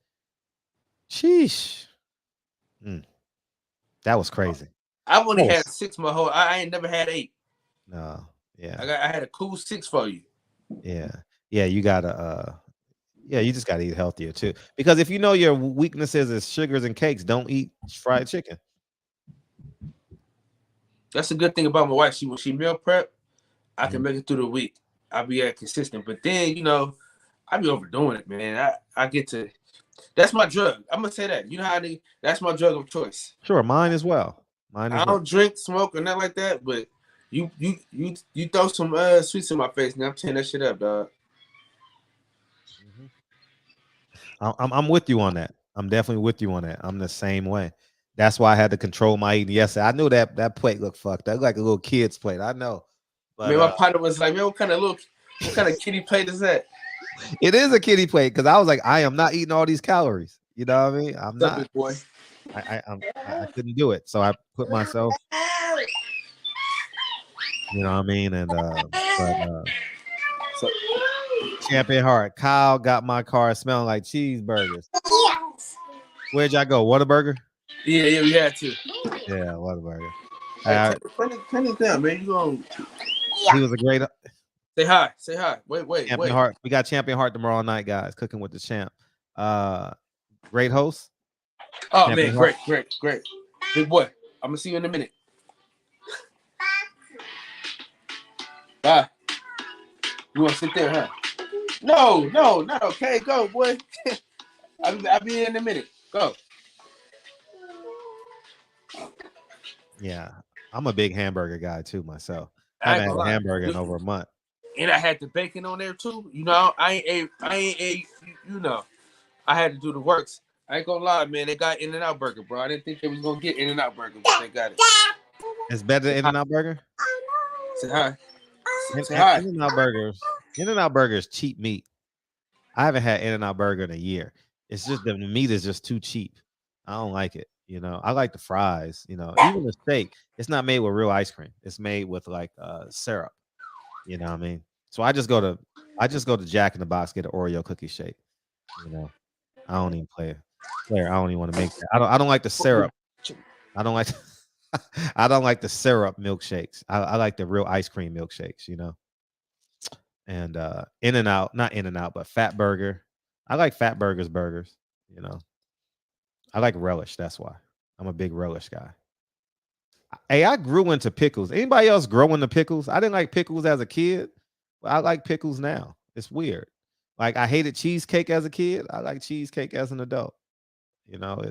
sheesh. That was crazy. I've only had 6 my whole. I ain't never had 8. No, yeah. I had a cool 6 for you. Yeah, you gotta. You just gotta eat healthier too. Because if you know your weaknesses is sugars and cakes, don't eat fried chicken. That's a good thing about my wife. When she meal prep, I can make it through the week. I'll be consistent. But then, you know, I be overdoing it, man. I get to. That's my drug. I'm gonna say that. You know how that's my drug of choice. Sure, mine as well. I don't drink, smoke, or nothing like that. But you throw some sweets in my face, and I'm tearing that shit up, dog. I'm with you on that. I'm definitely with you on that. I'm the same way. That's why I had to control my eating yesterday. I knew that plate looked fucked. That looked like a little kid's plate. I know. But man, my partner was like, man, what kind of little What kind of kitty plate is that? It is a kitty plate because I was like, I am not eating all these calories. You know what I mean? I'm Stop not. it, boy. I couldn't do it, so I put myself. You know what I mean? And so Champion Heart. Kyle got my car smelling like cheeseburgers. Where'd y'all go? Whataburger? Yeah, we had to. Yeah, Whataburger. Turn this down, man. You going? He was a great. Say hi. Say hi. Wait. Champion Heart. We got Champion Heart tomorrow night, guys. Cooking with the champ. Great host. Oh Champion man, Heart. great. Big boy. I'm gonna see you in a minute. Bye. You wanna sit there, huh? No, not okay. Go, boy. I'll be in a minute. Go. Yeah, I'm a big hamburger guy too myself. I I haven't ain't had a gonna lie. hamburger in over a month. And I had the bacon on there too. You know, I ain't you know. I had to do the works. I ain't gonna lie, man. They got In-N-Out Burger, bro. I didn't think they was gonna get In-N-Out Burger, but they got it. It's better than In-N-Out Burger. Say hi. Say hi. In-N-Out Burgers. In-N-Out Burger is cheap meat. I haven't had In-N-Out Burger in a year. It's just the meat is just too cheap. I don't like it. You know, I like the fries. You know, even the steak. It's not made with real ice cream. It's made with like syrup. You know what I mean? So I just go to Jack in the Box, get an Oreo cookie shake. You know, I don't even play it. I don't even want to make that. I don't like the syrup. I don't like I don't like the syrup milkshakes. I like the real ice cream milkshakes, you know. And In-N-Out, not In-N-Out, but Fat Burger. I like Fat Burgers burgers, you know. I like relish, that's why. I'm a big relish guy. Hey, I grew into pickles. Anybody else grow into pickles? I didn't like pickles as a kid, but I like pickles now. It's weird. Like I hated cheesecake as a kid. I like cheesecake as an adult. You know,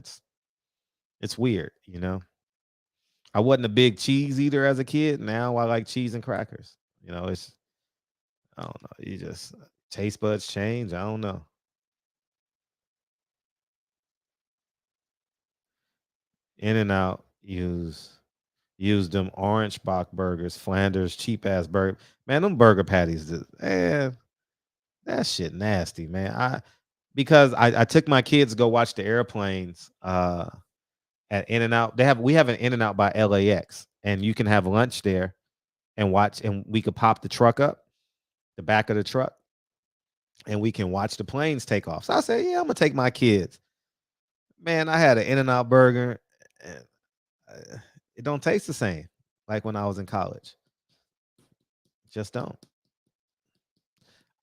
it's weird, you know. I wasn't a big cheese eater as a kid. Now I like cheese and crackers. You know, I don't know. You just taste buds change. I don't know. In-N-Out use them orange Bach burgers, Flanders, cheap ass burger. Man, them burger patties, man, that shit nasty, man. Because I took my kids to go watch the airplanes at In-N-Out. We have an In-N-Out by LAX, and you can have lunch there and watch, and we could pop the truck up, the back of the truck, and we can watch the planes take off. So I said, yeah, I'm gonna take my kids. Man, I had an In-N-Out burger, and it don't taste the same like when I was in college. Just don't.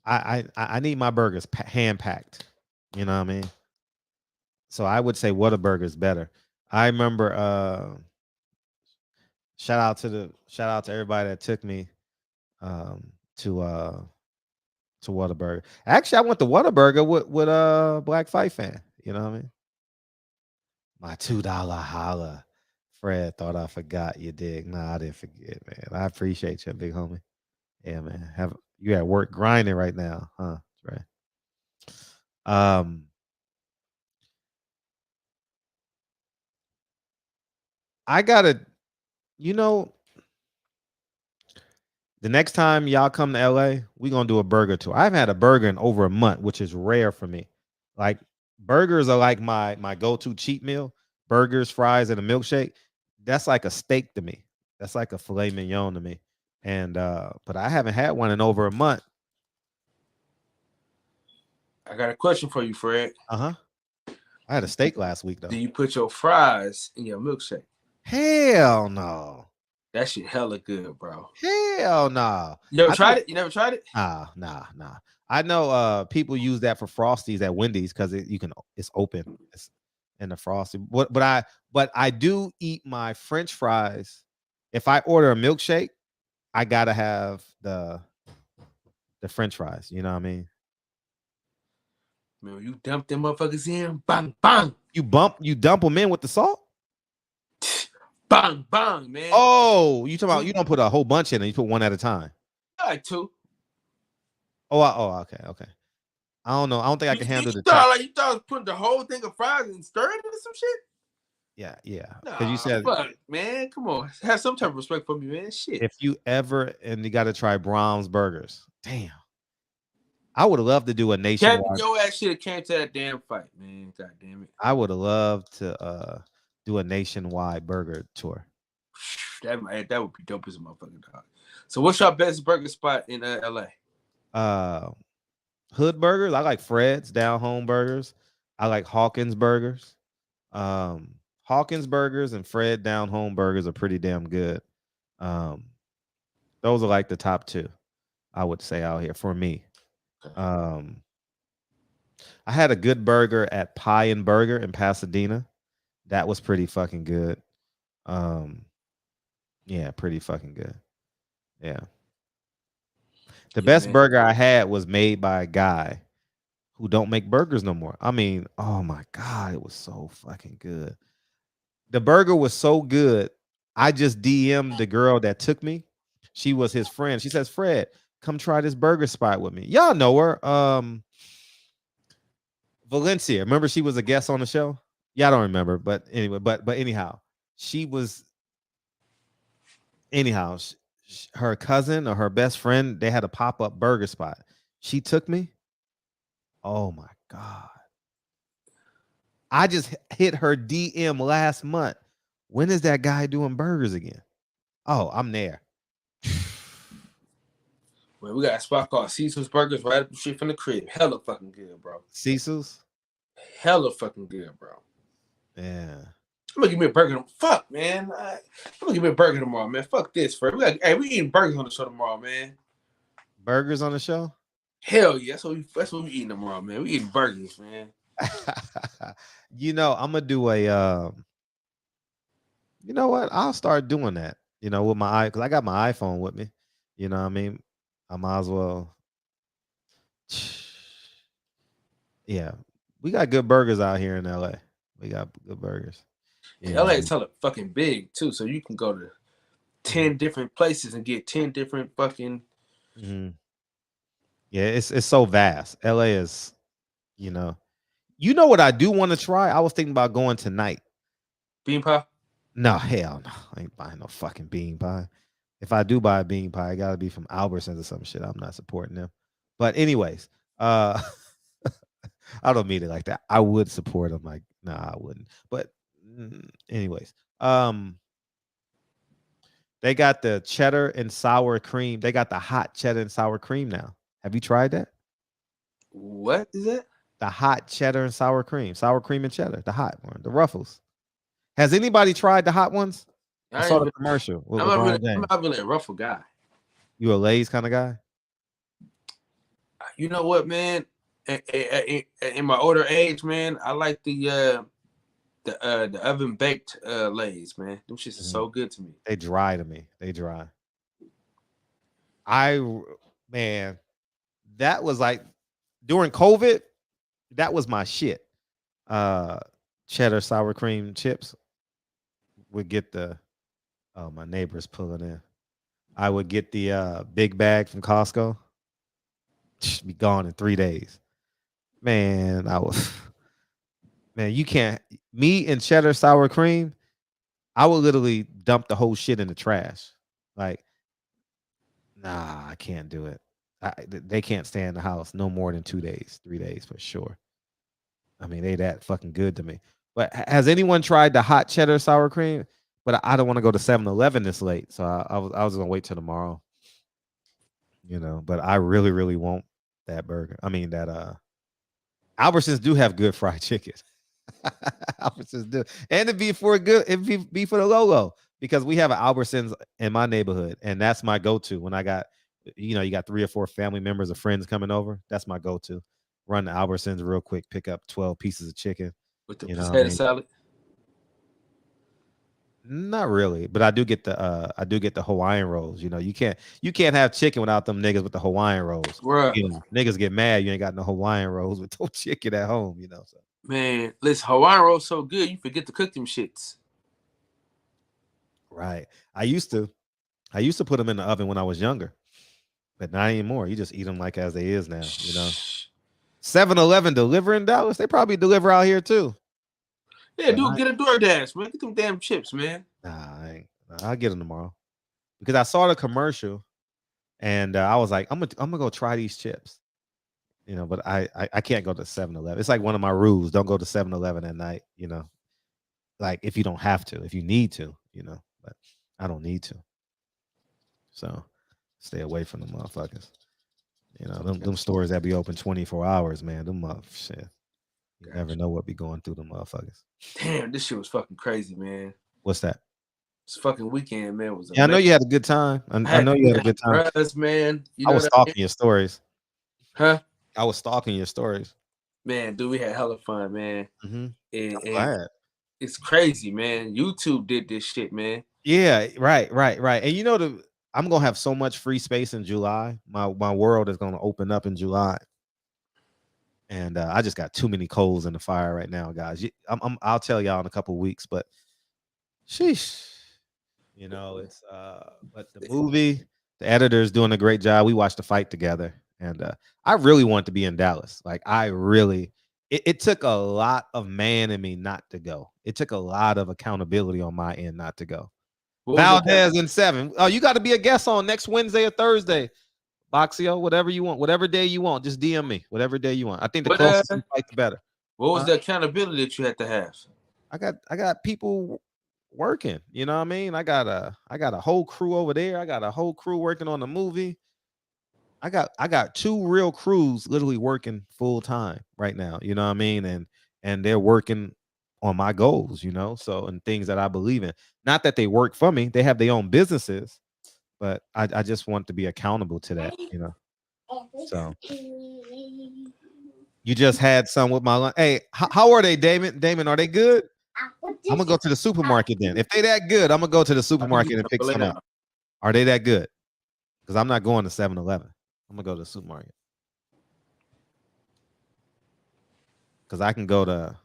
I need my burgers hand packed. You know what I mean? So I would say Whataburger is better. I remember shout out to everybody that took me to Whataburger. Actually, I went to Whataburger with Black Fight Fan. You know what I mean? My $2 holla. Fred thought I forgot. You dig? Nah, I didn't forget, man. I appreciate you, big homie. Yeah, man. You at work grinding right now, huh? Right. I gotta, you know, the next time y'all come to LA, we gonna do a burger tour. I haven't had a burger in over a month, which is rare for me. Like burgers are like my go-to cheat meal. Burgers, fries, and a milkshake. That's like a steak to me. That's like a filet mignon to me. And but I haven't had one in over a month. I got a question for you, Fred. I had a steak last week though. Do you put your fries in your milkshake? Hell no. That shit hella good, bro. Hell no. You ever tried it? You never tried it? Nah. I know people use that for Frosties at Wendy's because it's open. It's in the Frosty. But I do eat my French fries. If I order a milkshake, I gotta have the French fries. You know what I mean? Man, you dump them motherfuckers in, bang, bang. You dump them in with the salt? Bang, bang, man. Oh, you talking about you don't put a whole bunch in it, you put one at a time. I like two. Okay. I don't know. I don't think I can handle you thought I was putting the whole thing of fries and stirring it or some shit? Yeah. Nah, you said, fuck, man, come on. Have some type of respect for me, man. Shit. If you ever, and you got to try Brahms burgers. Damn. I would have loved to do a nationwide. Kevin, your ass should have came to that damn fight, man. God damn it. I would have loved to do a nationwide burger tour. That would be dope as a motherfucking dog. So what's your best burger spot in LA? Hood burgers. I like Fred's Down Home Burgers. I like Hawkins Burgers. Hawkins Burgers and Fred Down Home Burgers are pretty damn good. Those are like the top two, I would say, out here for me. I had a good burger at Pie and Burger in Pasadena. That was pretty fucking good. Yeah, pretty fucking good. Yeah. The best burger I had was made by a guy who don't make burgers no more. I mean, oh my God, it was so fucking good. The burger was so good. I just DM'd the girl that took me. She was his friend. She says, Fred, come try this burger spot with me. Y'all know her. Valencia. Remember she was a guest on the show? Y'all don't remember, but anyway, but anyhow, she was her cousin or her best friend, they had a pop-up burger spot. She took me. Oh my God. I just hit her DM last month. When is that guy doing burgers again? Oh, I'm there. Well, we got a spot called Cecil's Burgers right up the street from the crib. Hella fucking good, bro. Cecil's? Hella fucking good, bro. Yeah. I'm gonna give me a burger. Fuck, man. I'm gonna give me a burger tomorrow, man. Fuck this, Fred. We eating burgers on the show tomorrow, man. Burgers on the show? Hell yeah. That's what we eating tomorrow, man. We eating burgers, man. You know, I'm gonna do a you know what? I'll start doing that, you know, with my because I got my iPhone with me. You know what I mean? I might as well. Yeah. We got good burgers out here in LA. We got good burgers. Yeah, LA is hella fucking big too, so you can go to 10 different places and get 10 different fucking. Mm-hmm. Yeah, it's so vast. LA is, you know what I do want to try. I was thinking about going tonight. Bean pie? No, hell no. I ain't buying no fucking bean pie. If I do buy a bean pie, it gotta be from Albertsons or some shit. I'm not supporting them. But anyways, I don't mean it like that. I would support them. Like, nah, I wouldn't. But anyways, they got the cheddar and sour cream. They got the hot cheddar and sour cream now. Have you tried that? What is that? The hot cheddar and sour cream and cheddar. The hot one, the Ruffles. Has anybody tried the hot ones? I saw the commercial. I'm not really a Ruffle guy. You a Lay's kind of guy? You know what, man? In my older age, man, I like the oven baked Lay's, man. Them shits are so good to me. They dry to me. They dry. Man, that was like during COVID. That was my shit. Cheddar sour cream chips. Would get the. Oh, my neighbor's pulling in. I would get the big bag from Costco. Be gone in 3 days. Man, you can't. Me and cheddar sour cream, I would literally dump the whole shit in the trash. Like, nah, I can't do it. They can't stay in the house no more than 2 days, 3 days for sure. I mean, they that fucking good to me. But has anyone tried the hot cheddar sour cream? But I don't want to go to 7-Eleven this late, so I was gonna wait till tomorrow. You know, but I really, really want that burger. I mean that Albertsons do have good fried chicken. Albertsons do, and it'd be for the Lolo because we have an Albertsons in my neighborhood, and that's my go-to when I got, you got 3 or 4 family members or friends coming over. That's my go-to. Run the Albertsons real quick, pick up 12 pieces of chicken with the potato salad. Not really, but I do get the Hawaiian rolls. You can't have chicken without them niggas with the Hawaiian rolls. Right. Niggas get mad you ain't got no Hawaiian rolls with no chicken at home. So. Man, listen, Hawaiian rolls so good you forget to cook them shits. Right. I used to put them in the oven when I was younger, but not anymore. You just eat them like as they is now. 7-Eleven deliver in Dallas. They probably deliver out here too. Yeah, dude, get a DoorDash, man. Get them damn chips, man. Nah, I'll get them tomorrow because I saw the commercial and I was like, I'm gonna go try these chips. You know, but I can't go to 7-Eleven. It's like one of my rules. Don't go to 7-Eleven at night, you know. Like if you don't have to, if you need to, you know, but I don't need to. So stay away from the motherfuckers. You know, them stores that be open 24 hours, man. Them shit. You never know what be going through them motherfuckers. Damn, this shit was fucking crazy, man. What's that? This fucking weekend, man, was I know you had a good time. I know you had a good time. Man. You I know was stalking your stories. Huh? I was stalking your stories. Man, dude, we had hella fun, man. Mm-hmm. And it's crazy, man. YouTube did this shit, man. Yeah, right. And you know, I'm gonna have so much free space in July. My world is gonna open up in July. And I just got too many coals in the fire right now, guys. I'll tell y'all in a couple weeks, but sheesh. You know, it's but the movie, the editor is doing a great job. We watched the fight together, and I really want to be in Dallas. Like it took a lot of man in me not to go. It took a lot of accountability on my end not to go. Valdez in 7. Oh, you got to be a guest on next Wednesday or Thursday. Boxio, whatever you want, whatever day you want, just DM me, whatever day you want. I think the closer you fight, the better. What was the accountability that you had to have? I got people working, you know what I mean? I got a whole crew over there. I got a whole crew working on the movie. I got 2 real crews literally working full time right now, you know what I mean? And they're working on my goals, you know, so and things that I believe in. Not that they work for me, they have their own businesses, but I just want to be accountable to that, you know. So you just had some with my lunch. Hey, how are they, Damon? Damon, are they good? I'm gonna go to the supermarket then. If they that good, I'm gonna go to the supermarket and pick some up. Are they that good? Because I'm not going to 7-Eleven. I'm gonna go to the supermarket. Because I can go to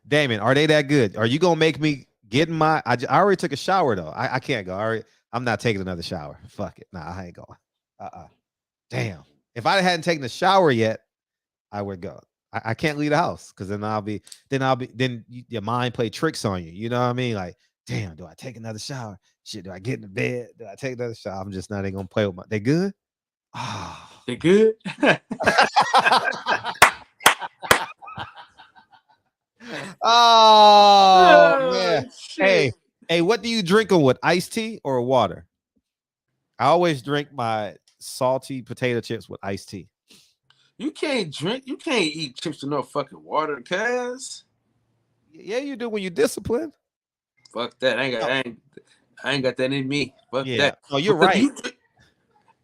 Damon. Are they that good? Are you gonna make me get my? I already took a shower though. I can't go. I'm not taking another shower. Fuck it. Nah, I ain't going. Damn. If I hadn't taken a shower yet, I would go. I can't leave the house because then your mind play tricks on you. You know what I mean? Like, damn, do I take another shower? Shit, do I get in the bed? Do I take another shower? I'm just not even gonna play with my. They good? Oh. They good? Oh man. Hey, what do you drink them with? Iced tea or water? I always drink my salty potato chips with iced tea. You can't eat chips with no fucking water, cuz. Yeah, you do when you disciplined. Fuck that. I ain't got that in me. Fuck that. Oh, you're right.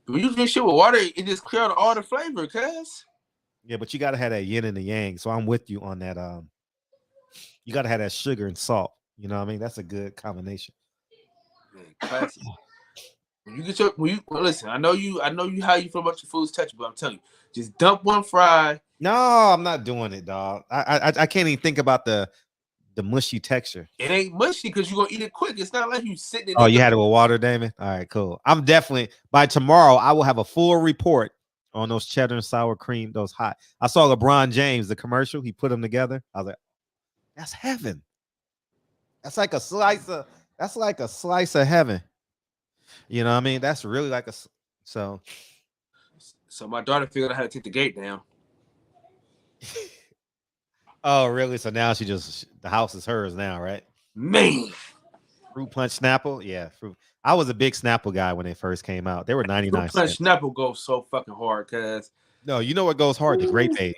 When you drink shit with water, it just clears all the flavor, cuz. Yeah, but you gotta have that yin and the yang. So I'm with you on that. You gotta have that sugar and salt. You know what I mean? That's a good combination. Yeah, classic. Listen, I know you how you feel about your food's touch, but I'm telling you, just dump one fry. No, I'm not doing it, dog. I can't even think about the mushy texture. It ain't mushy because you're gonna eat it quick. It's not like you sitting in. Oh, you had it with water, Damon? All right, cool. I'm definitely by tomorrow, I will have a full report on those cheddar and sour cream, those hot. I saw LeBron James, the commercial, he put them together. I was like, that's heaven. That's like a slice of heaven. You know what I mean? That's really like so my daughter figured out how to take the gate down. Oh, really? So now the house is hers now, right? Man. Fruit Punch Snapple? Yeah, fruit. I was a big Snapple guy when they first came out. They were 99 Fruit Punch cents. Snapple goes so fucking hard, cuz. No, you know what goes hard? The Grape Aid.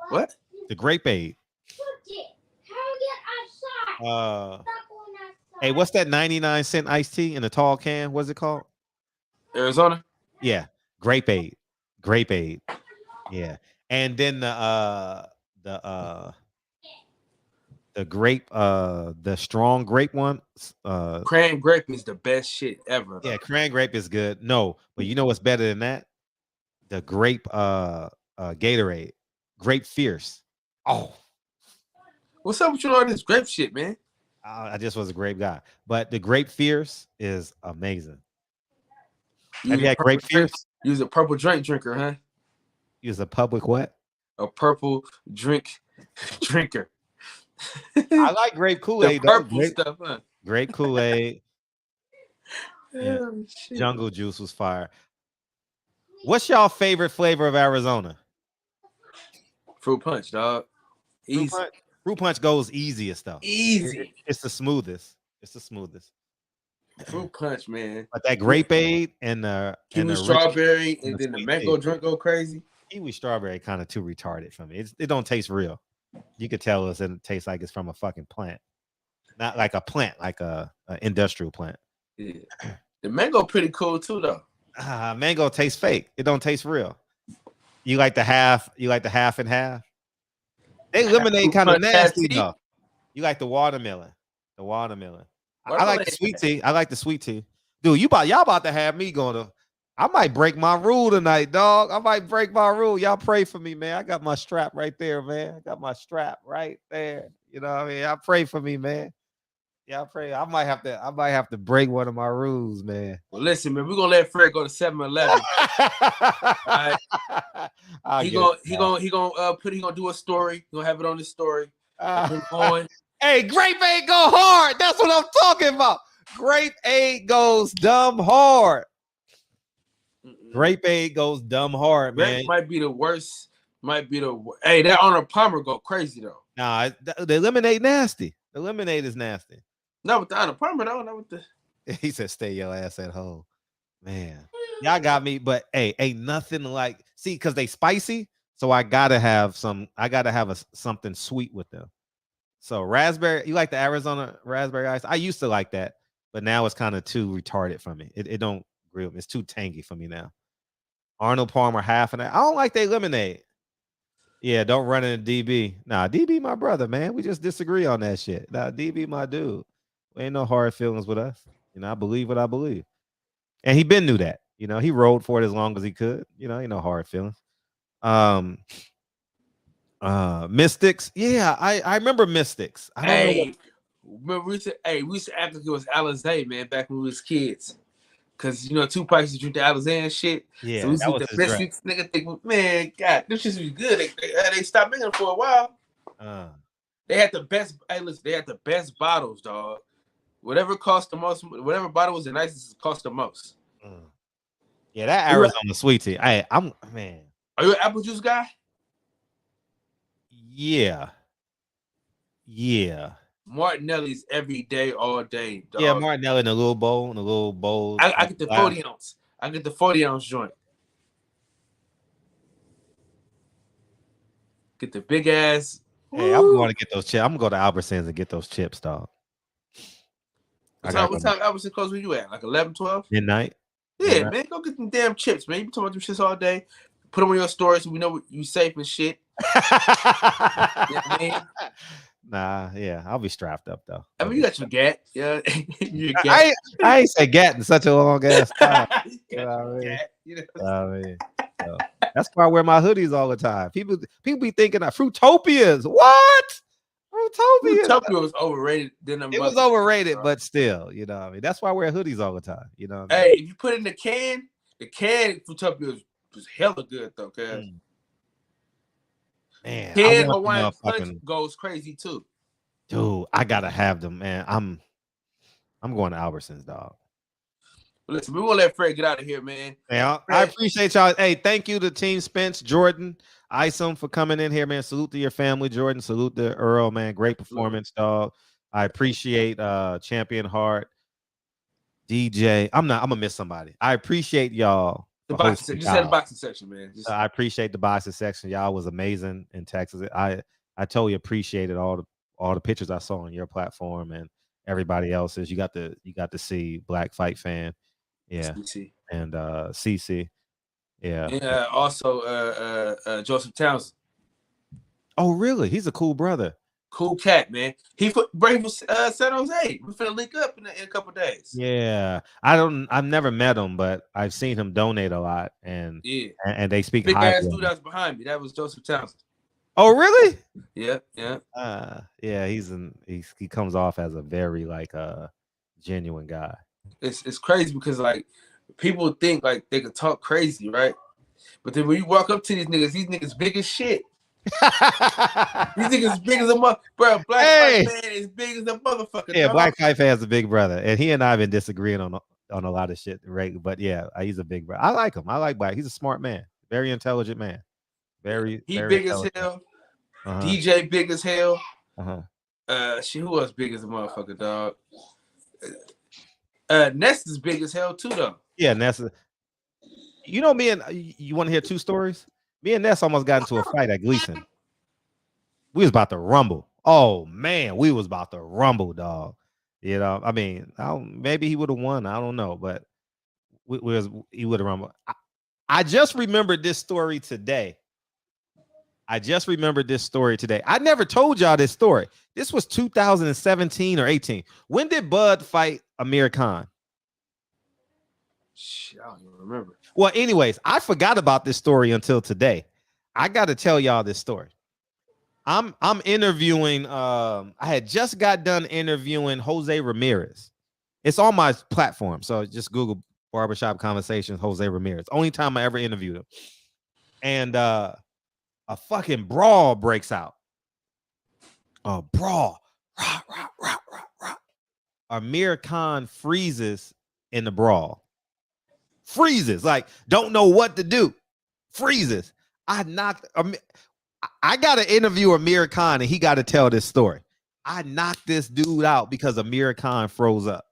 What? The Grape Aid. Hey, what's that 99-cent iced tea in a tall can? What's it called? Arizona? Yeah. Grape Aid. Grape Aid. Yeah. And then the grape, the strong grape one. Cran grape is the best shit ever. Yeah, cran grape is good. No, but you know what's better than that? The grape Gatorade. Grape Fierce. Oh. What's up with you all this grape shit, man? I just was a grape guy. But the Grape Fierce is amazing. Have you had Grape Fierce? You was a purple drink drinker, huh? You was a public what? A purple drink drinker. I like grape Kool-Aid. Purple stuff, huh? Grape Kool-Aid. Yeah. Oh, Jungle Juice was fire. What's y'all favorite flavor of Arizona? Fruit punch, dog. Easy. Fruit punch goes easiest though. Easy. It's the smoothest. It's the smoothest. Fruit punch, man. But that grape aid and the kiwi and strawberry and then the mango drink go crazy. Kiwi strawberry kind of too retarded for me. It don't taste real. You could tell it tastes like it's from a fucking plant, not like a plant, like a industrial plant. Yeah. The mango pretty cool too though. Mango tastes fake. It don't taste real. You like the half and half. They lemonade kind of nasty though. You like the watermelon. The watermelon. I like the sweet tea. I like the sweet tea. Dude, y'all about to have me going to. I might break my rule tonight, dog. I might break my rule. Y'all pray for me, man. I got my strap right there, man. I got my strap right there. You know what I mean? Y'all pray for me, man. Y'all pray. I might have to break one of my rules, man. Well, listen, man, we're gonna let Fred go to 7-Eleven. Right. He gonna do a story. He gonna have it on his story. Hey, grape aid go hard. That's what I'm talking about. Grape aid goes dumb hard. Grape aid goes dumb hard, man. Grape might be the worst. Hey, that Arnold Palmer go crazy though. Nah, the lemonade nasty. The lemonade is nasty. No, with the Arnold Palmer though. Not with the. He said, "Stay your ass at home." Man, y'all got me. But hey, ain't nothing like because they spicy. So I gotta have something sweet with them. So raspberry, you like the Arizona raspberry ice? I used to like that, but now it's kind of too retarded for me. It don't grill me. It's too tangy for me now. Arnold Palmer half and I don't like they lemonade. Yeah, don't run into DB. Nah, DB my brother, man. We just disagree on that shit. Nah, DB my dude. Ain't no hard feelings with us. You know, I believe what I believe. And he been knew that. You know, he rode for it as long as he could. You know, ain't no hard feelings. Mystics. Yeah, I remember Mystics. I don't know we used to act like it was Alizé, man, back when we was kids. Cause Tupac used to drink the Alizé and shit. Yeah, so we used to the Mystics, nigga think, man, God, this shit was good. They stopped making it for a while. They had the best. Hey, listen, they had the best bottles, dog. Whatever cost the most, whatever bottle was the nicest, cost the most. Yeah, that Arizona sweet tea. I'm man. Are you an apple juice guy? Yeah. Martinelli's every day, all day. Dog. Yeah, Martinelli in a little bowl. I get the 40 ounce. I get the 40 ounce joint. Get the big ass. Hey, I'm going to get those chips. I'm gonna go to Albertsons and get those chips, dog. What time Albertsons close when you at? Like 11, 12? Midnight. Yeah, man, go get them damn chips, man. You been talking about them shits all day. Put them on your stories so we know you safe and shit. You know what I mean? Nah, yeah, I'll be strapped up though. I mean, you got your gat, yeah. I ain't said gat in such a long ass time. You know what I mean? So, that's why I wear my hoodies all the time. People be thinking of Fruitopias. What? Fruitopia was overrated. It was overrated, but still, you know what I mean? That's why I wear hoodies all the time. You know what I mean? Hey, if you put it in the can Fruitopia was hella good though, cuz. Man, can Hawaiian Punch goes crazy too. Dude, I gotta have them, man. I'm going to Albertsons, dog. Listen, we won't let Fred get out of here, man. Yeah, I appreciate y'all. Hey, thank you to Team Spence, Jordan, Isom for coming in here, man. Salute to your family, Jordan. Salute to Errol, man. Great performance, dog. I appreciate Champion Heart, DJ. I'm gonna miss somebody. I appreciate y'all. The boxing, just had the boxing section, man. I appreciate the boxing section. Y'all was amazing in Texas. I totally appreciated all the pictures I saw on your platform and everybody else's. You got to see Black Fight Fan, yeah, CC. And CC, yeah. And also Joseph Townsend. Oh, really? He's a cool brother. Cool cat, man. He from San Jose. We're finna link up in a couple days. Yeah, I've never met him, but I've seen him donate a lot, and and they speak big high. Ass dude that's behind me. That was Joseph Townsend. Oh, really? Yeah. Yeah. He comes off as a very genuine guy. It's crazy because people think they can talk crazy, right? But then when you walk up to these niggas big as shit. These niggas big as a mother, bro. Black Fight Fan is big as a motherfucker. Yeah, dog. Black Fight Fan is a big brother, and he and I have been disagreeing on on a lot of shit. Right, but yeah, he's a big bro. I like him. I like Black. He's a smart man, very intelligent man, very big as intelligent. hell. DJ big as hell. Who else big as a motherfucker, dog? Ness is big as hell too, though. Yeah, Ness. You know, me and you want to hear 2 stories? Me and Ness almost got into a fight at Gleason. We was about to rumble. Oh man, we was about to rumble, dog. You know, I mean, maybe he would have won. I don't know, but he would have rumbled. I just remembered this story today. I never told y'all this story. This was 2017 or 18. When did Bud fight Amir Khan? Shit, I don't even remember. Well, anyways, I forgot about this story until today. I got to tell y'all this story. I'm interviewing. I had just got done interviewing Jose Ramirez. It's on my platform, so just Google Barbershop Conversations Jose Ramirez. Only time I ever interviewed him. And a fucking brawl breaks out. A brawl. Rah, rah, rah, rah, rah. Amir Khan freezes in the brawl. Freezes, like don't know what to do. Freezes. I got to interview Amir Khan and he got to tell this story. I knocked this dude out because Amir Khan froze up.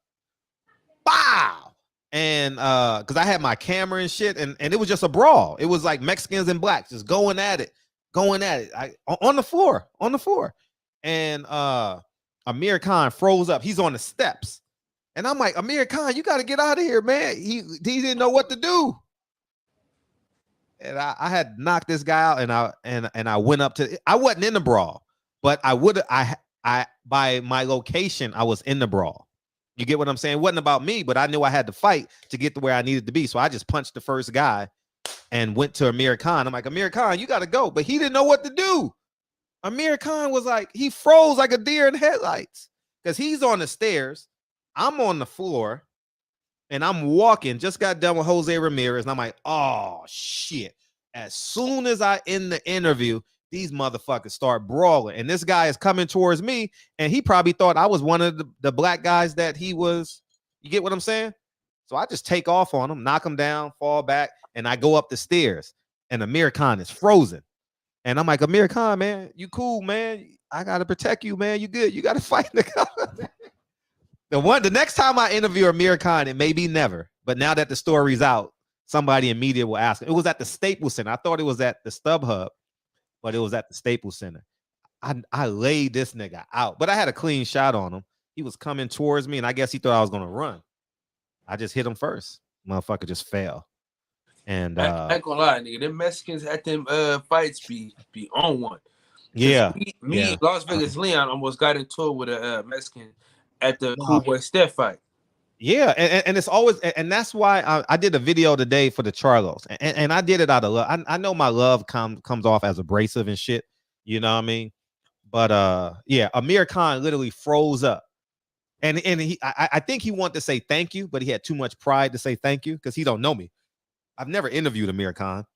Wow. And because I had my camera and shit, and it was just a brawl. It was like Mexicans and blacks just going at it. On the floor. And Amir Khan froze up. He's on the steps. And I'm like, Amir Khan, you got to get out of here, man. He didn't know what to do. And I had knocked this guy out, and I went up to. I wasn't in the brawl, but I by my location, I was in the brawl. You get what I'm saying? It wasn't about me, but I knew I had to fight to get to where I needed to be. So I just punched the first guy and went to Amir Khan. I'm like, Amir Khan, you got to go. But he didn't know what to do. Amir Khan was like, he froze like a deer in headlights because he's on the stairs. I'm on the floor and I'm walking. Just got done with Jose Ramirez. And I'm like, oh, shit. As soon as I end the interview, these motherfuckers start brawling. And this guy is coming towards me. And he probably thought I was one of the black guys that he was. You get what I'm saying? So I just take off on him, knock him down, fall back. And I go up the stairs. And Amir Khan is frozen. And I'm like, Amir Khan, man, you cool, man. I got to protect you, man. You good. You got to fight the guy. The next time I interview Amir Khan, it may be never, but now that the story's out, somebody in media will ask. It was at the Staples Center. I thought it was at the StubHub, but it was at the Staples Center. I laid this nigga out, but I had a clean shot on him. He was coming towards me, and I guess he thought I was gonna run. I just hit him first. Motherfucker just fell. And I ain't gonna lie, nigga. Them Mexicans at them fights be on one. Yeah. Me, Las Vegas Leon almost got into it with a Mexican at the Cool Boy Steph fight. Yeah, and it's always, and that's why I did a video today for the Charlos, and I did it out of love. I know my love comes off as abrasive and shit, you know what I mean? But yeah, Amir Khan literally froze up, and I think he wanted to say thank you, but he had too much pride to say thank you because he don't know me. I've never interviewed Amir Khan,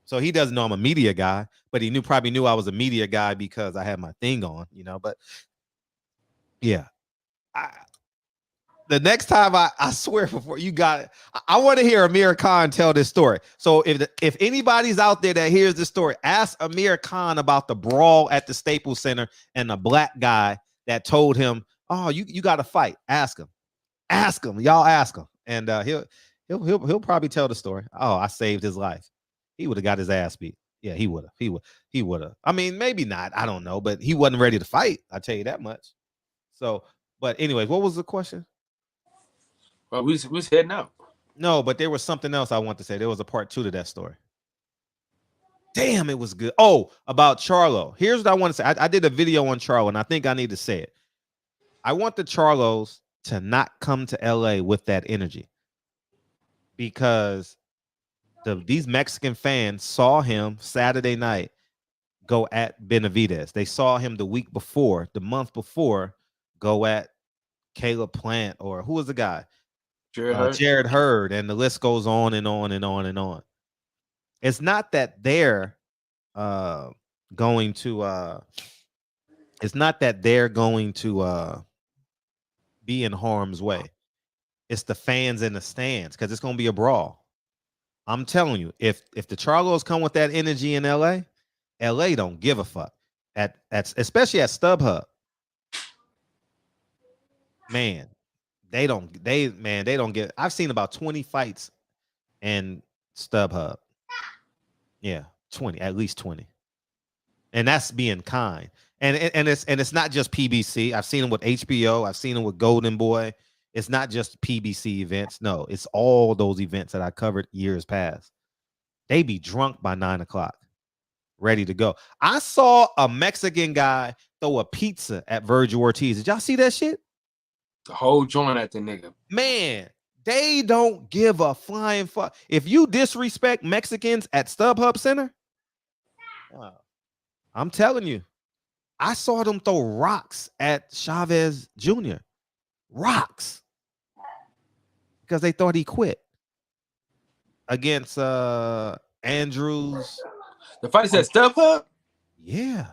so he doesn't know I'm a media guy, but he probably knew I was a media guy because I had my thing on, you know. But yeah. The next time I swear before you got it, I want to hear Amir Khan tell this story. So if anybody's out there that hears this story, ask Amir Khan about the brawl at the Staples Center and the black guy that told him, "Oh, you got to fight." Ask him, y'all ask him, and he'll probably tell the story. Oh, I saved his life. He would have got his ass beat. Yeah, he would have. He would have. I mean, maybe not. I don't know, but he wasn't ready to fight. I tell you that much. So, but anyways, what was the question? Well, we was heading out. No, but there was something else I want to say. There was a part 2 to that story. Damn, it was good. Oh, about Charlo. Here's what I want to say. I did a video on Charlo, and I think I need to say it. I want the Charlos to not come to LA with that energy because these Mexican fans saw him Saturday night go at Benavidez. They saw him the month before, go at Caleb Plant, or who was the guy? Jared Hurd, and the list goes on and on and on and on. It's not that they're going to be in harm's way. it's the fans in the stands because it's gonna be a brawl. I'm telling you, if the Charlos come with that energy in LA don't give a fuck. At especially at StubHub. Man, they don't get. I've seen about 20 fights in StubHub. Yeah, 20, at least 20. And that's being kind. And it's not just PBC. I've seen them with HBO. I've seen them with Golden Boy. It's not just PBC events. No, it's all those events that I covered years past. They be drunk by 9 o'clock, ready to go. I saw a Mexican guy throw a pizza at Virgil Ortiz. Did y'all see that shit? The whole joint at the nigga. Man, they don't give a flying fuck. If you disrespect Mexicans at StubHub Center, I'm telling you, I saw them throw rocks at Chavez Jr. Rocks. Because they thought he quit. Against Andrews. The fight at StubHub? Yeah.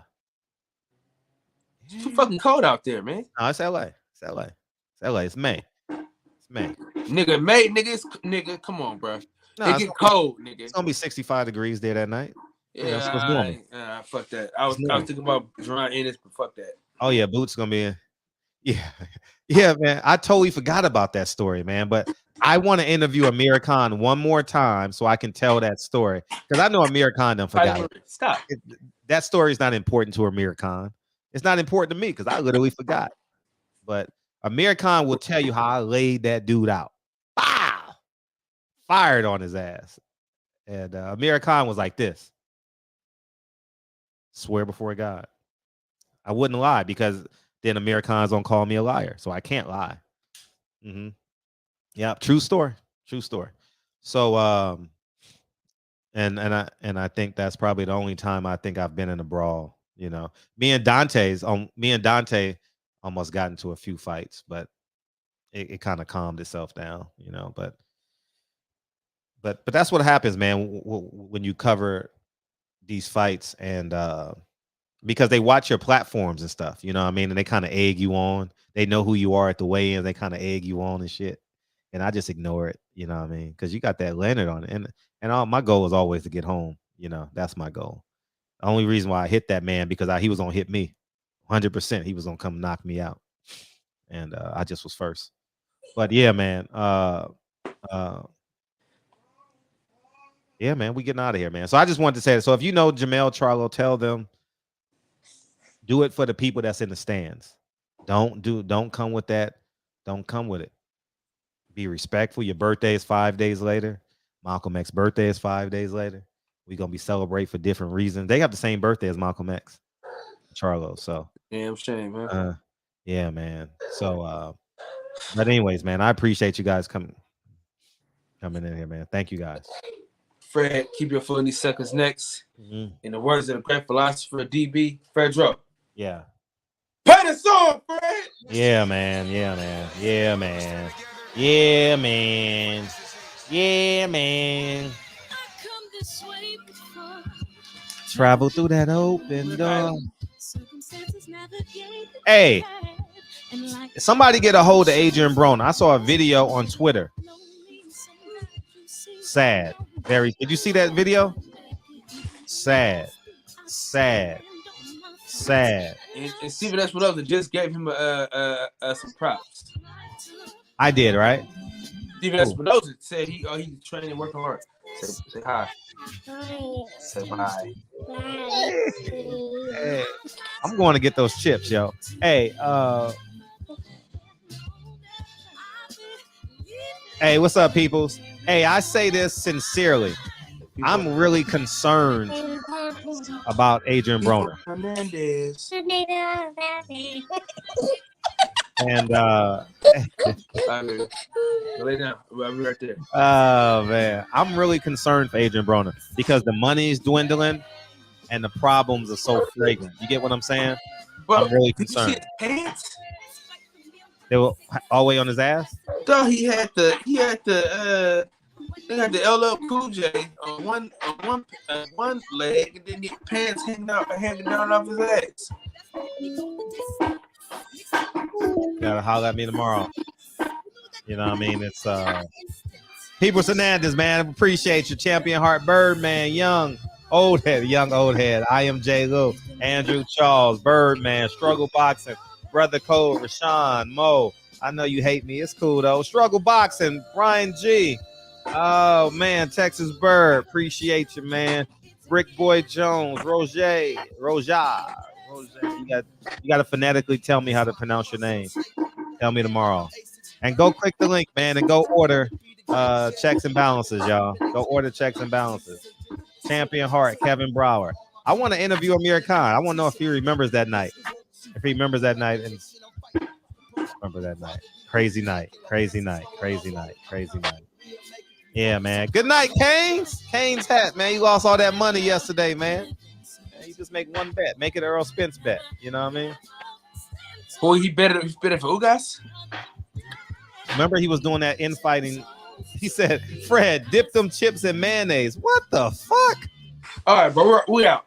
It's too fucking cold out there, man. No, it's LA. It's LA. It's LA. It's May. It's May. Nigga, May, nigga, come on, bro. No, it get cold, nigga. It's gonna be 65 degrees there that night. Yeah, fuck that. I was thinking about dry Ennis, but fuck that. Oh yeah, Boots gonna be in. Yeah, yeah, man. I totally forgot about that story, man. But I want to interview Amir Khan one more time so I can tell that story because I know Amir Khan done forgot. Stop. That story is not important to Amir Khan. It's not important to me because I literally forgot. But Amir Khan will tell you how I laid that dude out. Wow! Fired on his ass. And Amir Khan was like this. Swear before God. I wouldn't lie because then Amir Khan's gonna call me a liar. So I can't lie. Mm-hmm. Yeah, true story. True story. So and I think that's probably the only time I think I've been in a brawl. You know, me and Dante almost got into a few fights, but it kind of calmed itself down, you know. But that's what happens, man, when you cover these fights and because they watch your platforms and stuff, you know what I mean? And they kind of egg you on. They know who you are at the weigh-in. They kind of egg you on and shit. And I just ignore it, you know what I mean? Because you got that Leonard on it. And all my goal is always to get home. You know, that's my goal. The only reason why I hit that man because he was gonna hit me 100%. He was gonna come knock me out. And I just was first. But yeah, man. Yeah, man, we getting out of here, man. So I just wanted to say that. So if you know Jamel Charlo, tell them do it for the people that's in the stands. Don't come with that. Don't come with it. Be respectful. Your birthday is 5 days later. Malcolm X's birthday is 5 days later. We're gonna be celebrating for different reasons. They have the same birthday as Malcolm X, Charlo. So damn shame, man. Yeah, man. So but anyways, man, I appreciate you guys coming in here, man. Thank you guys. Fred, keep your foot in these suckers' necks. Mm-hmm. In the words of the great philosopher DB, Fredro. Yeah. Play the song, Fred. Yeah, man. Yeah, man. Yeah, man. Yeah, man. Yeah, man. Travel through that open door. Hey, somebody get a hold of Adrien Broner. I saw a video on Twitter. Sad. Very. Did you see that video? Sad. And Stephen Espinosa just gave him some props. I did, right? Stephen Espinosa said he's training and working hard. Say hi. Say bye. Hey, I'm going to get those chips, yo. Hey, hey, what's up, peoples? Hey, I say this sincerely. I'm really concerned about Adrien Broner. And lay down. I'll be right there. Oh man, I'm really concerned for Adrien Broner because the money's dwindling and the problems are so flagrant. You get what I'm saying? Well, I'm really concerned. Did you see his pants? They were all the way on his ass. No, he had the LL Cool J on one leg, and then the pants hanging down off his ass. Gotta holler at me tomorrow. You know what I mean? It's People Hernandez, man. Appreciate you. Champion Heart Birdman, young old head. I am J. Lou, Andrew Charles, Birdman, Struggle Boxing, Brother Cole, Rashawn, Mo. I know you hate me. It's cool though. Struggle Boxing, Brian G. Oh man, Texas Bird. Appreciate you, man. Brick Boy Jones, Roger. You got to phonetically tell me how to pronounce your name. Tell me tomorrow. And go click the link, man, and go order checks and balances, y'all. Go order checks and balances. Champion Heart, Kevin Brower. I want to interview Amir Khan. I want to know if he remembers that night. If he remembers that night and remember that night. Crazy night. Yeah, man. Good night, Canes. Canes hat, man. You lost all that money yesterday, man. You just make one bet. Make it Errol Spence bet. You know what I mean? Boy, he better for Ugas. Remember, he was doing that infighting. He said, "Fred, dip them chips in mayonnaise." What the fuck? All right, bro. We out.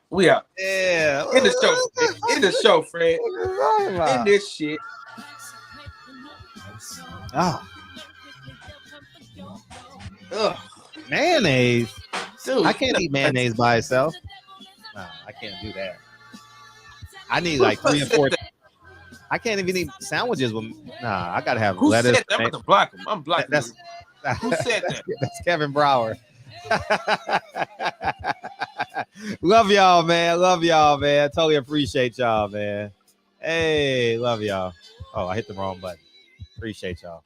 Yeah. In the show, Fred. In this shit. Oh. Ugh. Mayonnaise. Dude, I can't eat mayonnaise by itself. Nah, I can't do that. I need like 3 or 4. I can't even eat sandwiches with. Nah, I gotta have Who lettuce. Said that? I'm gonna block him. I'm blocking him. Who said that? That's Kevin Brower. Love y'all, man. Totally appreciate y'all, man. Hey, love y'all. Oh, I hit the wrong button. Appreciate y'all.